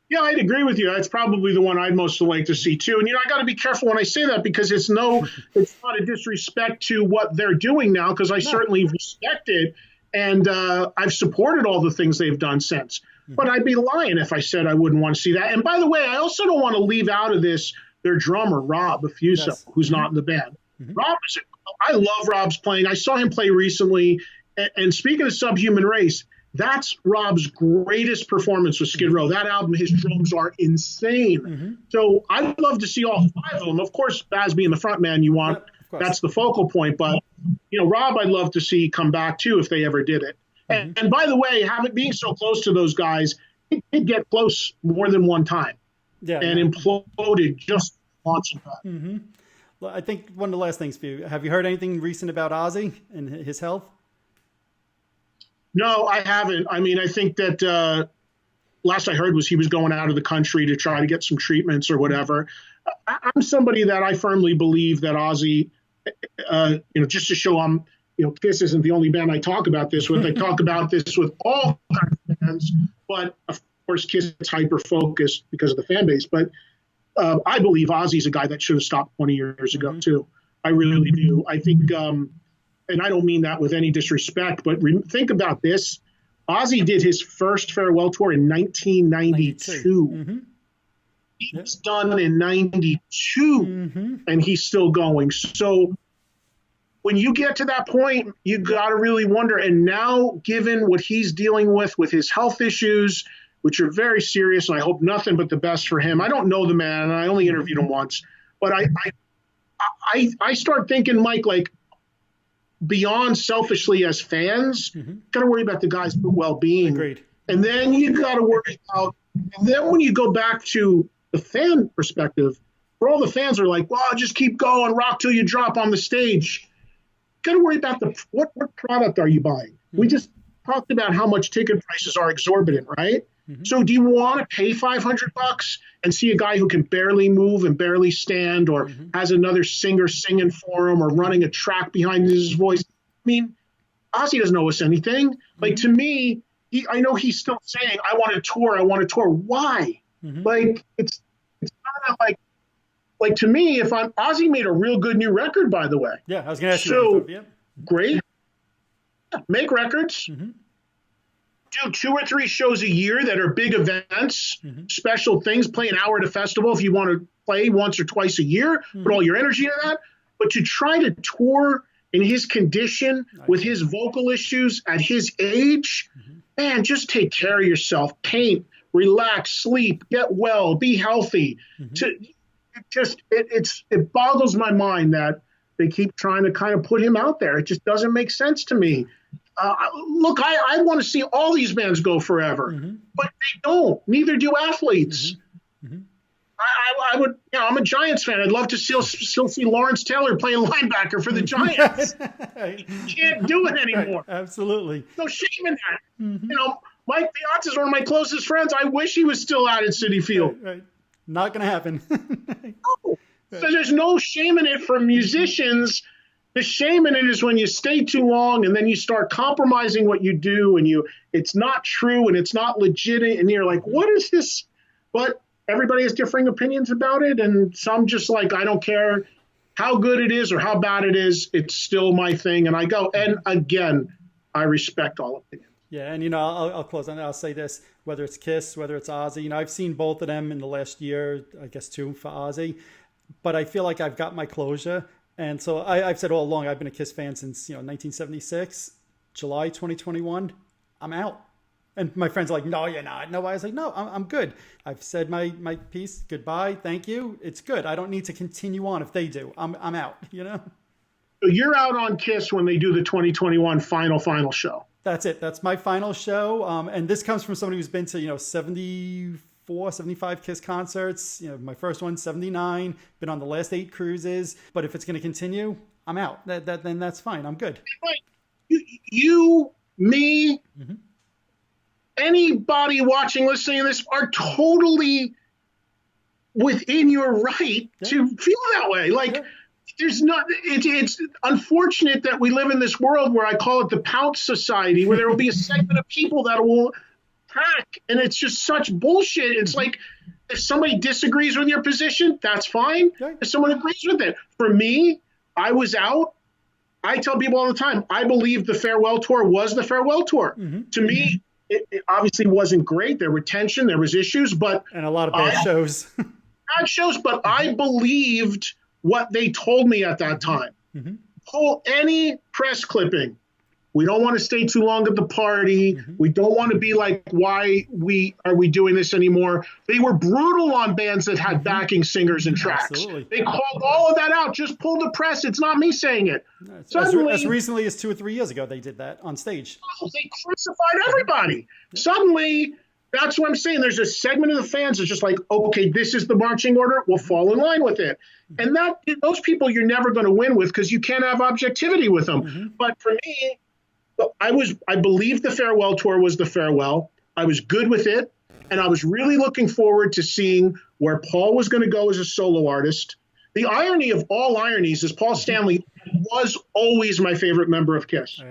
Yeah, I'd agree with you. That's probably the one I'd most like to see too. And I got to be careful when I say that because it's not a disrespect to what they're doing now, because I certainly respect it, and I've supported all the things they've done since. Mm-hmm. But I'd be lying if I said I wouldn't want to see that. And by the way, I also don't want to leave out of this their drummer Rob Affuso, who's not in the band. Mm-hmm. I love Rob's playing. I saw him play recently. And speaking of Subhuman Race, that's Rob's greatest performance with Skid Row. That album, his drums are insane. Mm-hmm. So I'd love to see all 5 of them. Of course, Baz being the front man you want, that's the focal point. But, Rob, I'd love to see come back, too, if they ever did it. Mm-hmm. And by the way, being so close to those guys, it did get close more than one time and imploded just once. Mm-hmm. Well, I think one of the last things for you, have you heard anything recent about Ozzy and his health? No, I haven't. I mean, I think that last I heard was he was going out of the country to try to get some treatments or whatever. I'm somebody that I firmly believe that Ozzy, just to show I'm, Kiss isn't the only band I talk about this with. I talk about this with all kinds of bands, but of course Kiss is hyper-focused because of the fan base. But I believe Ozzy's a guy that should have stopped 20 years ago, too. I really do. I think and I don't mean that with any disrespect, but think about this. Ozzy did his first farewell tour in 1992. Mm-hmm. He's done in 92, and he's still going. So when you get to that point, you got to really wonder. And now, given what he's dealing with his health issues, which are very serious, and I hope nothing but the best for him. I don't know the man, and I only interviewed him once. But I start thinking, Mike, beyond selfishly as fans, got to worry about the guy's well-being. Agreed. And then you got to worry about, and then when you go back to the fan perspective, where all the fans are like, well, just keep going, rock till you drop on the stage. Got to worry about what product are you buying? We just talked about how much ticket prices are exorbitant, right? So do you want to pay $500 and see a guy who can barely move and barely stand, or has another singer singing for him, or running a track behind his voice? I mean, Ozzy doesn't owe us anything. To me, I know he's still saying, I want to tour. Why? It's not like to me, if Ozzy made a real good new record, by the way. Yeah, I was going to ask you. So, great. Make records. Do 2 or 3 shows a year that are big events, special things, play an hour at a festival if you want to play once or twice a year, put all your energy into that. But to try to tour in his condition, with his vocal issues at his age, man, just take care of yourself. Paint, relax, sleep, get well, be healthy. It boggles my mind that they keep trying to kind of put him out there. It just doesn't make sense to me. Look, I want to see all these bands go forever, but they don't. Neither do athletes. I would, I'm a Giants fan. I'd love to still see Lawrence Taylor playing linebacker for the Giants. You can't do it anymore. Absolutely. No shame in that. Mike Piazza is one of my closest friends. I wish he was still out at Citi Field. Right. Not going to happen. No. So there's no shame in it for musicians. The shame in it is when you stay too long and then you start compromising what you do and it's not true and it's not legit and you're like, what is this? But everybody has differing opinions about it, and some just like, I don't care how good it is or how bad it is, it's still my thing, and I go. And again, I respect all opinions. Yeah, and I'll close on that. I'll say this: whether it's Kiss, whether it's Ozzy, I've seen both of them in the last year, I guess 2 for Ozzy, but I feel like I've got my closure, and so I've said all along I've been a Kiss fan since 1976, July 2021. I'm out. And my friends are like, no, you're not. No, I was like, no, I'm good. I've said my piece. Goodbye. Thank you. It's good. I don't need to continue on if they do. I'm out, So you're out on Kiss when they do the 2021 final show. That's it. That's my final show. And this comes from somebody who's been to, 74, 75 Kiss concerts. My first one, 79. Been on the last 8 cruises. But if it's going to continue, I'm out. Then that's fine. I'm good. You, me, anybody watching, listening to this are totally within your right to feel that way. There's not, it's unfortunate that we live in this world where I call it the Pounce Society, where there will be a segment of people that will attack, and it's just such bullshit. It's like, if somebody disagrees with your position, that's fine. If someone agrees with it. For me, I was out. I tell people all the time, I believe the farewell tour was the farewell tour. To me, it obviously wasn't great. There were tension, there was issues, and a lot of bad shows. Bad shows, but I believed what they told me at that time. Pull any press clipping. We don't want to stay too long at the party. We don't want to be like, why are we doing this anymore? They were brutal on bands that had backing singers and tracks. Absolutely. They called all of that out. Just pull the press. It's not me saying it. Suddenly, as recently as 2 or 3 years ago, they did that on stage. They crucified everybody. Suddenly, that's what I'm saying. There's a segment of the fans that's just like, okay, this is the marching order. We'll fall in line with it. And those people you're never going to win with because you can't have objectivity with them. But for me, I believed the farewell tour was the farewell. I was good with it. And I was really looking forward to seeing where Paul was going to go as a solo artist. The irony of all ironies is Paul Stanley was always my favorite member of Kiss.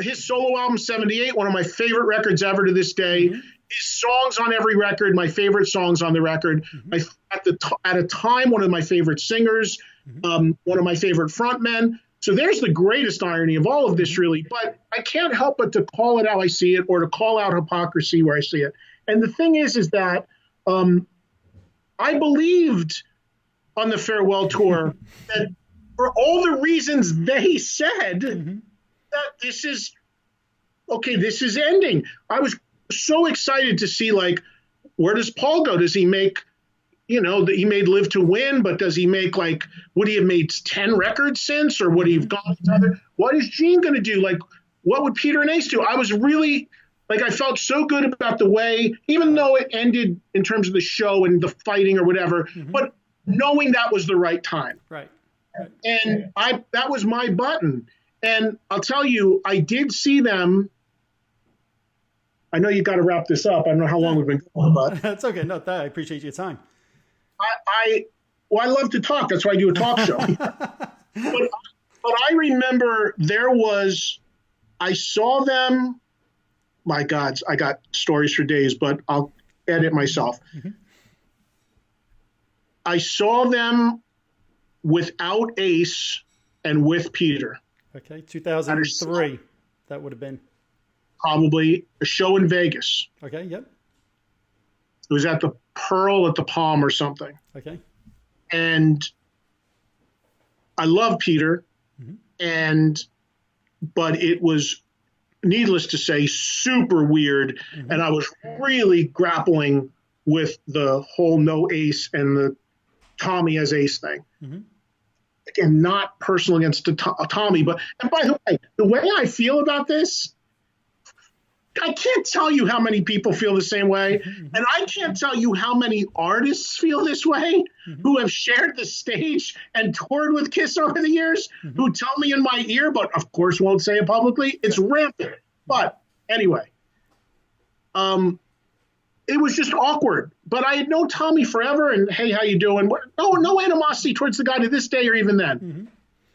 His solo album, 78, one of my favorite records ever to this day. His songs on every record, my favorite songs on the record. At a time, one of my favorite singers, one of my favorite frontmen. So there's the greatest irony of all of this, really. But I can't help but to call it how I see it or to call out hypocrisy where I see it. And the thing is that I believed on the farewell tour that for all the reasons they said, that this is ending. I was so excited to see, where does Paul go? Does he make, he made Live to Win, but does he make, would he have made 10 records since, or would he have gone to other? What is Gene going to do? What would Peter and Ace do? I was really, I felt so good about the way, even though it ended in terms of the show and the fighting or whatever, but knowing that was the right time. Right. And that was my button. And I'll tell you, I did see them. I know you've got to wrap this up. I don't know how long we've been going, but that's okay. No, I appreciate your time. I love to talk. That's why I do a talk show. but I remember I saw them. My God, I got stories for days, but I'll edit myself. I saw them without Ace and with Peter. Okay, 2003, that would have been. Probably a show in Vegas. Okay, yep. It was at the Pearl at the Palm or something. Okay. And I love Peter, but it was, needless to say, super weird, and I was really grappling with the whole no Ace and the Tommy as Ace thing. Again, not personal against Tommy, but, and by the way I feel about this, I can't tell you how many people feel the same way, and I can't tell you how many artists feel this way who have shared the stage and toured with Kiss over the years, who tell me in my ear, but of course won't say it publicly. It's rampant. But anyway, it was just awkward. But I had known Tommy forever, and hey, how you doing? No animosity towards the guy to this day or even then.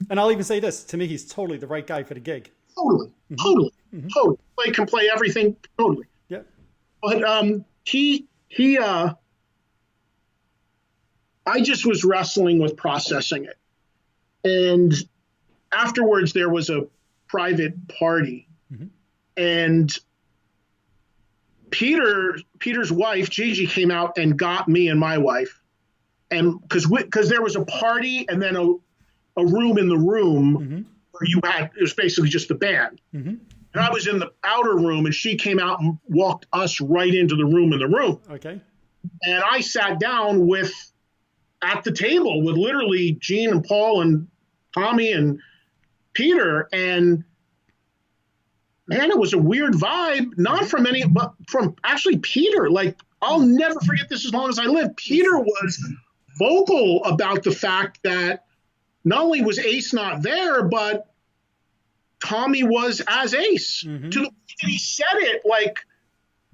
And I'll even say this: to me, he's totally the right guy for the gig. Totally. Play can play everything. Totally. Yeah. But I just was wrestling with processing it, and afterwards there was a private party, and Peter's wife Gigi came out and got me and my wife, and because there was a party and then a room in the room. It was basically just the band. And I was in the outer room, and she came out and walked us right into the room in the room. Okay. And I sat down at the table with literally Gene and Paul and Tommy and Peter. And man, it was a weird vibe, not from but from actually Peter. Like, I'll never forget this as long as I live. Peter was vocal about the fact that not only was Ace not there, but Tommy was as Ace. To the point that he said it like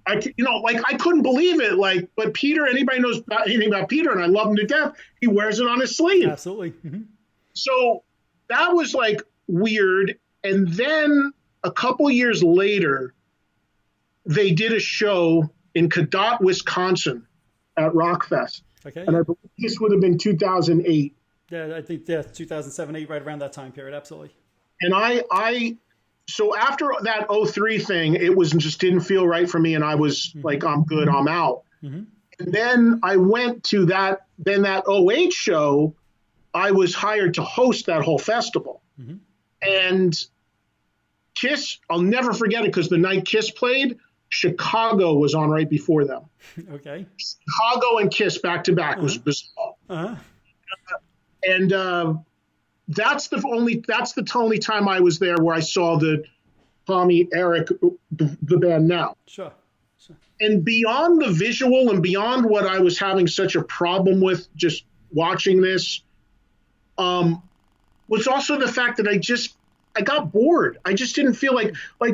I couldn't believe it. Like, but Peter, anybody knows anything about Peter, and I love him to death, he wears it on his sleeve. Absolutely. So that was like weird. And then a couple years later, they did a show in Cadott, Wisconsin at Rockfest. Okay. And I believe this would have been 2008. Yeah, I think 2007, 8, right around that time period. Absolutely. And so after that 03 thing, it was just didn't feel right for me. And I was like, I'm good, I'm out. And then I went to that 08 show. I was hired to host that whole festival. And Kiss, I'll never forget it, because the night Kiss played, Chicago was on right before them. Okay. Chicago and Kiss back to back was bizarre. And that's the only time I was there where I saw the Tommy, Eric, the band now. Sure. And beyond the visual and beyond what I was having such a problem with just watching this, was also the fact that I got bored. I just didn't feel like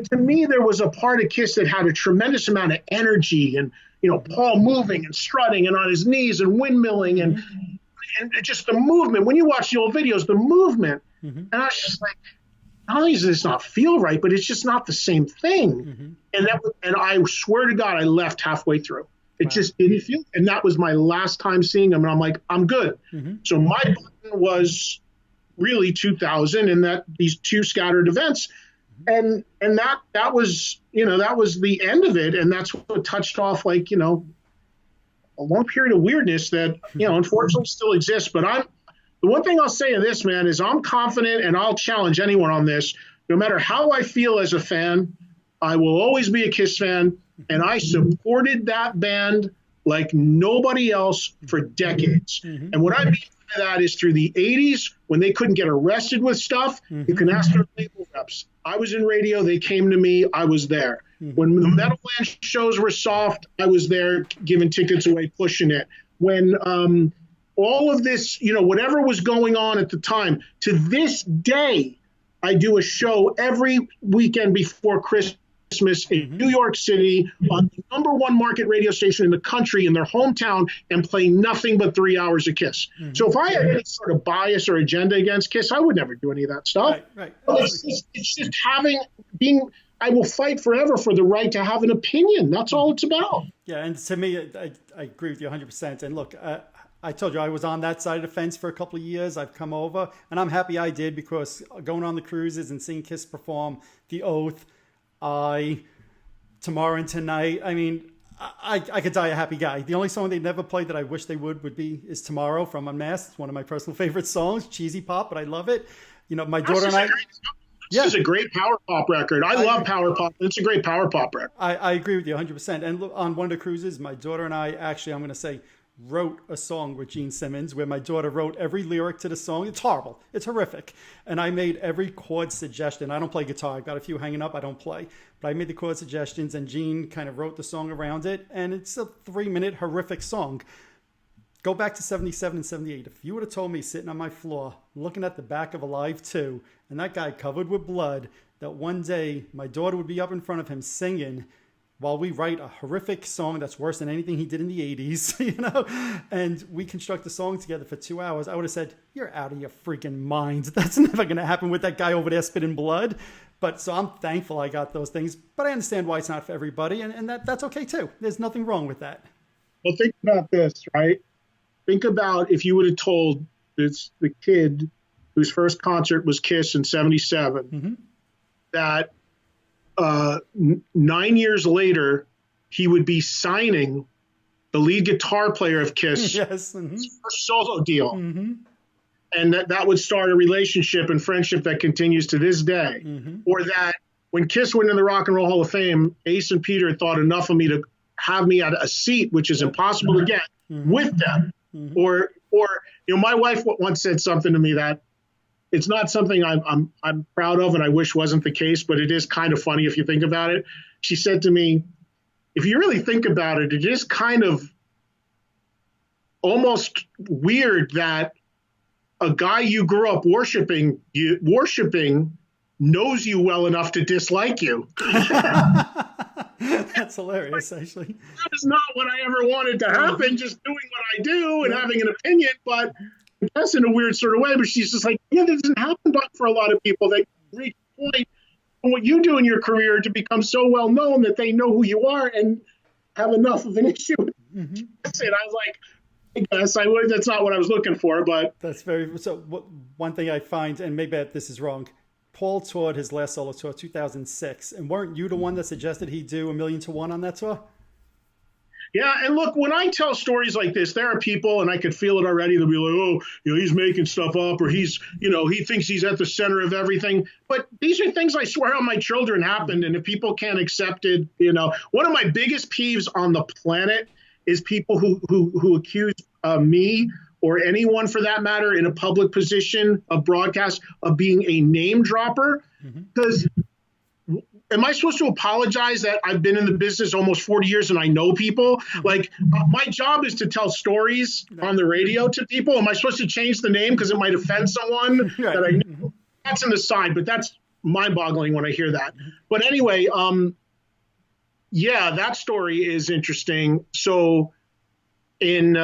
to me, there was a part of Kiss that had a tremendous amount of energy and, Paul moving and strutting and on his knees and windmilling and just the movement. When you watch the old videos, the movement, and I was just like, not only does this not feel right, but it's just not the same thing. And I swear to God, I left halfway through. It just didn't feel, and that was my last time seeing them. And I'm like, I'm good. So my button was really 2000 and these two scattered events. And that was, that was the end of it. And that's what touched off a long period of weirdness that, unfortunately still exists. But the one thing I'll say in this, man, is I'm confident, and I'll challenge anyone on this. No matter how I feel as a fan, I will always be a Kiss fan. And I supported that band like nobody else for decades. And what I mean by that is through the 80s, when they couldn't get arrested with stuff, you can ask their label reps. I was in radio. They came to me. I was there. When the Meadowland shows were soft, I was there giving tickets away, pushing it. When all of this, whatever was going on at the time, to this day, I do a show every weekend before Christmas in New York City on the #1 market radio station in the country in their hometown and play nothing but 3 hours of Kiss. So if I had any sort of bias or agenda against Kiss, I would never do any of that stuff. Right. It's just I will fight forever for the right to have an opinion. That's all it's about. Yeah, and to me, I agree with you 100%. And look, I told you I was on that side of the fence for a couple of years. I've come over, and I'm happy I did, because going on the cruises and seeing Kiss perform The Oath, Tomorrow and Tonight, I mean, I could die a happy guy. The only song they never played that I wish they would be is Tomorrow from Unmasked. It's one of my personal favorite songs. Cheesy pop, but I love it. You know, my daughter and I... This is a great power pop record. I love power pop. It's a great power pop record. I agree with you 100%. And on one of the cruises, my daughter and I actually, I'm going to say, wrote a song with Gene Simmons where my daughter wrote every lyric to the song. It's horrible. It's horrific. And I made every chord suggestion. I don't play guitar. I've got a few hanging up. I don't play. But I made the chord suggestions and Gene kind of wrote the song around it. And it's a 3-minute horrific song. Go back to 77 and 78. If you would have told me sitting on my floor, looking at the back of Alive 2, and that guy covered with blood, that one day my daughter would be up in front of him singing while we write a horrific song that's worse than anything he did in the 80s, you know, and we construct a song together for 2 hours, I would have said, you're out of your freaking mind. That's never going to happen with that guy over there spitting blood. But so I'm thankful I got those things, but I understand why it's not for everybody, and that's okay too. There's nothing wrong with that. Well, think about this, right? Think about if you would have told the kid whose first concert was Kiss in 77, that 9 years later, he would be signing the lead guitar player of Kiss yes. for solo deal. And that would start a relationship and friendship that continues to this day. Or that when Kiss went in the Rock and Roll Hall of Fame, Ace and Peter thought enough of me to have me at a seat, which is impossible to get, with them. Or you know, my wife once said something to me that it's not something I'm proud of and I wish wasn't the case, but it is kind of funny if you think about it. She said to me, if you really think about it, it is kind of almost weird that a guy you grew up worshiping knows you well enough to dislike you. That's hilarious, actually. That is not what I ever wanted to happen, just doing what I do and having an opinion, but that's in a weird sort of way. But she's just like, yeah, that doesn't happen for a lot of people. They reach a point in what you do in your career to become so well known that they know who you are and have enough of an issue. That's it. I was like, I guess that's not what I was looking for, but that's very so. One thing I find, and maybe this is wrong, Paul toured his last solo tour 2006, and weren't you the one that suggested he do 1,000,000 to 1 on that tour? Yeah, and look, when I tell stories like this, there are people, and I could feel it already, they'll be like, oh, you know, he's making stuff up, or he's, you know, he thinks he's at the center of everything. But these are things I swear on my children happened, and if people can't accept it, you know, one of my biggest peeves on the planet is people who accuse me or anyone for that matter in a public position of broadcast of being a name dropper. Because am I supposed to apologize that I've been in the business almost 40 years and I know people? Like, my job is to tell stories on the radio to people. Am I supposed to change the name because it might offend someone that I know? That's an aside, but that's mind-boggling when I hear that. But anyway, yeah, that story is interesting. So in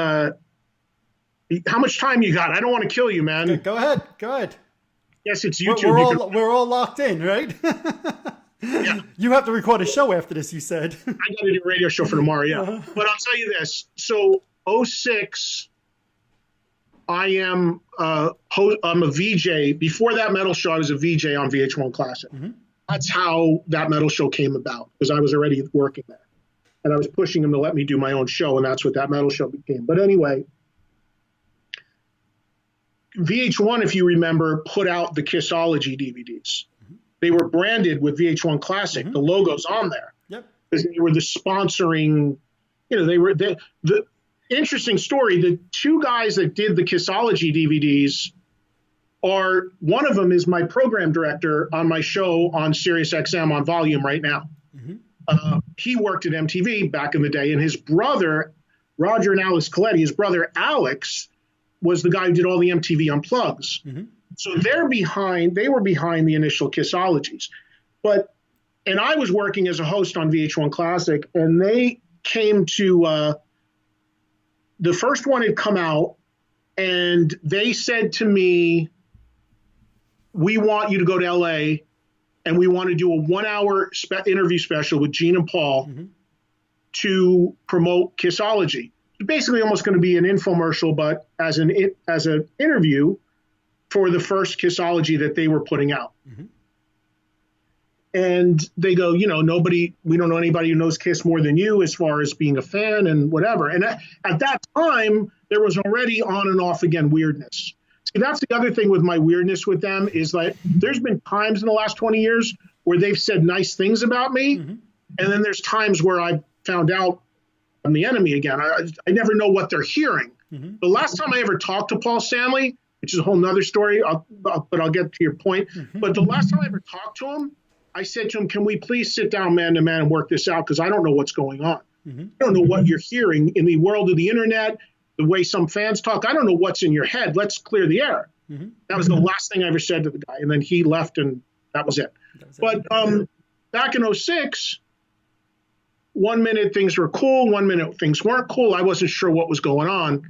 how much time you got? I don't want to kill you, man. Go ahead. Yes, it's YouTube. We're all locked in, right? Yeah. You have to record a show after this, you said. I got to do a radio show for tomorrow, yeah. But I'll tell you this. So 06, I'm a VJ. Before that metal show, I was a VJ on VH1 Classic. That's how that metal show came about, because I was already working there. And I was pushing them to let me do my own show, and that's what that metal show became. But anyway, VH1, if you remember, put out the Kissology DVDs. They were branded with VH1 Classic. The logo's on there. Yep. Because they were the sponsoring, you know, they were the interesting story. The two guys that did the Kissology DVDs are, one of them is my program director on my show on Sirius XM on Volume right now. He worked at MTV back in the day, and his brother, Roger and Alex Coletti, his brother Alex, was the guy who did all the MTV Unplugs. So they were behind the initial Kissologies. And I was working as a host on VH1 Classic, and they came to, the first one had come out, and they said to me, we want you to go to LA, and we want to do a 1-hour interview special with Gene and Paul to promote Kissology. Basically almost going to be an infomercial, but as an interview for the first Kissology that they were putting out. And they go, we don't know anybody who knows Kiss more than you as far as being a fan and whatever. And at that time, there was already on and off again weirdness. See, that's the other thing with my weirdness with them is like, there's been times in the last 20 years where they've said nice things about me. Mm-hmm. And then there's times where I found out I'm the enemy again. I never know what they're hearing. Mm-hmm. The last time I ever talked to Paul Stanley, which is a whole nother story, but I'll get to your point. Mm-hmm. But the last time I ever talked to him, I said to him, can we please sit down man to man and work this out? Because I don't know what's going on. Mm-hmm. I don't know what you're hearing in the world of the internet, the way some fans talk. I don't know what's in your head. Let's clear the air. Mm-hmm. That was the last thing I ever said to the guy. And then he left and that was it. But back in 2006, 1 minute things were cool. 1 minute things weren't cool. I wasn't sure what was going on.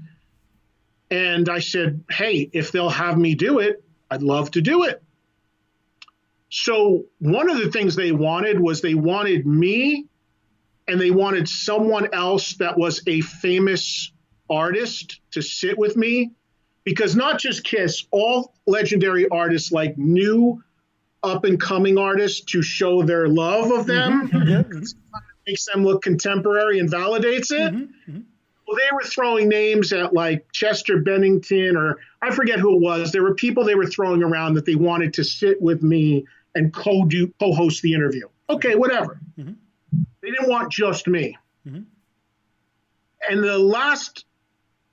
And I said, hey, if they'll have me do it, I'd love to do it. So one of the things they wanted was they wanted me and they wanted someone else that was a famous artist to sit with me, because not just Kiss, all legendary artists like new up and coming artists to show their love of them. Mm-hmm. Makes them look contemporary and validates it. Mm-hmm. Well, they were throwing names at like Chester Bennington, or I forget who it was. There were people they were throwing around that they wanted to sit with me and co-host the interview. Okay, whatever. Mm-hmm. They didn't want just me. Mm-hmm. And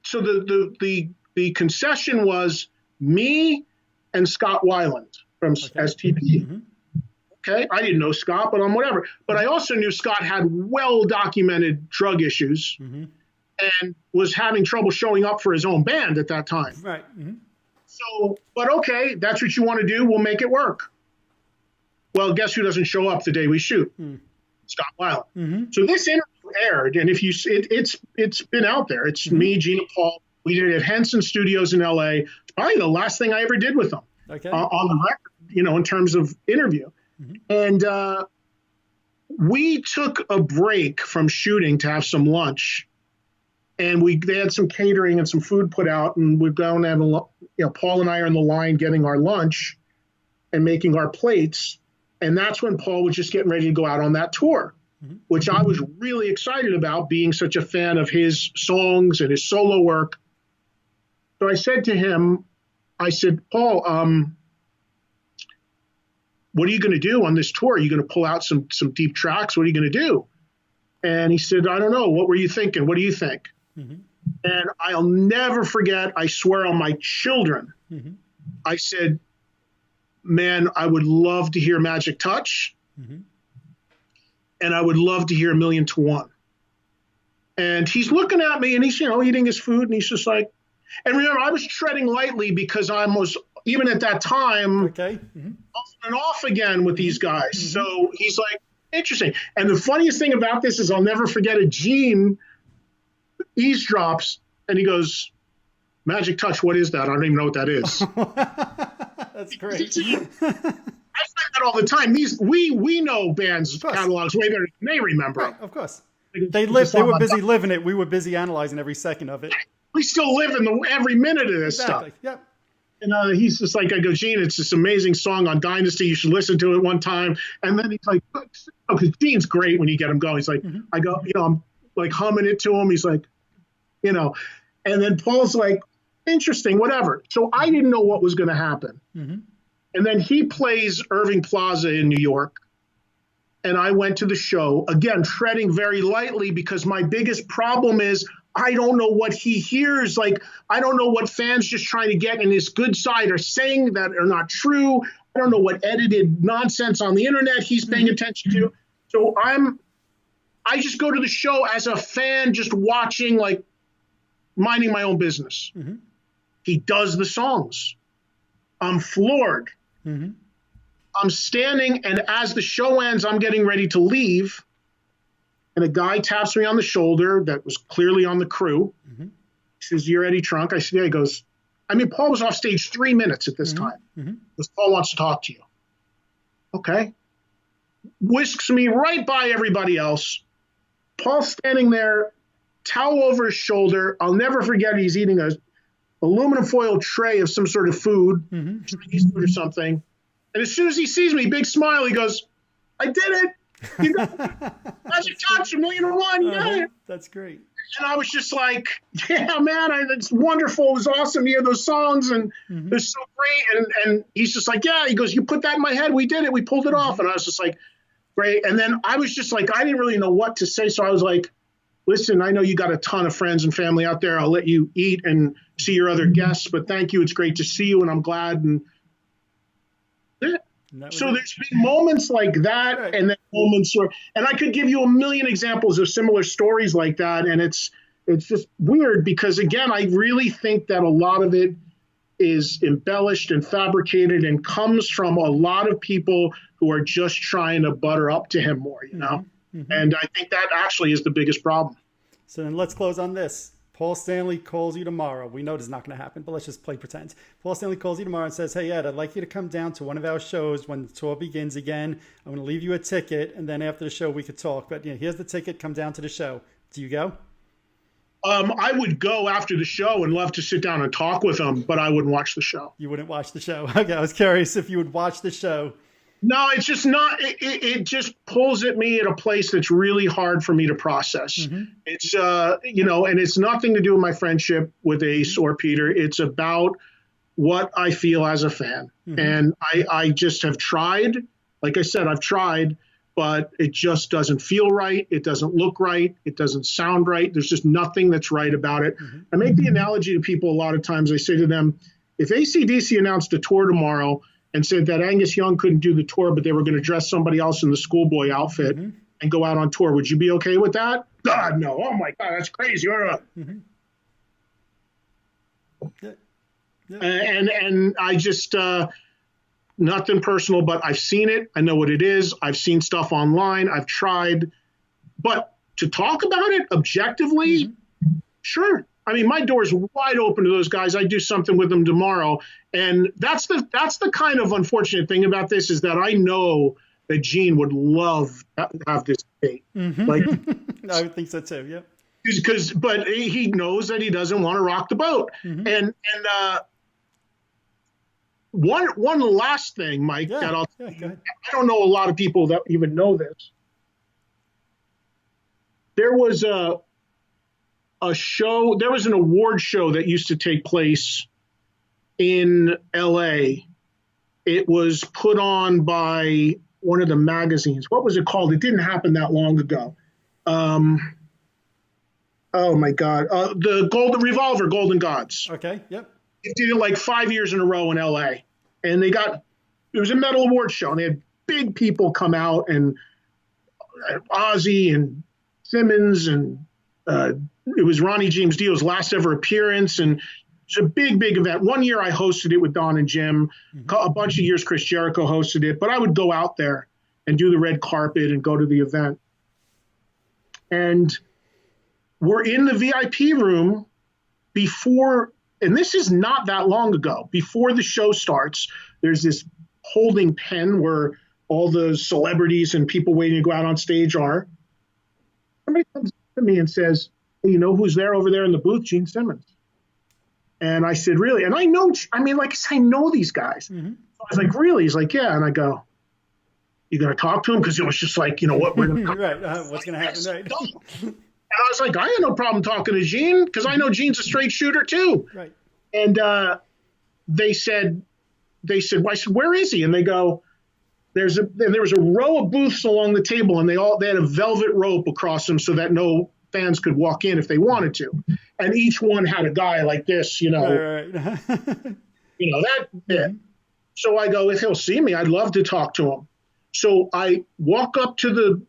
so the concession was me and Scott Weiland from STP. Mm-hmm. Okay, I didn't know Scott, but whatever. But I also knew Scott had well-documented drug issues. Mm-hmm. And was having trouble showing up for his own band at that time. Right. Mm-hmm. So, but okay, that's what you want to do. We'll make it work. Well, guess who doesn't show up the day we shoot? Scott Weiland. Mm-hmm. So this interview aired, and if it's been out there. It's me, Gina Paul. We did it at Henson Studios in LA. It's probably the last thing I ever did with them on the record, in terms of interview. Mm-hmm. And we took a break from shooting to have some lunch. And they had some catering and some food put out, and we've gone and Paul and I are in the line getting our lunch and making our plates. And that's when Paul was just getting ready to go out on that tour, mm-hmm. which I was really excited about, being such a fan of his songs and his solo work. So I said to him, Paul, what are you going to do on this tour? Are you going to pull out some deep tracks? What are you going to do? And he said, I don't know. What were you thinking? What do you think? Mm-hmm. And I'll never forget, I swear on my children, mm-hmm. I said, man, I would love to hear Magic Touch, mm-hmm. and I would love to hear 1,000,000 to 1. And he's looking at me, and he's, eating his food, and he's just like, and remember, I was treading lightly because I was, even at that time, mm-hmm. off and off again with these guys. Mm-hmm. So he's like, interesting. And the funniest thing about this is I'll never forget it. Gene eavesdrops and he goes, Magic Touch, what is that? I don't even know what that is. That's great. I find that all the time. We know bands' catalogs way better than they remember. Right, of course. They were busy living it. We were busy analyzing every second of it. We still live in every minute of this stuff. Yep. And he's just like, I go, Gene, it's this amazing song on Dynasty. You should listen to it one time. And then he's like, because Gene's great when you get him going. He's like, mm-hmm. I go, I'm like humming it to him. He's like, and then Paul's like, interesting, whatever. So I didn't know what was going to happen. Mm-hmm. And then he plays Irving Plaza in New York. And I went to the show, again, treading very lightly, because my biggest problem is I don't know what he hears. Like, I don't know what fans just trying to get in his good side are saying that are not true. I don't know what edited nonsense on the internet he's paying attention to. So I just go to the show as a fan, just watching, like minding my own business. Mm-hmm. He does the songs. I'm floored. Mm-hmm. I'm standing, and as the show ends, I'm getting ready to leave. And a guy taps me on the shoulder that was clearly on the crew. Mm-hmm. He says, "You're Eddie Trunk?" I said, "Yeah." He goes, Paul was off stage 3 minutes at this mm-hmm. time. Mm-hmm. Because Paul wants to talk to you. Okay. Whisks me right by everybody else. Paul's standing there, towel over his shoulder. I'll never forget, he's eating a aluminum foil tray of some sort of food, mm-hmm. Chinese food or something. And as soon as he sees me, big smile, he goes, I did it. You got Magic Touch, 1,000,001. You got it. That's great. And I was just like, yeah, man, it's wonderful. It was awesome to hear those songs, and it was so great. And he's just like, yeah, he goes, you put that in my head. We did it. We pulled it off. And I was just like, great. And then I was just like, I didn't really know what to say. So I was like, listen, I know you got a ton of friends and family out there. I'll let you eat and see your other guests, but thank you. It's great to see you, and I'm glad. And so there's been moments like that, right. And then moments where, and I could give you a million examples of similar stories like that. And it's just weird because, again, I really think that a lot of it is embellished and fabricated and comes from a lot of people who are just trying to butter up to him more, you know? And I think that actually is the biggest problem. So then let's close on this. Paul Stanley calls you tomorrow. We know this is not going to happen, but let's just play pretend. Paul Stanley calls you tomorrow and says, hey, Ed, I'd like you to come down to one of our shows when the tour begins again. I'm going to leave you a ticket, and then after the show we could talk. But here's the ticket. Come down to the show. Do you go? I would go after the show and love to sit down and talk with him, but I wouldn't watch the show. You wouldn't watch the show. Okay, I was curious if you would watch the show. No, it's just not. It just pulls at me at a place that's really hard for me to process. It's and it's nothing to do with my friendship with Ace or Peter. It's about what I feel as a fan, and I just have tried. Like I said, I've tried, but it just doesn't feel right. It doesn't look right. It doesn't sound right. There's just nothing that's right about it. I make the analogy to people a lot of times. I say to them, if AC/DC announced a tour tomorrow and said that Angus Young couldn't do the tour, but they were going to dress somebody else in the schoolboy outfit and go out on tour, would you be okay with that? God, no. Oh, my God, that's crazy. And I just, nothing personal, but I've seen it. I know what it is. I've seen stuff online. I've tried. But to talk about it objectively, sure. I mean, my door's wide open to those guys. I do something with them tomorrow. And that's the kind of unfortunate thing about this is that I know that Gene would love to have this debate. Like, I would think so too, yeah. But he knows that he doesn't want to rock the boat. And one last thing, Mike, that I'll tell you, I don't know a lot of people that even know this. There was a show, there was an award show that used to take place in LA. It was put on by one of the magazines. What was it called? It didn't happen that long ago. Oh my God. The Golden Gods. Okay. Yep. It did it like 5 years in a row in LA. And it was a metal award show, and they had big people come out, and Ozzy and Simmons, and it was Ronnie James Dio's last ever appearance, and it's a big, big event. One year I hosted it with Don and Jim. A bunch of years Chris Jericho hosted it, but I would go out there and do the red carpet and go to the event. And we're in the VIP room before, and this is not that long ago, before the show starts. There's this holding pen where all the celebrities and people waiting to go out on stage are. Somebody comes to me and says, hey, you know who's there over there in the booth? Gene Simmons. And I said, really? And I know, I mean, like I know these guys. So I was like, really? He's like, yeah. And I go, you going to talk to him? Because it was just like, what we're going to right. What's going to happen? Right. And I was like, I had no problem talking to Gene because I know Gene's a straight shooter too. Right. And they said, I said, where is he? And they go, there was a row of booths along the table, and they had a velvet rope across them so that no fans could walk in if they wanted to. And each one had a guy like this, Right. that. Yeah. So I go, if he'll see me, I'd love to talk to him. So I walk up to the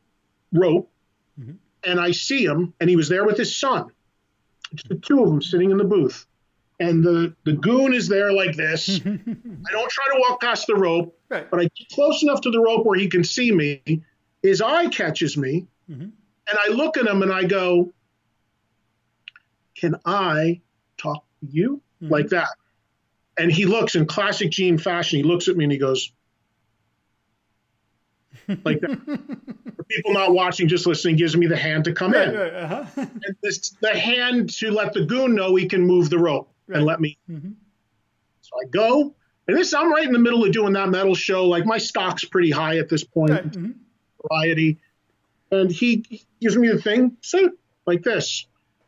rope, and I see him, and he was there with his son. It's the two of them sitting in the booth. And the goon is there like this. I don't try to walk past the rope, right. But I get close enough to the rope where he can see me. His eye catches me, and I look at him and I go, can I talk to you? Like that. And he looks in classic Gene fashion. He looks at me and he goes, like that. For people not watching, just listening, gives me the hand to come in. Right. And the hand to let the goon know he can move the rope and let me. So I go, and I'm right in the middle of doing that metal show. Like my stock's pretty high at this point. Right. Variety. And he gives me the thing, sit like this.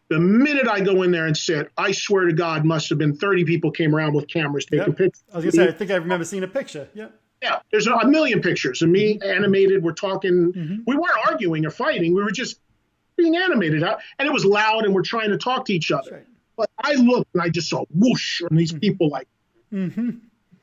The minute I go in there and sit, I swear to God, must have been 30 people came around with cameras taking pictures. I was going to say, I think I remember seeing a picture. Yeah. Yeah, there's a million pictures of me animated. We're talking. We weren't arguing or fighting. We were just being animated. And it was loud, and we're trying to talk to each other. Right. But I looked, and I just saw whoosh, and these people like. And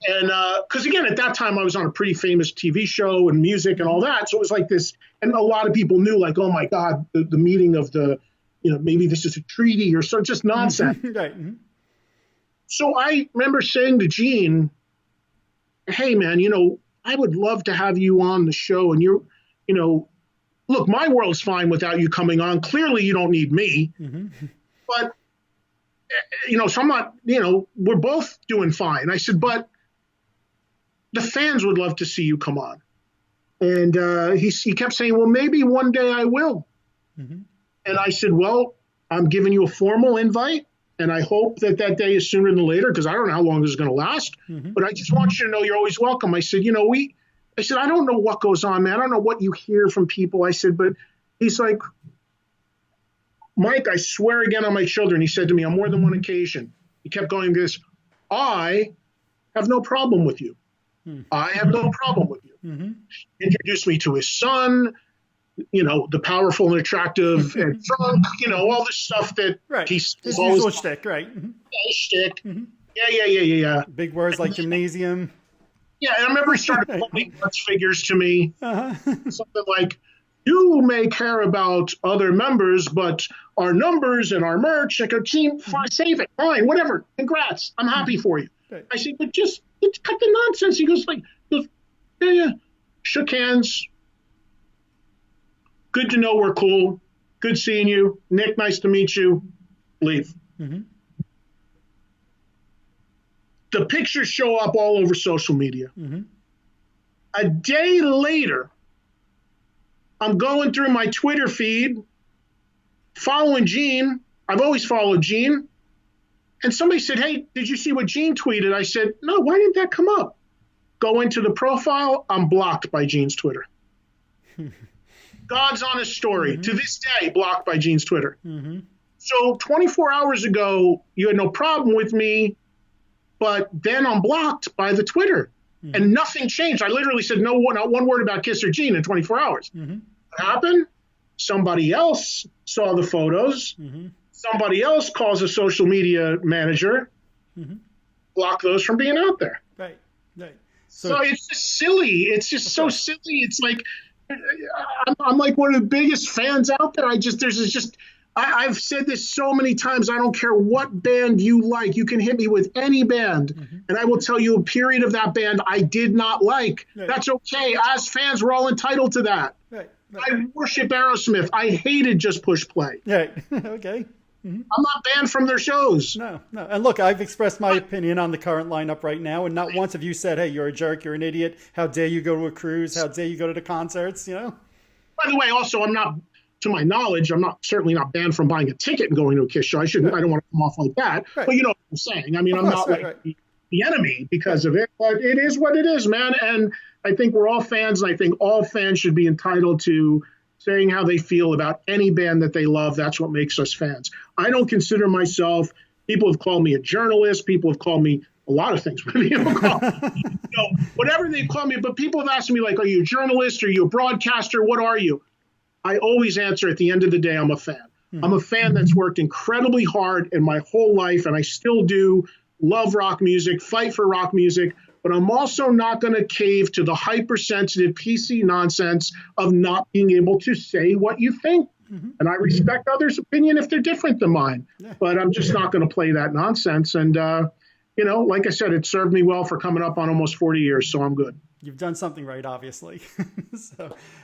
because, again, at that time, I was on a pretty famous TV show and music and all that. So it was like this. And a lot of people knew, like, oh, my God, the meeting of the, maybe this is a treaty or so, just nonsense. Right. So I remember saying to Gene, hey, man, I would love to have you on the show. And look, my world's fine without you coming on. Clearly, you don't need me. But, so I'm not, we're both doing fine. I said, but the fans would love to see you come on. And he kept saying, well, maybe one day I will. And I said, well, I'm giving you a formal invite. And I hope that day is sooner than later, because I don't know how long this is going to last. But I just want you to know you're always welcome. I said, I don't know what goes on, man. I don't know what you hear from people. I said, but he's like, Mike, I swear again on my children, he said to me on more than one occasion, he kept going this, I have no problem with you. I have no problem with you. Introduced me to his son, the powerful and attractive and drunk, all this stuff that he's usual shtick, right? Shtick. Yeah. Big words like gymnasium. Yeah, and I remember he started quoting such figures to me. Something like, you may care about other members, but our numbers and our merch, I go, Gene, save it, fine, whatever, congrats, I'm happy for you. I said, but just cut the nonsense. He goes, yeah, shook hands. Good to know we're cool. Good seeing you. Nick, nice to meet you. Leave. The pictures show up all over social media. A day later, I'm going through my Twitter feed, following Gene. I've always followed Gene. And somebody said, hey, did you see what Gene tweeted? I said, no, why didn't that come up? Go into the profile. I'm blocked by Gene's Twitter. God's honest story. To this day, blocked by Gene's Twitter. So 24 hours ago, you had no problem with me, but then I'm blocked by the Twitter. And nothing changed. I literally said not one word about Kiss or Gene in 24 hours. What happened? Somebody else saw the photos. Somebody else calls a social media manager, block those from being out there. Right. So it's just silly. It's just so silly. It's like, I'm like one of the biggest fans out there. I've said this so many times. I don't care what band you like. You can hit me with any band, and I will tell you a period of that band I did not like. That's okay. As fans, we're all entitled to that. I worship Aerosmith. I hated Just Push Play. Okay. I'm not banned from their shows. No. And look, I've expressed my opinion on the current lineup right now, and not once have you said, hey, you're a jerk, you're an idiot. How dare you go to a cruise? How dare you go to the concerts, By the way, also, I'm not, to my knowledge, I'm certainly not banned from buying a ticket and going to a Kiss show. I don't want to come off like that. But you know what I'm saying. I mean, I'm not the enemy because of it, but it is what it is, man. And I think we're all fans, and I think all fans should be entitled to saying how they feel about any band that they love. That's what makes us fans. I don't consider myself, people have called me a journalist. People have called me a lot of things. Whatever they've called me. But people have asked me, like, are you a journalist? Are you a broadcaster? What are you? I always answer at the end of the day, I'm a fan. I'm a fan that's worked incredibly hard in my whole life, and I still do love rock music, fight for rock music. But I'm also not going to cave to the hypersensitive PC nonsense of not being able to say what you think. And I respect others' opinion if they're different than mine. But I'm just not going to play that nonsense. And, like I said, it served me well for coming up on almost 40 years, so I'm good. You've done something right, obviously.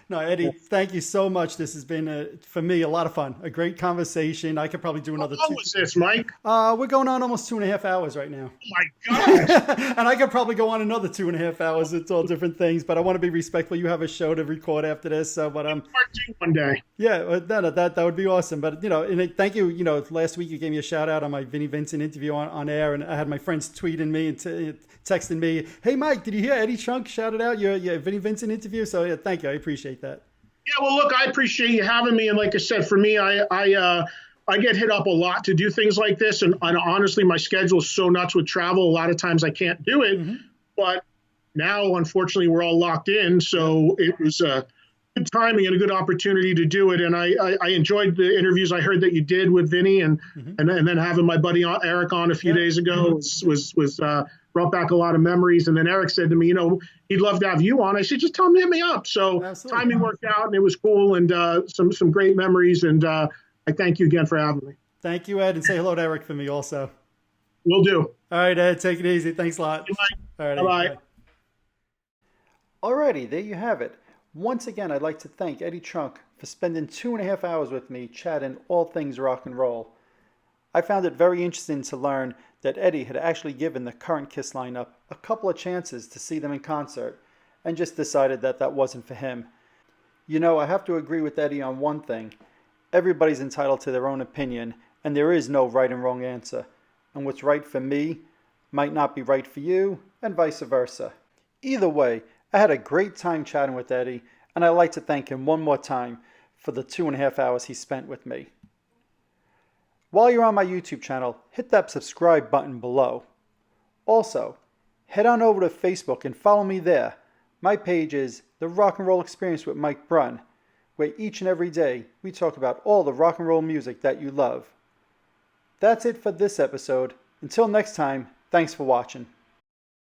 No, Eddie, thank you so much. This has been, for me, a lot of fun. A great conversation. I could probably do another How long was this, Mike? We're going on almost 2.5 hours right now. Oh, my gosh. And I could probably go on another 2.5 hours. It's all different things, but I want to be respectful. You have a show to record after this. So, but part two one day. Yeah, that would be awesome. But, and thank you. Last week you gave me a shout out on my Vinnie Vincent interview on air, and I had my friends tweeting me and texting me, hey, Mike, did you hear Eddie Trunk shouted out your Vinnie Vincent interview? So, yeah, thank you. I appreciate that. Yeah, well, look, I appreciate you having me. And like I said, for me, I get hit up a lot to do things like this. And honestly, my schedule is so nuts with travel. A lot of times I can't do it. Mm-hmm. But now, unfortunately, we're all locked in. So it was a good timing and a good opportunity to do it. And I enjoyed the interviews I heard that you did with Vinny, Mm-hmm. and then having my buddy Eric on a few days ago was brought back a lot of memories. And then Eric said to me, he'd love to have you on. I said, just tell him to hit me up. So Absolutely. timing worked out, and it was cool, and some great memories. And I thank you again for having me. Thank you, Ed, and say hello to Eric for me also. Will do. All right, Ed, take it easy. Thanks a lot. Bye. All right, Bye-bye. bye. Alrighty, there you have it. Once again, I'd like to thank Eddie Trunk for spending 2.5 hours with me chatting all things rock and roll. I found it very interesting to learn that Eddie had actually given the current Kiss lineup a couple of chances to see them in concert and just decided that that wasn't for him. I have to agree with Eddie on one thing. Everybody's entitled to their own opinion, and there is no right and wrong answer. And what's right for me might not be right for you, and vice versa. Either way, I had a great time chatting with Eddie, and I'd like to thank him one more time for the 2.5 hours he spent with me. While you're on my YouTube channel, hit that subscribe button below. Also, head on over to Facebook and follow me there. My page is The Rock and Roll Experience with Mike Brunn, where each and every day we talk about all the rock and roll music that you love. That's it for this episode. Until next time, thanks for watching.